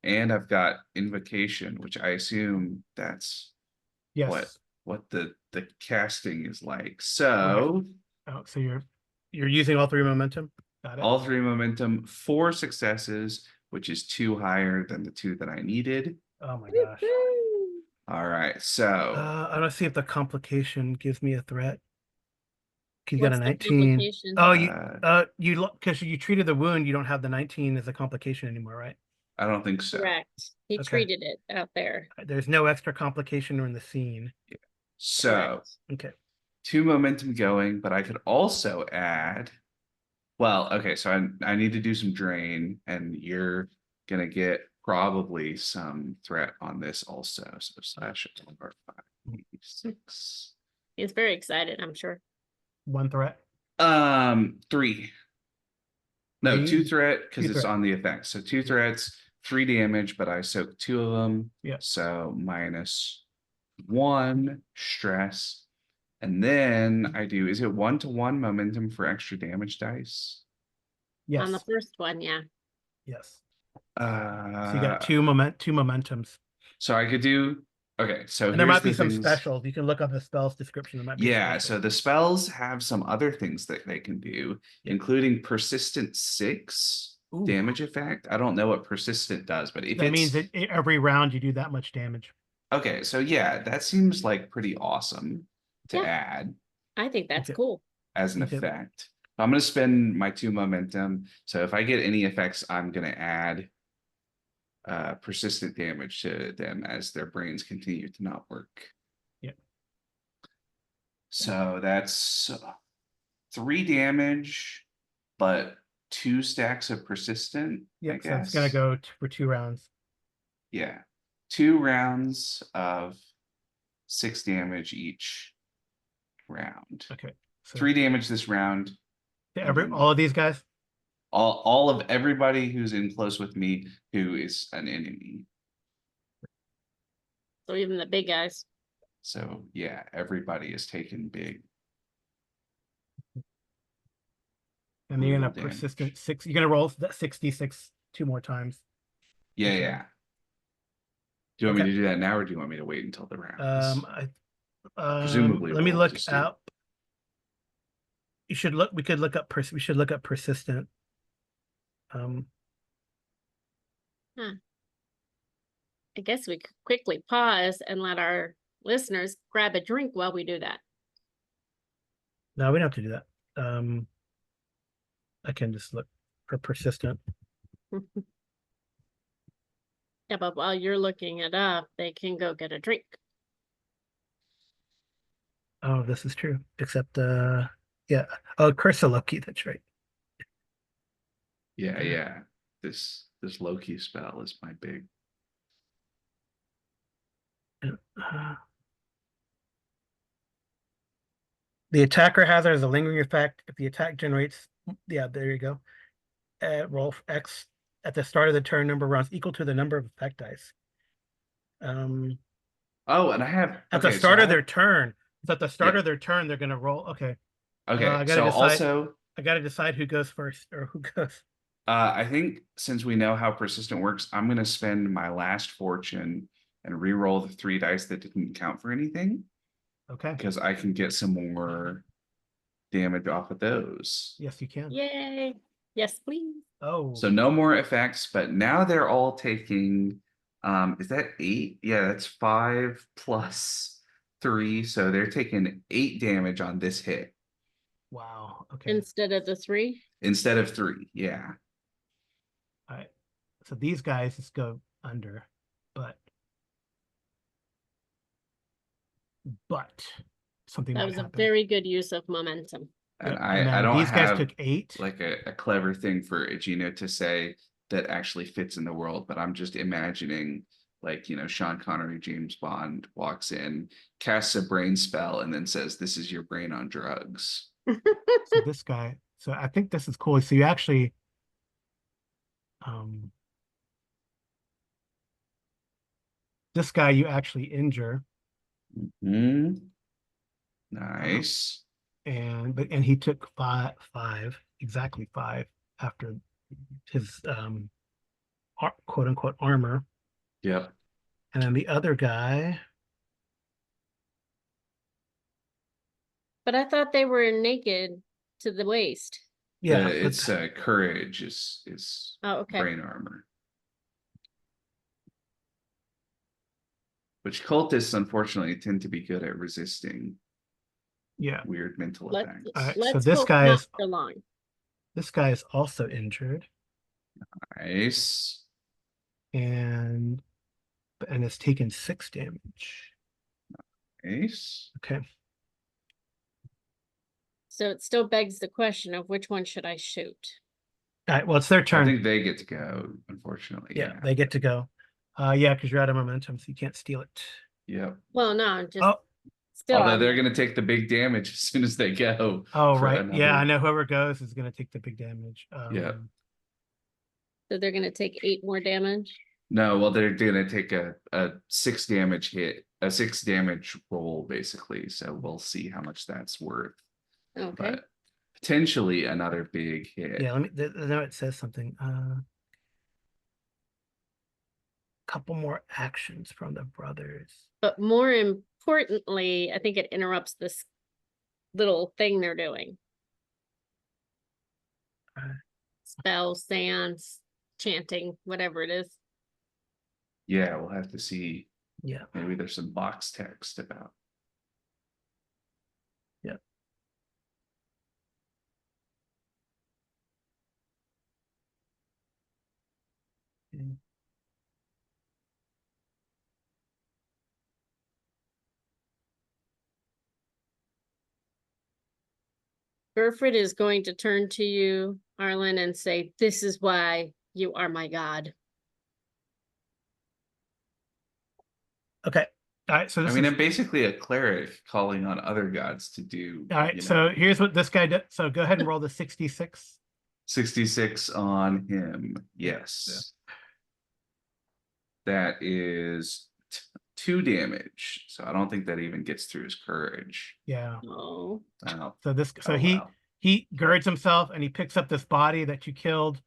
And I've got invocation, which I assume that's Yes. what the casting is like. So Oh, so you're using all 3 momentum. Got it. all 3 momentum, 4 successes, which is 2 higher than the 2 that I needed. Oh my gosh. All right, so I don't see if the complication gives me a threat. You got a What's the 19. complication? Oh, you because you treated the wound, you don't have the 19 as a complication anymore, right? I don't think so. Correct. He Okay. treated it out there. There's no extra complication in the scene. So Correct. Okay. 2 momentum going, but I could also add. Well, okay, so I need to do some drain, and you're gonna get probably some threat on this also. So slash 5, 6. He's very excited, I'm sure. 1 threat. 3. No, 2 Three? threat because 2 it's threat. on the effect. So 2 threats, 3 damage, but I soak 2 of them. Yeah. So -1 stress. And then I do, is it 1-to-1 momentum for extra damage dice? Yes. On the first one, yeah. Yes. So you got 2 momentums. So I could do, okay, so And there here's might be the some things. specials. You can look up the spell's description. There might be a Yeah, special. so the spells have some other things that they can do, including persistent 6 Ooh. damage effect. I don't know what persistent does, but if That it's means that every round you do that much damage. okay, so yeah, that seems like pretty awesome to Yeah. add I think that's Okay. cool. as an Okay. effect. I'm going to spend my 2 momentum. So if I get any effects, I'm going to add persistent damage to them as their brains continue to not work. Yeah. So that's 3 damage, but 2 stacks of persistent. Yeah, I so it's guess. gonna go for 2 rounds. Yeah, 2 rounds of 6 damage each round. Okay. So 3 damage this round. all of these guys? All of everybody who's in close with me who is an enemy. So even the big guys. So yeah, everybody is taken big. And you're gonna Brutal damage. persistent 6. You're gonna roll that 66 2 more times. Yeah, Okay. yeah. Do you want me Okay. to do that now, or do you want me to wait until the round? Presumably let me we'll look just do- up. You should look. We could look up. We should look up persistent. I guess we could quickly pause and let our listeners grab a drink while we do that. No, we don't have to do that. I can just look for persistent. Yeah, but while you're looking it up, they can go get a drink. Oh, this is true. Except, yeah. Oh, Curse of Loki. That's right. Yeah, yeah. This Loki spell is my big. The attacker hazard is a lingering effect. If the attack generates, yeah, there you go. Roll X at the start of the turn. Number of rounds equal to the number of effect dice. Oh, and I have At the start of their turn. It's at the start of their turn. They're gonna roll. Okay. Okay. I gotta So decide. also, I gotta decide who goes first or who goes. I think since we know how persistent works, I'm gonna spend my last fortune and re-roll the 3 dice that didn't count for anything. Okay. Because I can get some more damage off of those. Yes, you can. Yay. Yes, please. Oh. So no more effects, but now they're all taking, is that 8? Yeah, that's 5 plus 3. So they're taking 8 damage on this hit. Wow. Okay. Instead of the 3? Instead of 3, yeah. All right. So these guys just go under, but something That might was a happen. very good use of momentum. And Yep. I don't these guys have took 8. like a clever thing for Gino to say that actually fits in the world, but I'm just imagining like, you know, Sean Connery, James Bond walks in, casts a brain spell, and then says, "This is your brain on drugs." So this guy. So I think this is cool. So you actually, this guy you actually injure. Nice. And he took 5, exactly 5 after his quote unquote armor. Yep. And then the other guy. But I thought they were naked to the waist. Yeah, It's courage is Oh, okay. brain armor. Which cultists, unfortunately, tend to be good at resisting Yeah. weird mental Let's effects. All right, so let's this hope guy not is for long. this guy is also injured Nice. and has taken 6 damage. Nice. Okay. So it still begs the question of which one should I shoot? All right, well, it's their I turn. think they get to go, unfortunately. Yeah, they get to go. Yeah, because you're out of momentum, so you can't steal it. Yep. Well, no, just Oh, still. Although they're going to take the big damage as soon as they go. oh, for right. Yeah, I another- know whoever goes is going to take the big damage. Yeah. So they're gonna take 8 more damage. No, well, they're going to take a 6 damage hit, a 6 damage roll, basically. So we'll see how much that's worth. Okay. But potentially another big hit. Yeah, let me. No, it says something. Couple more actions from the brothers. But more importantly, I think it interrupts this little thing they're doing. Spell, seance, chanting, whatever it is. Yeah, we'll have to see. Yeah. Maybe there's some box text about. Yeah. Okay. Gerfred is going to turn to you, Arlen, and say, "This is why you are my god." Okay. All right. So I this mean, is I'm basically a cleric calling on other gods to do. all right. So here's what this guy did. So go ahead and roll the 66. 66 on him. Yes. That is 2 damage. So I don't think that even gets through his courage. Yeah. Oh. Wow. So this. So Oh, he wow. he girds himself and he picks up this body that you killed.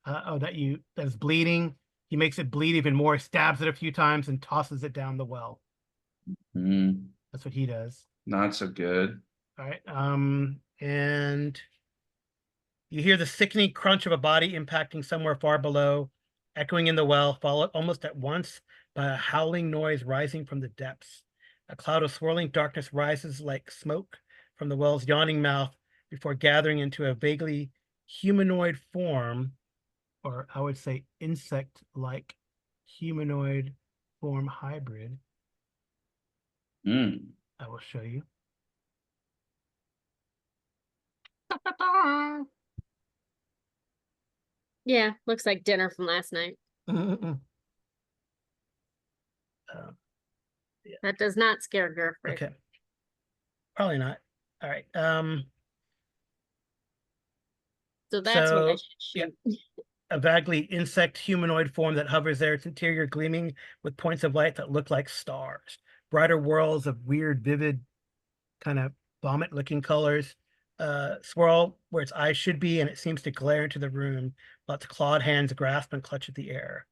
That's bleeding. He makes it bleed even more. Stabs it a few times and tosses it down the well. That's what he does. Not so good. All right. And you hear the sickening crunch of a body impacting somewhere far below, echoing in the well, followed almost at once by a howling noise rising from the depths. A cloud of swirling darkness rises like smoke from the well's yawning mouth before gathering into a vaguely humanoid form, or I would say insect-like humanoid form hybrid. I will show you. Yeah, looks like dinner from last night. Yeah. That does not scare Gerfred. Okay. Probably not. All right. So that's what I So, should shoot. a vaguely insect humanoid form that hovers there, its interior gleaming with points of light that look like stars. Brighter whirls of weird, vivid, kind of vomit-looking colors swirl where its eyes should be, and it seems to glare into the room while its clawed hands grasp and clutch at the air.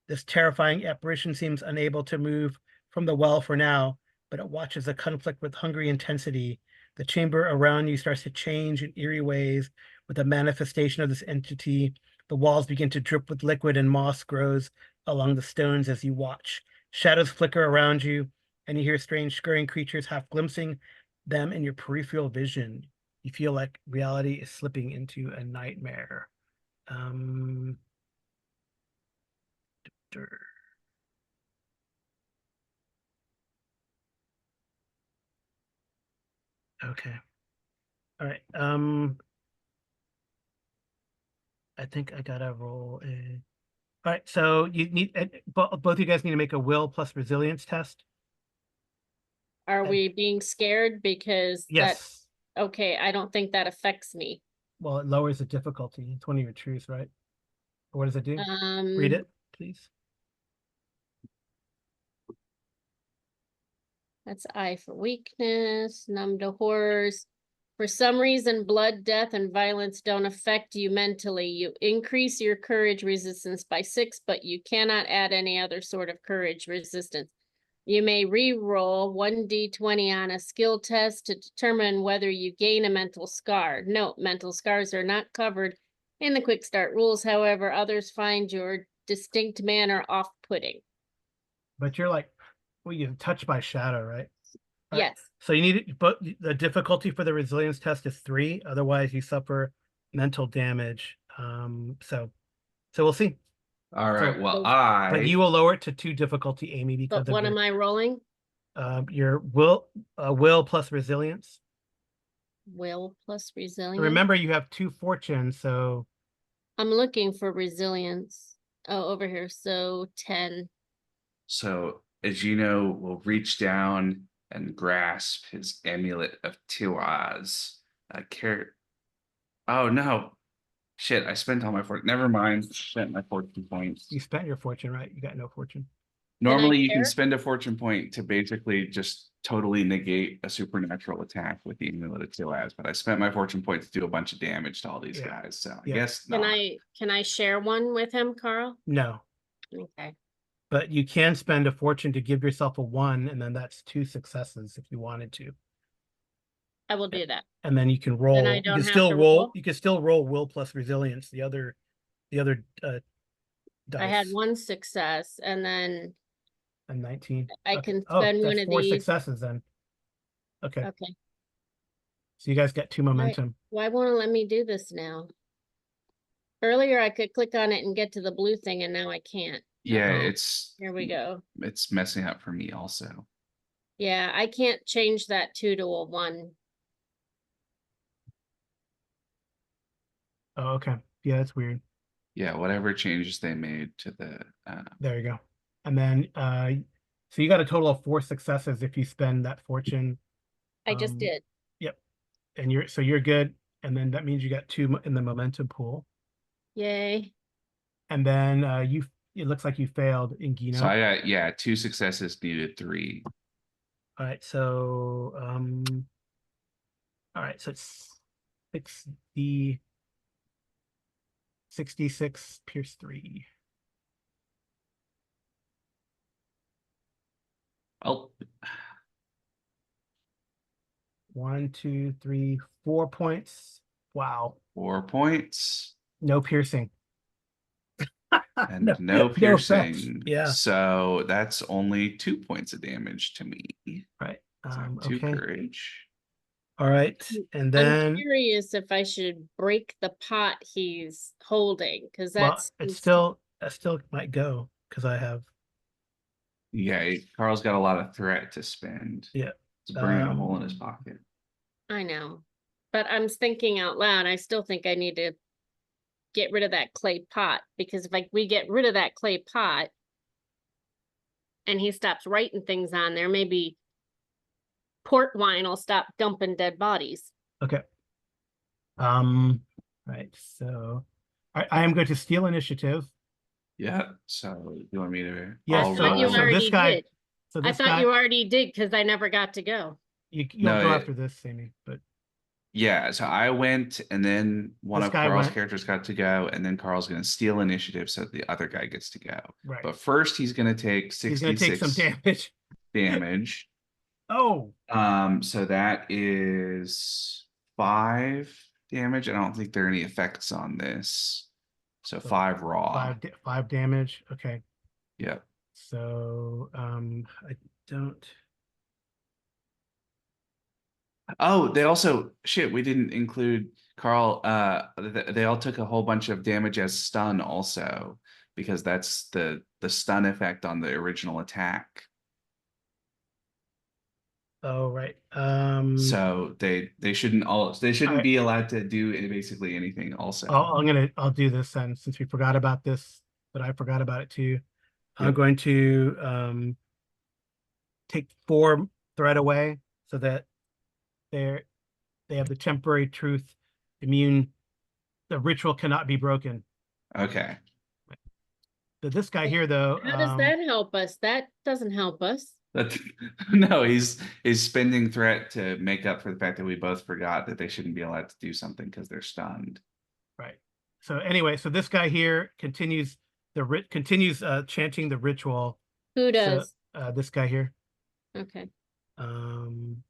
This terrifying apparition seems unable to move from the well for now, but it watches the conflict with hungry intensity. The chamber around you starts to change in eerie ways with the manifestation of this entity. The walls begin to drip with liquid and moss grows along the stones as you watch. Shadows flicker around you, and you hear strange scurrying creatures half glimpsing them in your peripheral vision. You feel like reality is slipping into a nightmare. Okay. All right. I think I gotta roll a. All right. So you need both of you guys need to make a will plus resilience test. Are we being scared because Yes. okay, I don't think that affects me. Well, it lowers the difficulty. It's one of your truths, right? Or what does it do? Read it, please. That's I for weakness, numb to horrors. For some reason, blood, death, and violence don't affect you mentally. You increase your courage resistance by 6, but you cannot add any other sort of courage resistance. You may re-roll 1d20 on a skill test to determine whether you gain a mental scar. Note, mental scars are not covered in the quick start rules. However, others find your distinct manner off-putting. But you're like, well, you're touched by shadow, right? Right. Yes. So you need, but the difficulty for the resilience test is 3. Otherwise, you suffer mental damage. So we'll see. All right. Well, But you will lower it to 2 difficulty, Amy, because But what am I rolling? Your will plus resilience. Will plus resilience. Remember, you have 2 fortunes, so I'm looking for resilience. Oh, over here. So 10. So Agino will reach down and grasp his amulet of Tiwaz. Oh no. Shit, I spent all my fortune. Never mind. Spent my fortune points. you spent your fortune, right? You got no fortune. Normally you share? can spend a fortune point to basically just totally negate a supernatural attack with the amulet of Tiwaz, but I spent my fortune point to do a bunch of damage to all these Yeah. guys. So I Yeah. guess Can not. I share one with him, Carl? No, Okay. but you can spend a fortune to give yourself a 1, and then that's 2 successes if you wanted to. I will do that. And then you can roll. Then I You don't can have still to roll. roll? You can still roll will plus resilience. The other dice. I had 1 success and then And 19. I Okay. can Oh, spend that's one of 4 these. successes then. Okay. Okay. So you guys get 2 momentum. Why won't it let me do this now? Earlier I could click on it and get to the blue thing and now I can't. Yeah, Uh-oh. it's Here we go. it's messing up for me also. Yeah, I can't change that 2 to a 1. Oh, okay. Yeah, that's weird. Yeah, whatever changes they made to the There you go. And then so you got a total of 4 successes if you spend that fortune. I just did. Yep. And you're good. And then that means you got 2 in the momentum pool. Yay. And then it looks like you failed in Gino. so I got 2 successes, needed 3. All right, so all right, so it's 66 pierce 3. Oh, 1, 2, 3, 4 points. Wow. 4 points No piercing. and no piercing. fetch. Yeah. So that's only 2 points of damage to me. Right. So 2 Okay. courage. All right. And I'm then curious if I should break the pot he's holding, because well, that's it still might go because I have Yeah, Carl's got a lot of threat to spend. yeah. It's burning a hole in his pocket. I know. But I'm thinking out loud, I still think I need to get rid of that clay pot, because if we get rid of that clay pot and he stops writing things on there, maybe port wine will stop dumping dead bodies. Okay. Right. So I am going to steal initiative. Yeah. So you want me to? Yes. I'll thought you roll. So this already guy. did. So I this thought guy. you already did because I never got to go. You'll No, go after this, Sammy. But Yeah, so I went, and then one This of guy Carl's went. characters got to go, and then Carl's going to steal initiative, so the other guy gets to go. Right. But first, he's going to take He's going to take some 66 damage. damage. Oh. So that is 5 damage. I don't think there are any effects on this. So 5 raw. 5 damage. Okay. Yep. So I don't. Oh, they also we didn't include Carl. They all took a whole bunch of damage as stun also, because that's the stun effect on the original attack. Oh, right. So they shouldn't Alright. be allowed to do basically anything also. I'll do this then, since we forgot about this, but I forgot about it too. I'm Yep. going to take 4 threat away so that they have the temporary truth immune. The ritual cannot be broken. Okay. But this guy here, though, How does that help us? That doesn't help us. No, he's spending threat to make up for the fact that we both forgot that they shouldn't be allowed to do something because they're stunned. right. So anyway, so this guy here continues chanting the ritual. Who does? So, this guy here. Okay. Um,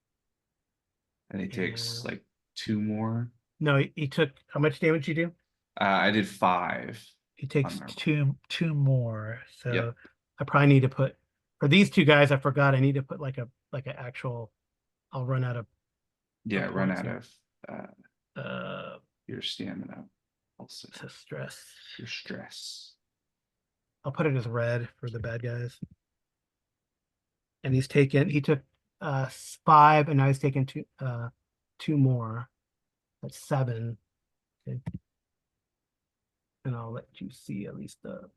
And he takes Yeah. like 2 more. No, he took how much damage you do? I did 5. He takes on my- two more. So Yep. I probably need to put For these two guys, I forgot I need to put like an actual. I'll run out of. Yeah, run points out here. of your stamina. Also, To stress. your stress. I'll put it as red for the bad guys. And he took 5, and now he's taken 2 more. That's 7. Okay. And I'll let you see at least the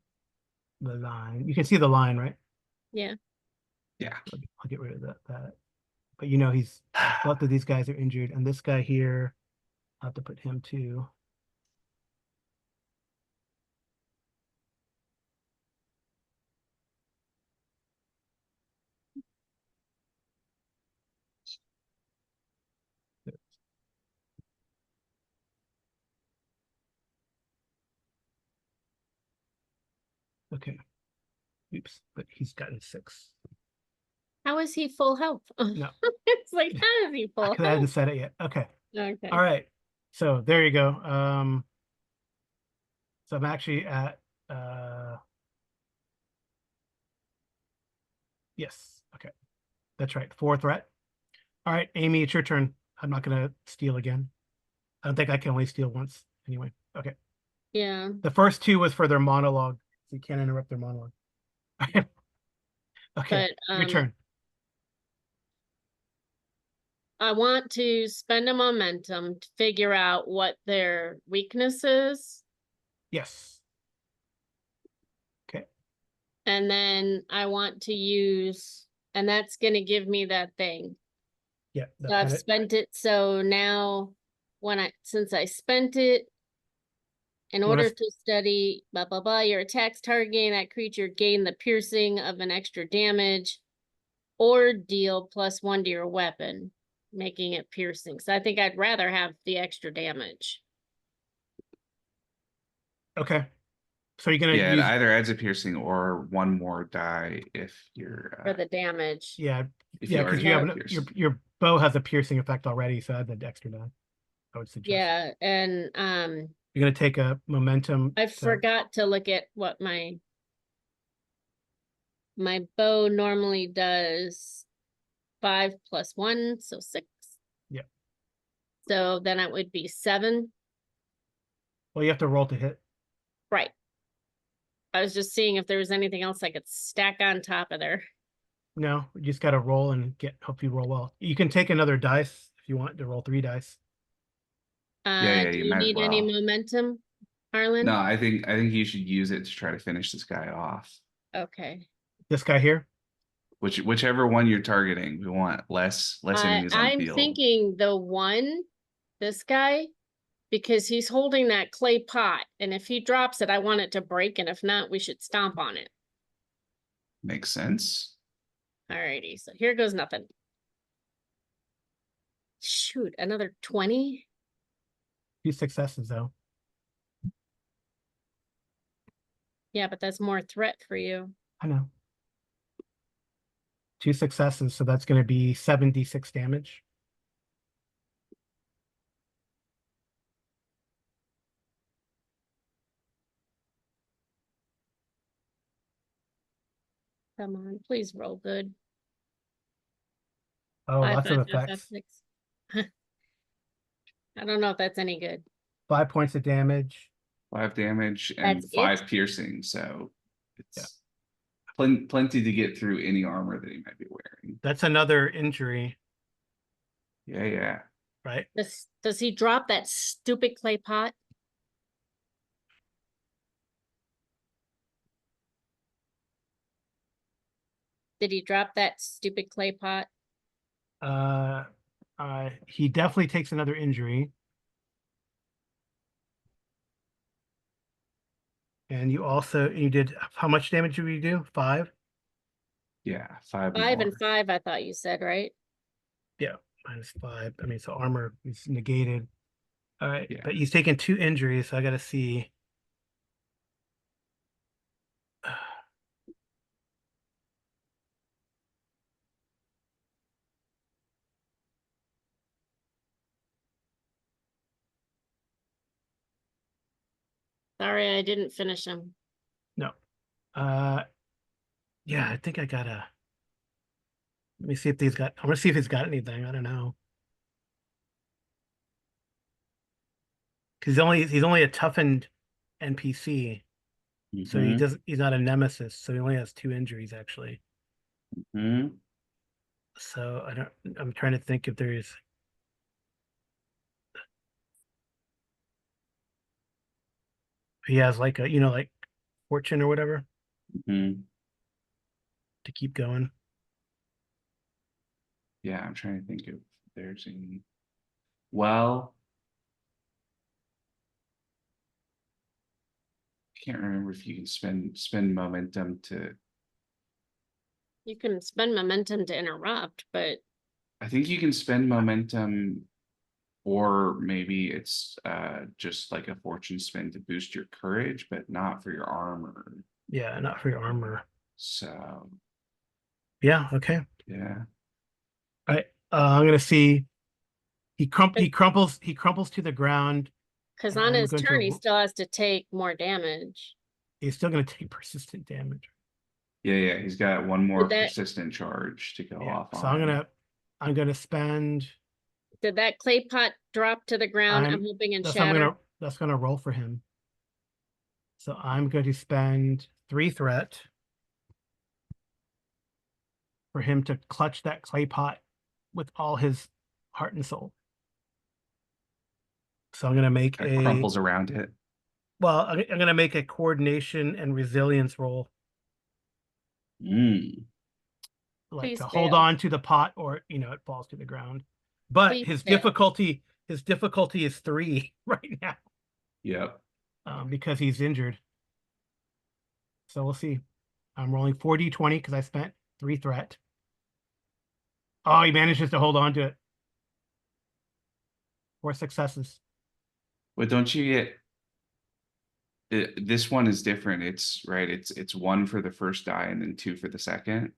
line. You can see the line, right? Yeah. Yeah. I'll get rid of that. But you know, both of these guys are injured, and this guy here, I'll have to put him too. Okay. Oops, but he's gotten 6. How is he full health? No. It's like, how is he full Because I hadn't health? said it yet. Okay. Okay. All right. So there you go. So I'm actually at yes. Okay. That's right. 4 threat. All right, Amy, it's your turn. I'm not gonna steal again. I don't think I can only steal once anyway. Okay. Yeah. The first 2 was for their monologue. So you can't interrupt their monologue. Okay, But your turn. I want to spend a momentum to figure out what their weakness is. Yes. Okay. And then I want to use, and that's going to give me that thing. Yeah. So I've spent it. So now since I spent it, in order to study blah, blah, blah, your attacks targeting that creature gain the piercing of an extra damage or deal +1 to your weapon, making it piercing. So I think I'd rather have the extra damage. Okay. So you're gonna Yeah, it use either adds a piercing or 1 more die if you're for the damage. yeah, if yeah, you because already you have have piercing. your bow has a piercing effect already, so add the extra die. I would suggest. Yeah, and You're gonna take a momentum. I forgot to look at what my bow normally does. 5 + 1, so 6. Yeah. So then it would be 7. Well, you have to roll to hit. Right. I was just seeing if there was anything else I could stack on top of there. No, you just gotta roll and hope you roll well. You can take another dice if you want to roll 3 dice. Yeah, Do you you might as need any well. momentum, Harlan? No, I think you should use it to try to finish this guy off. Okay. This guy here? Whichever one you're targeting, we want less enemies on the I'm field. thinking this guy, because he's holding that clay pot, and if he drops it, I want it to break, and if not, we should stomp on it. Makes sense. Alrighty, so here goes nothing. Shoot, another 20? 2 successes though. Yeah, but that's more threat for you. I know. 2 successes, so that's gonna be 76 damage. Come on, please roll good. Oh, 5, lots 5, of 5, 5, effects. 6. I don't know if that's any good. 5 points of damage. 5 damage and That's 5 it? piercing, so Yeah. it's plenty to get through any armor that he might be wearing. That's another injury, Yeah. right? Does he drop that stupid clay pot? Did he drop that stupid clay pot? He definitely takes another injury. And you did, how much damage did we do? 5? Yeah, 5 5 more. and 5, I thought you said, right? Yeah, -5. I mean, so armor is negated. All right, Yeah. but he's taken 2 injuries, so I gotta see. Sorry, I didn't finish him. No. Yeah, I think I gotta. Let me see if he's got. I want to see if he's got anything. I don't know. Because he's only a toughened NPC, so Mm-hmm. he's not a nemesis, so he only has 2 injuries actually. Mm-hmm. So I'm trying to think if there's. He has like a like fortune or whatever Mm-hmm. to keep going. Yeah, I'm trying to think if there's any. Well, I can't remember if you can spend momentum to. You can spend momentum to interrupt, but I think you can spend momentum, or maybe it's just like a fortune spin to boost your courage, but not for your armor. Yeah, not for your armor. So Yeah. Okay. yeah. All right. I'm gonna see. He crumples to the ground, because and on I'm his going turn he to. still has to take more damage. He's still going to take persistent damage. Yeah, he's got one more Did that persistent charge to go Yeah. off So on. I'm gonna spend. did that clay pot drop to the ground? I'm I'm hoping and that's I'm shatter. gonna that's gonna roll for him. So I'm going to spend 3 threat for him to clutch that clay pot with all his heart and soul. So I'm gonna make Kind of crumples around it. I'm gonna make a coordination and resilience roll, Mm. like to Please hold fail. on to the pot, or it falls to the ground. But Please his fail. difficulty is 3 right now, Yep. because he's injured. So we'll see. I'm rolling 4d20 because I spent 3 threat. Oh, he manages to hold on to it. 4 successes. But don't you get this one is different. It's right. It's 1 for the first die and then 2 for the second.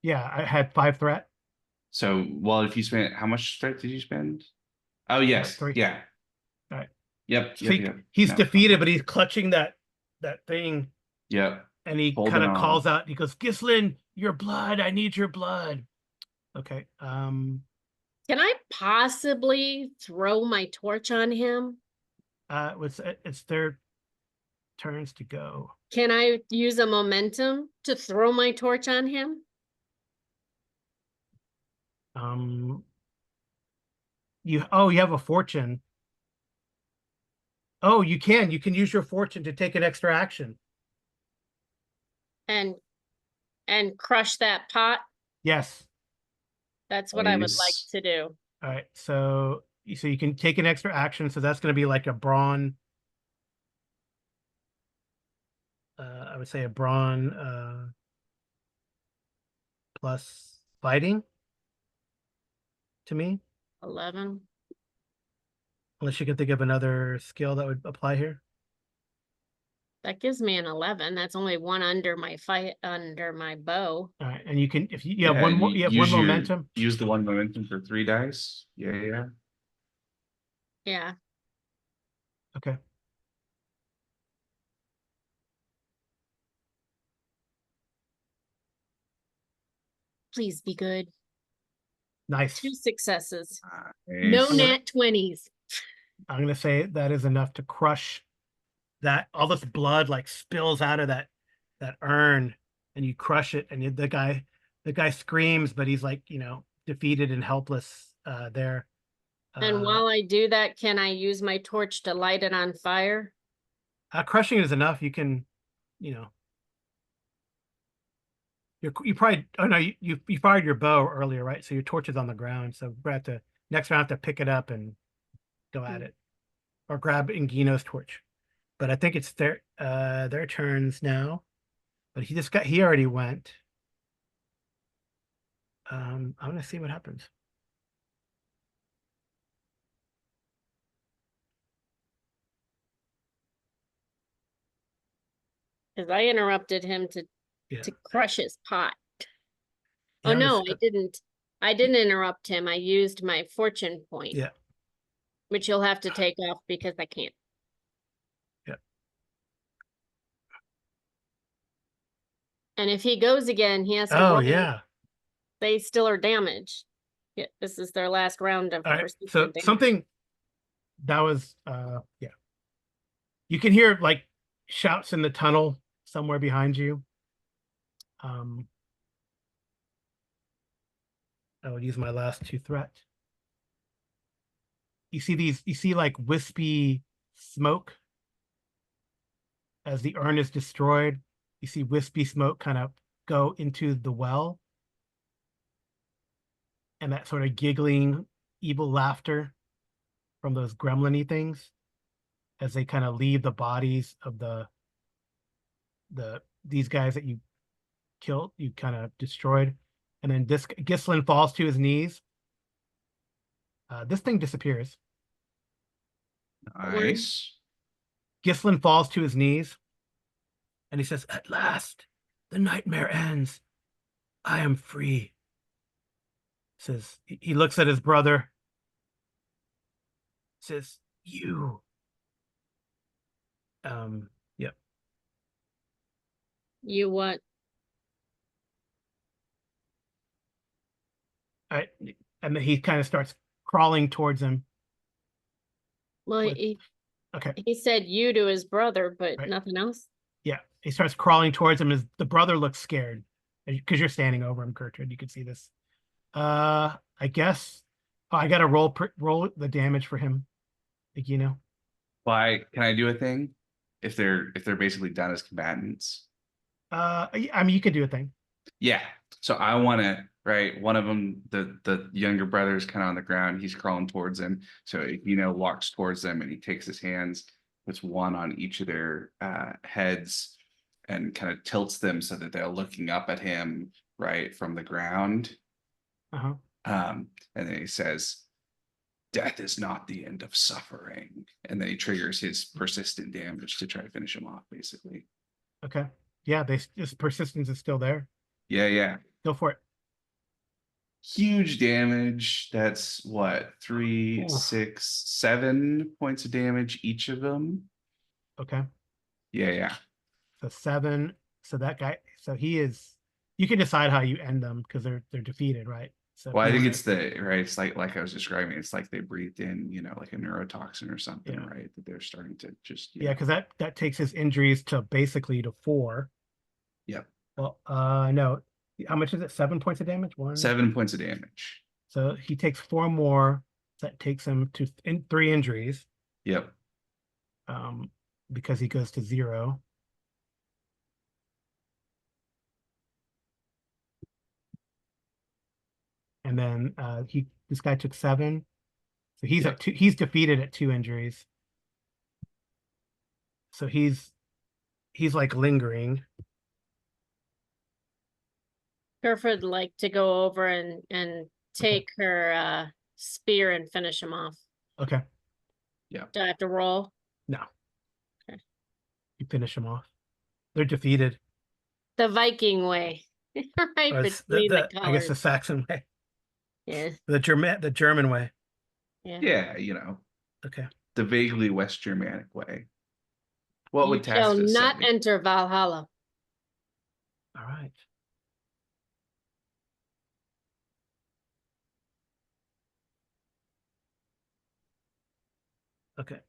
Yeah, I had 5 threat. So, well, if you spent, how much strength did you spend? Oh, yes. 3. Yeah. All right. Yep. So Yep. he's No. defeated, but he's clutching that thing, Yep. and he kind Holding of calls on. out. He goes, "Gislin, your blood! I need your blood." Okay. Can I possibly throw my torch on him? It's their turns to go. Can I use a momentum to throw my torch on him? You have a fortune. Oh, you can use your fortune to take an extra action. And crush that pot? Yes. That's what I would like Nice. to do. All right. So you can take an extra action. So that's going to be like a brawn. I would say a brawn plus fighting to me, 11. unless you can think of another skill that would apply here. That gives me an 11. That's only 1 under my bow. All right, and you can if you have Yeah, one and more, you you have 1 momentum. use the 1 momentum for 3 dice. Yeah. Yeah. Okay. Please be good. Nice. 2 successes. Nice. No nat 20s. I'm gonna say that is enough to crush that. All this blood like spills out of that urn, and you crush it, and the guy screams, but he's like defeated and helpless there. And while I do that, can I use my torch to light it on fire? Crushing is enough. You can, you probably. Oh no, you fired your bow earlier, right? So your torch is on the ground. So we're have to next round have to pick it up and go at it, or grab Ingino's torch. But I think it's their turns now. But he already went. I'm gonna see what happens. Because I interrupted him to Yeah. crush his pot. Yeah, Oh no, I didn't. I didn't interrupt him. I used my fortune point. Yeah. Which you'll have to take off because I can't. Yeah. And if he goes again, he has to Oh roll yeah. they still are damaged. Yeah, this is their last round of All right. persistent So damage. something that was yeah. You can hear like shouts in the tunnel somewhere behind you. I will use my last 2 threat. You see like wispy smoke as the urn is destroyed. You see wispy smoke kind of go into the well. And that sort of giggling, evil laughter from those gremlin-y things as they kind of leave the bodies of these guys that you killed, you kind of destroyed. And then Gislin falls to his knees. This thing disappears. Nice. Gislin falls to his knees and he says, "At last, the nightmare ends. I am free." Says he looks at his brother. Says, "You." Yep. You what? And then he kind of starts crawling towards him. Well, With- Okay. he said you to his brother, but Right. nothing else. Yeah, he starts crawling towards him. The brother looks scared because you're standing over him, Gertrude. You can see this. I guess. Oh, I got to roll the damage for him. You know. Why can I do a thing if they're basically done as combatants? I mean, you could do a thing. Yeah. So I want to, right? One of them, the younger brother is kind of on the ground. He's crawling towards him. So walks towards them and he takes his hands, puts one on each of their heads, and kind of tilts them so that they're looking up at him, right, from the ground. Uh-huh. And then he says, "Death is not the end of suffering." And then he triggers his persistent damage to try to finish him off, basically. Okay. Yeah, this persistence is still there. Yeah. Go for it. Huge damage. That's what, 3, Oof. 6, 7 points of damage each of them. Okay. Yeah. So 7. So that guy. So he is. You can decide how you end them because they're defeated, right? So Well, I think it's right. It's like I was describing. It's like they breathed in, like a neurotoxin or something, Yeah. right? That they're starting to just. Yeah, because that takes his injuries to basically to 4. Yep. Well, no. How much is it? 7 points of damage? 1. 7 points of damage. So he takes 4 more. That takes him to 3 injuries. Yep. Because he goes to 0. And then this guy took 7. So he's Yep. at 2. He's defeated at 2 injuries. So he's like lingering. Kerford like to go over and take her spear and finish him off. Okay. Yeah. Do I have to roll? No. Okay. You finish him off. They're defeated. The Viking way. Right Or it's between the I guess the colors. Saxon way. Yeah. The German way. Yeah. Yeah, Okay. the vaguely West Germanic way. What You would shall Tacitus not say? enter Valhalla. All right. Okay.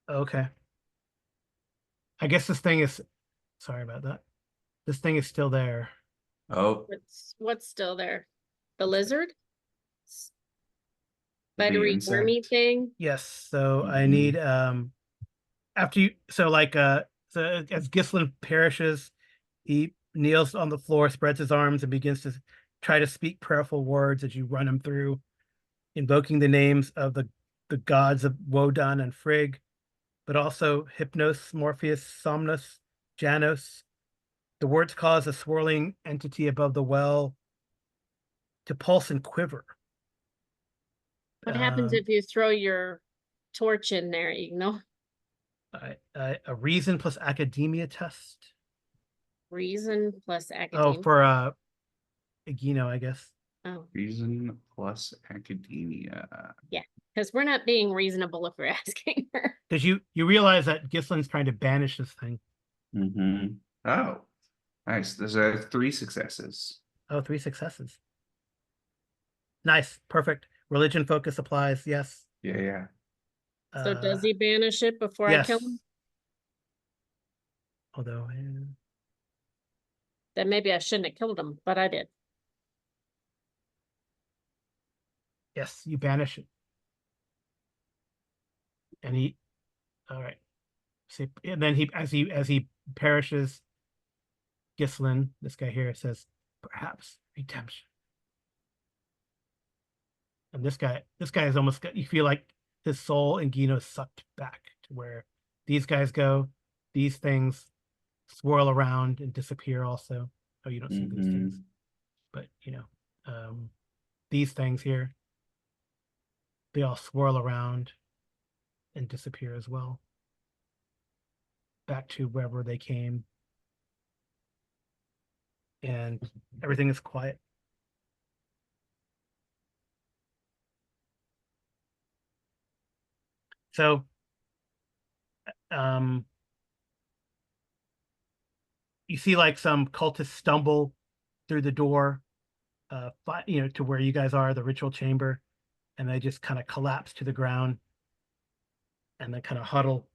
Okay. I guess this thing is. Sorry about that. This thing is still there. Oh, What's still there? The lizard? the Spidery insect. wormy thing? Yes. So I Mhm. need after you. So as Gislin perishes, he kneels on the floor, spreads his arms, and begins to try to speak prayerful words as you run him through, invoking the names of the gods of Wodan and Frigg, but also Hypnos, Morpheus, Somnus, Janos. The words cause a swirling entity above the well to pulse and quiver. What happens if you throw your torch in there, you know? A reason plus academia test. Reason plus Oh, academia. for Egino, I guess. Oh, Reason plus academia. yeah, because we're not being reasonable if we're asking her. Because you realize that Gislin's trying to banish this thing. Mm-hmm. Oh, nice. There's 3 successes. Oh, 3 successes. Nice, perfect. Religion focus applies. Yes. Yeah, yeah. So does he banish it before I Yes. kill him? Although, Then maybe I shouldn't have killed him, but I did. yes, you banish it. And he, all right. See, and then as he perishes, Gislin, this guy here, says, perhaps redemption. And this guy is almost, you feel like his soul and Gino is sucked back to where these guys go. These things swirl around and disappear also. Oh, you don't see these things. But, these things here, they all swirl around and disappear as well. Back to wherever they came. And everything is quiet. So, you see like some cultists stumble through the door, to where you guys are, the ritual chamber, and they just kind of collapse to the ground and then kind of huddle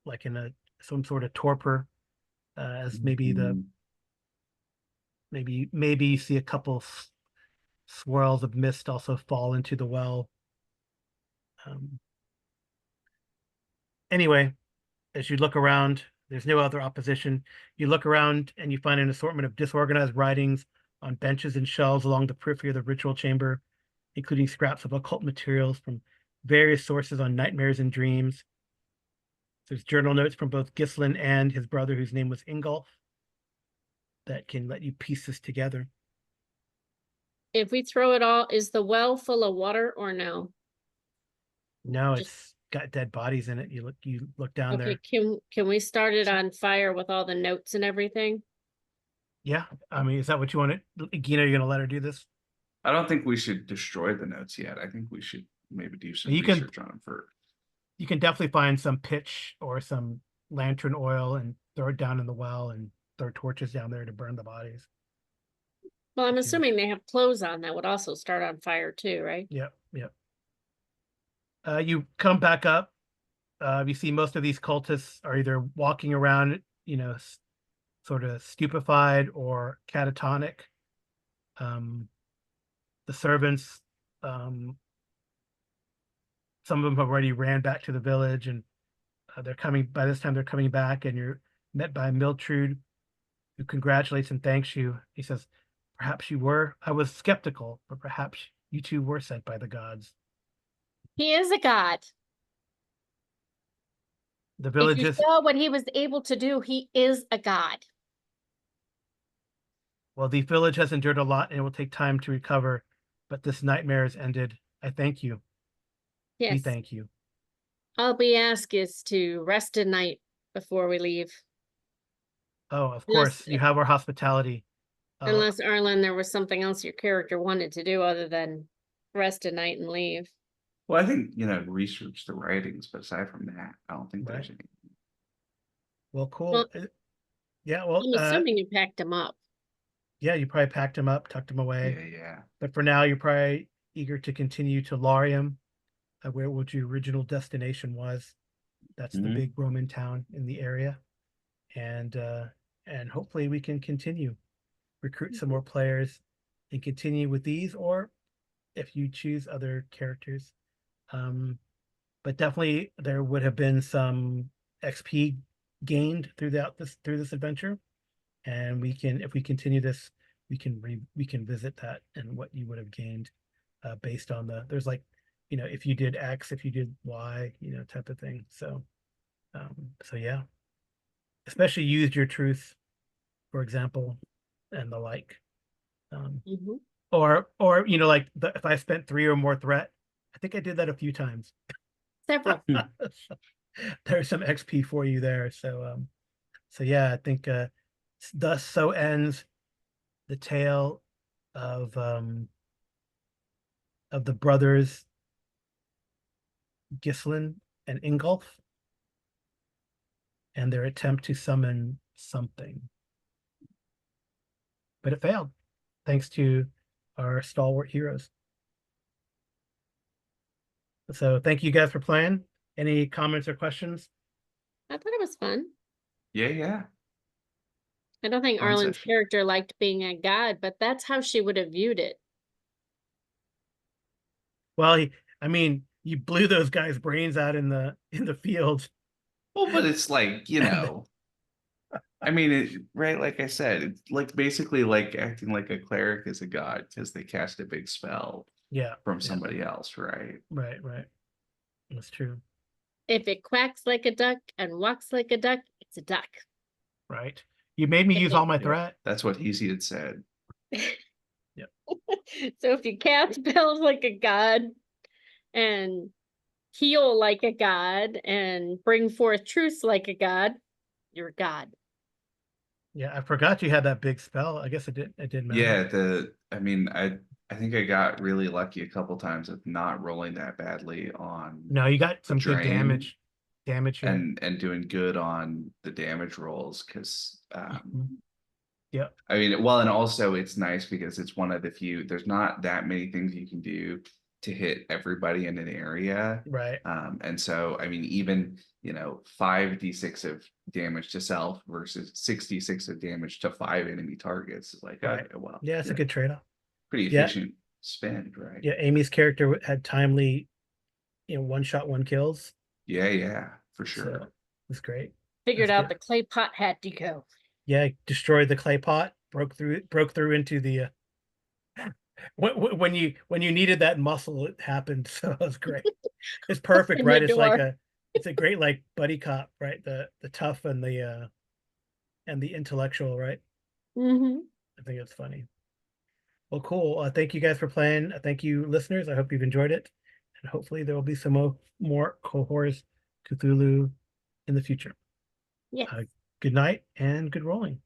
like in some sort of torpor, as maybe you see a couple swirls of mist also fall into the well. Anyway, as you look around, there's no other opposition. You look around and you find an assortment of disorganized writings on benches and shelves along the periphery of the ritual chamber, including scraps of occult materials from various sources on nightmares and dreams. There's journal notes from both Gislin and his brother, whose name was Ingolf, that can let you piece this together. If we throw it all, is the well full of water or no? No, Just- it's got dead bodies in it. You look down there. Okay, can we start it on fire with all the notes and everything? Yeah, I mean, is that what you want to, Gina, you're gonna let her do this? I don't think we should destroy the notes yet. I think we should maybe do some You can- research on them first. You can definitely find some pitch or some lantern oil and throw it down in the well and throw torches down there to burn the bodies. Well, I'm Okay. assuming they have clothes on that would also start on fire too, right? Yep. You come back up. You see most of these cultists are either walking around, sort of stupefied or catatonic. The servants, some of them have already ran back to the village, and by this time they're coming back, and you're met by Miltrude, who congratulates and thanks you. He says, perhaps you were. I was skeptical, but perhaps you two were sent by the gods. He is a god. The If village you is, saw what he was able to do, he is a god. well, the village has endured a lot and it will take time to recover, but this nightmare has ended. I thank you. We Yes. thank you. All we ask is to rest a night before we leave. Oh, of Unless- course, you have our hospitality. Unless, Arlen, there was something else your character wanted to do other than rest a night and leave. Well, I think, research the writings, but aside from that, I don't think there's Right. any. Well, cool. Well, Yeah, well, I'm assuming you packed him up. yeah, you probably packed him up, tucked him away. Yeah. But for now, you're probably eager to continue to Laurium, where what your original destination was. That's the big Roman town in the area, and hopefully we can continue recruit some more players and continue with these, or if you choose other characters. But definitely there would have been some XP gained through this adventure, and if we continue this, we can visit that and what you would have gained based on there's like, if you did X, if you did Y, type of thing. So yeah, especially used your truth, for example, and the like. Or like if I spent 3 or more threat, I think I did that a few times. Several. There's some XP for you there. So yeah, I think thus so ends the tale of the brothers Gislin and Ingolf and their attempt to summon something. But it failed, thanks to our stalwart heroes. So thank you guys for playing. Any comments or questions? I thought it was fun. Yeah. I don't think Fun Arlen's session. character liked being a god, but that's how she would have viewed it. Well, I mean, you blew those guys' brains out in the field. Well, but it's like, I mean, right? Like I said, it's like basically like acting like a cleric is a god because they cast a big spell Yeah, from somebody else, right? right. That's true. If it quacks like a duck and walks like a duck, it's a duck. Right. You made me If use it- all my Yeah, threat. that's what Easy had said. So if you cast spells like a god and heal like a god and bring forth truths like a god, you're a god. Yeah, I forgot you had that big spell. I guess it didn't matter. Yeah, I think I got really lucky a couple times of not rolling that badly on No, you got some good drain damage here. and doing good on the damage rolls because Yeah. I mean, well, and also it's nice because it's one of the few, there's not that many things you can do to hit everybody in an area. Right. And so, I mean, even, 5d6 of damage to self versus 66 of damage to 5 enemy targets is like, Right. okay, well, Yeah, it's a good trade-off. pretty Yeah. efficient spend, right? Yeah, Amy's character had timely, one shot, one kills. Yeah, for So sure. it was great. Figured That's out good. the clay pot had to go. Yeah, destroyed the clay pot, broke through into the when you needed that muscle, it happened. So it was great. It's perfect, In right? the It's like door. it's a great like buddy cop, right? The tough and the intellectual, right? Mm-hmm. I think it's funny. Well, cool. Thank you guys for playing. Thank you, listeners. I hope you've enjoyed it, and hopefully there will be some more Cohors Cthulhu in the future. Yes. Good night and good rolling.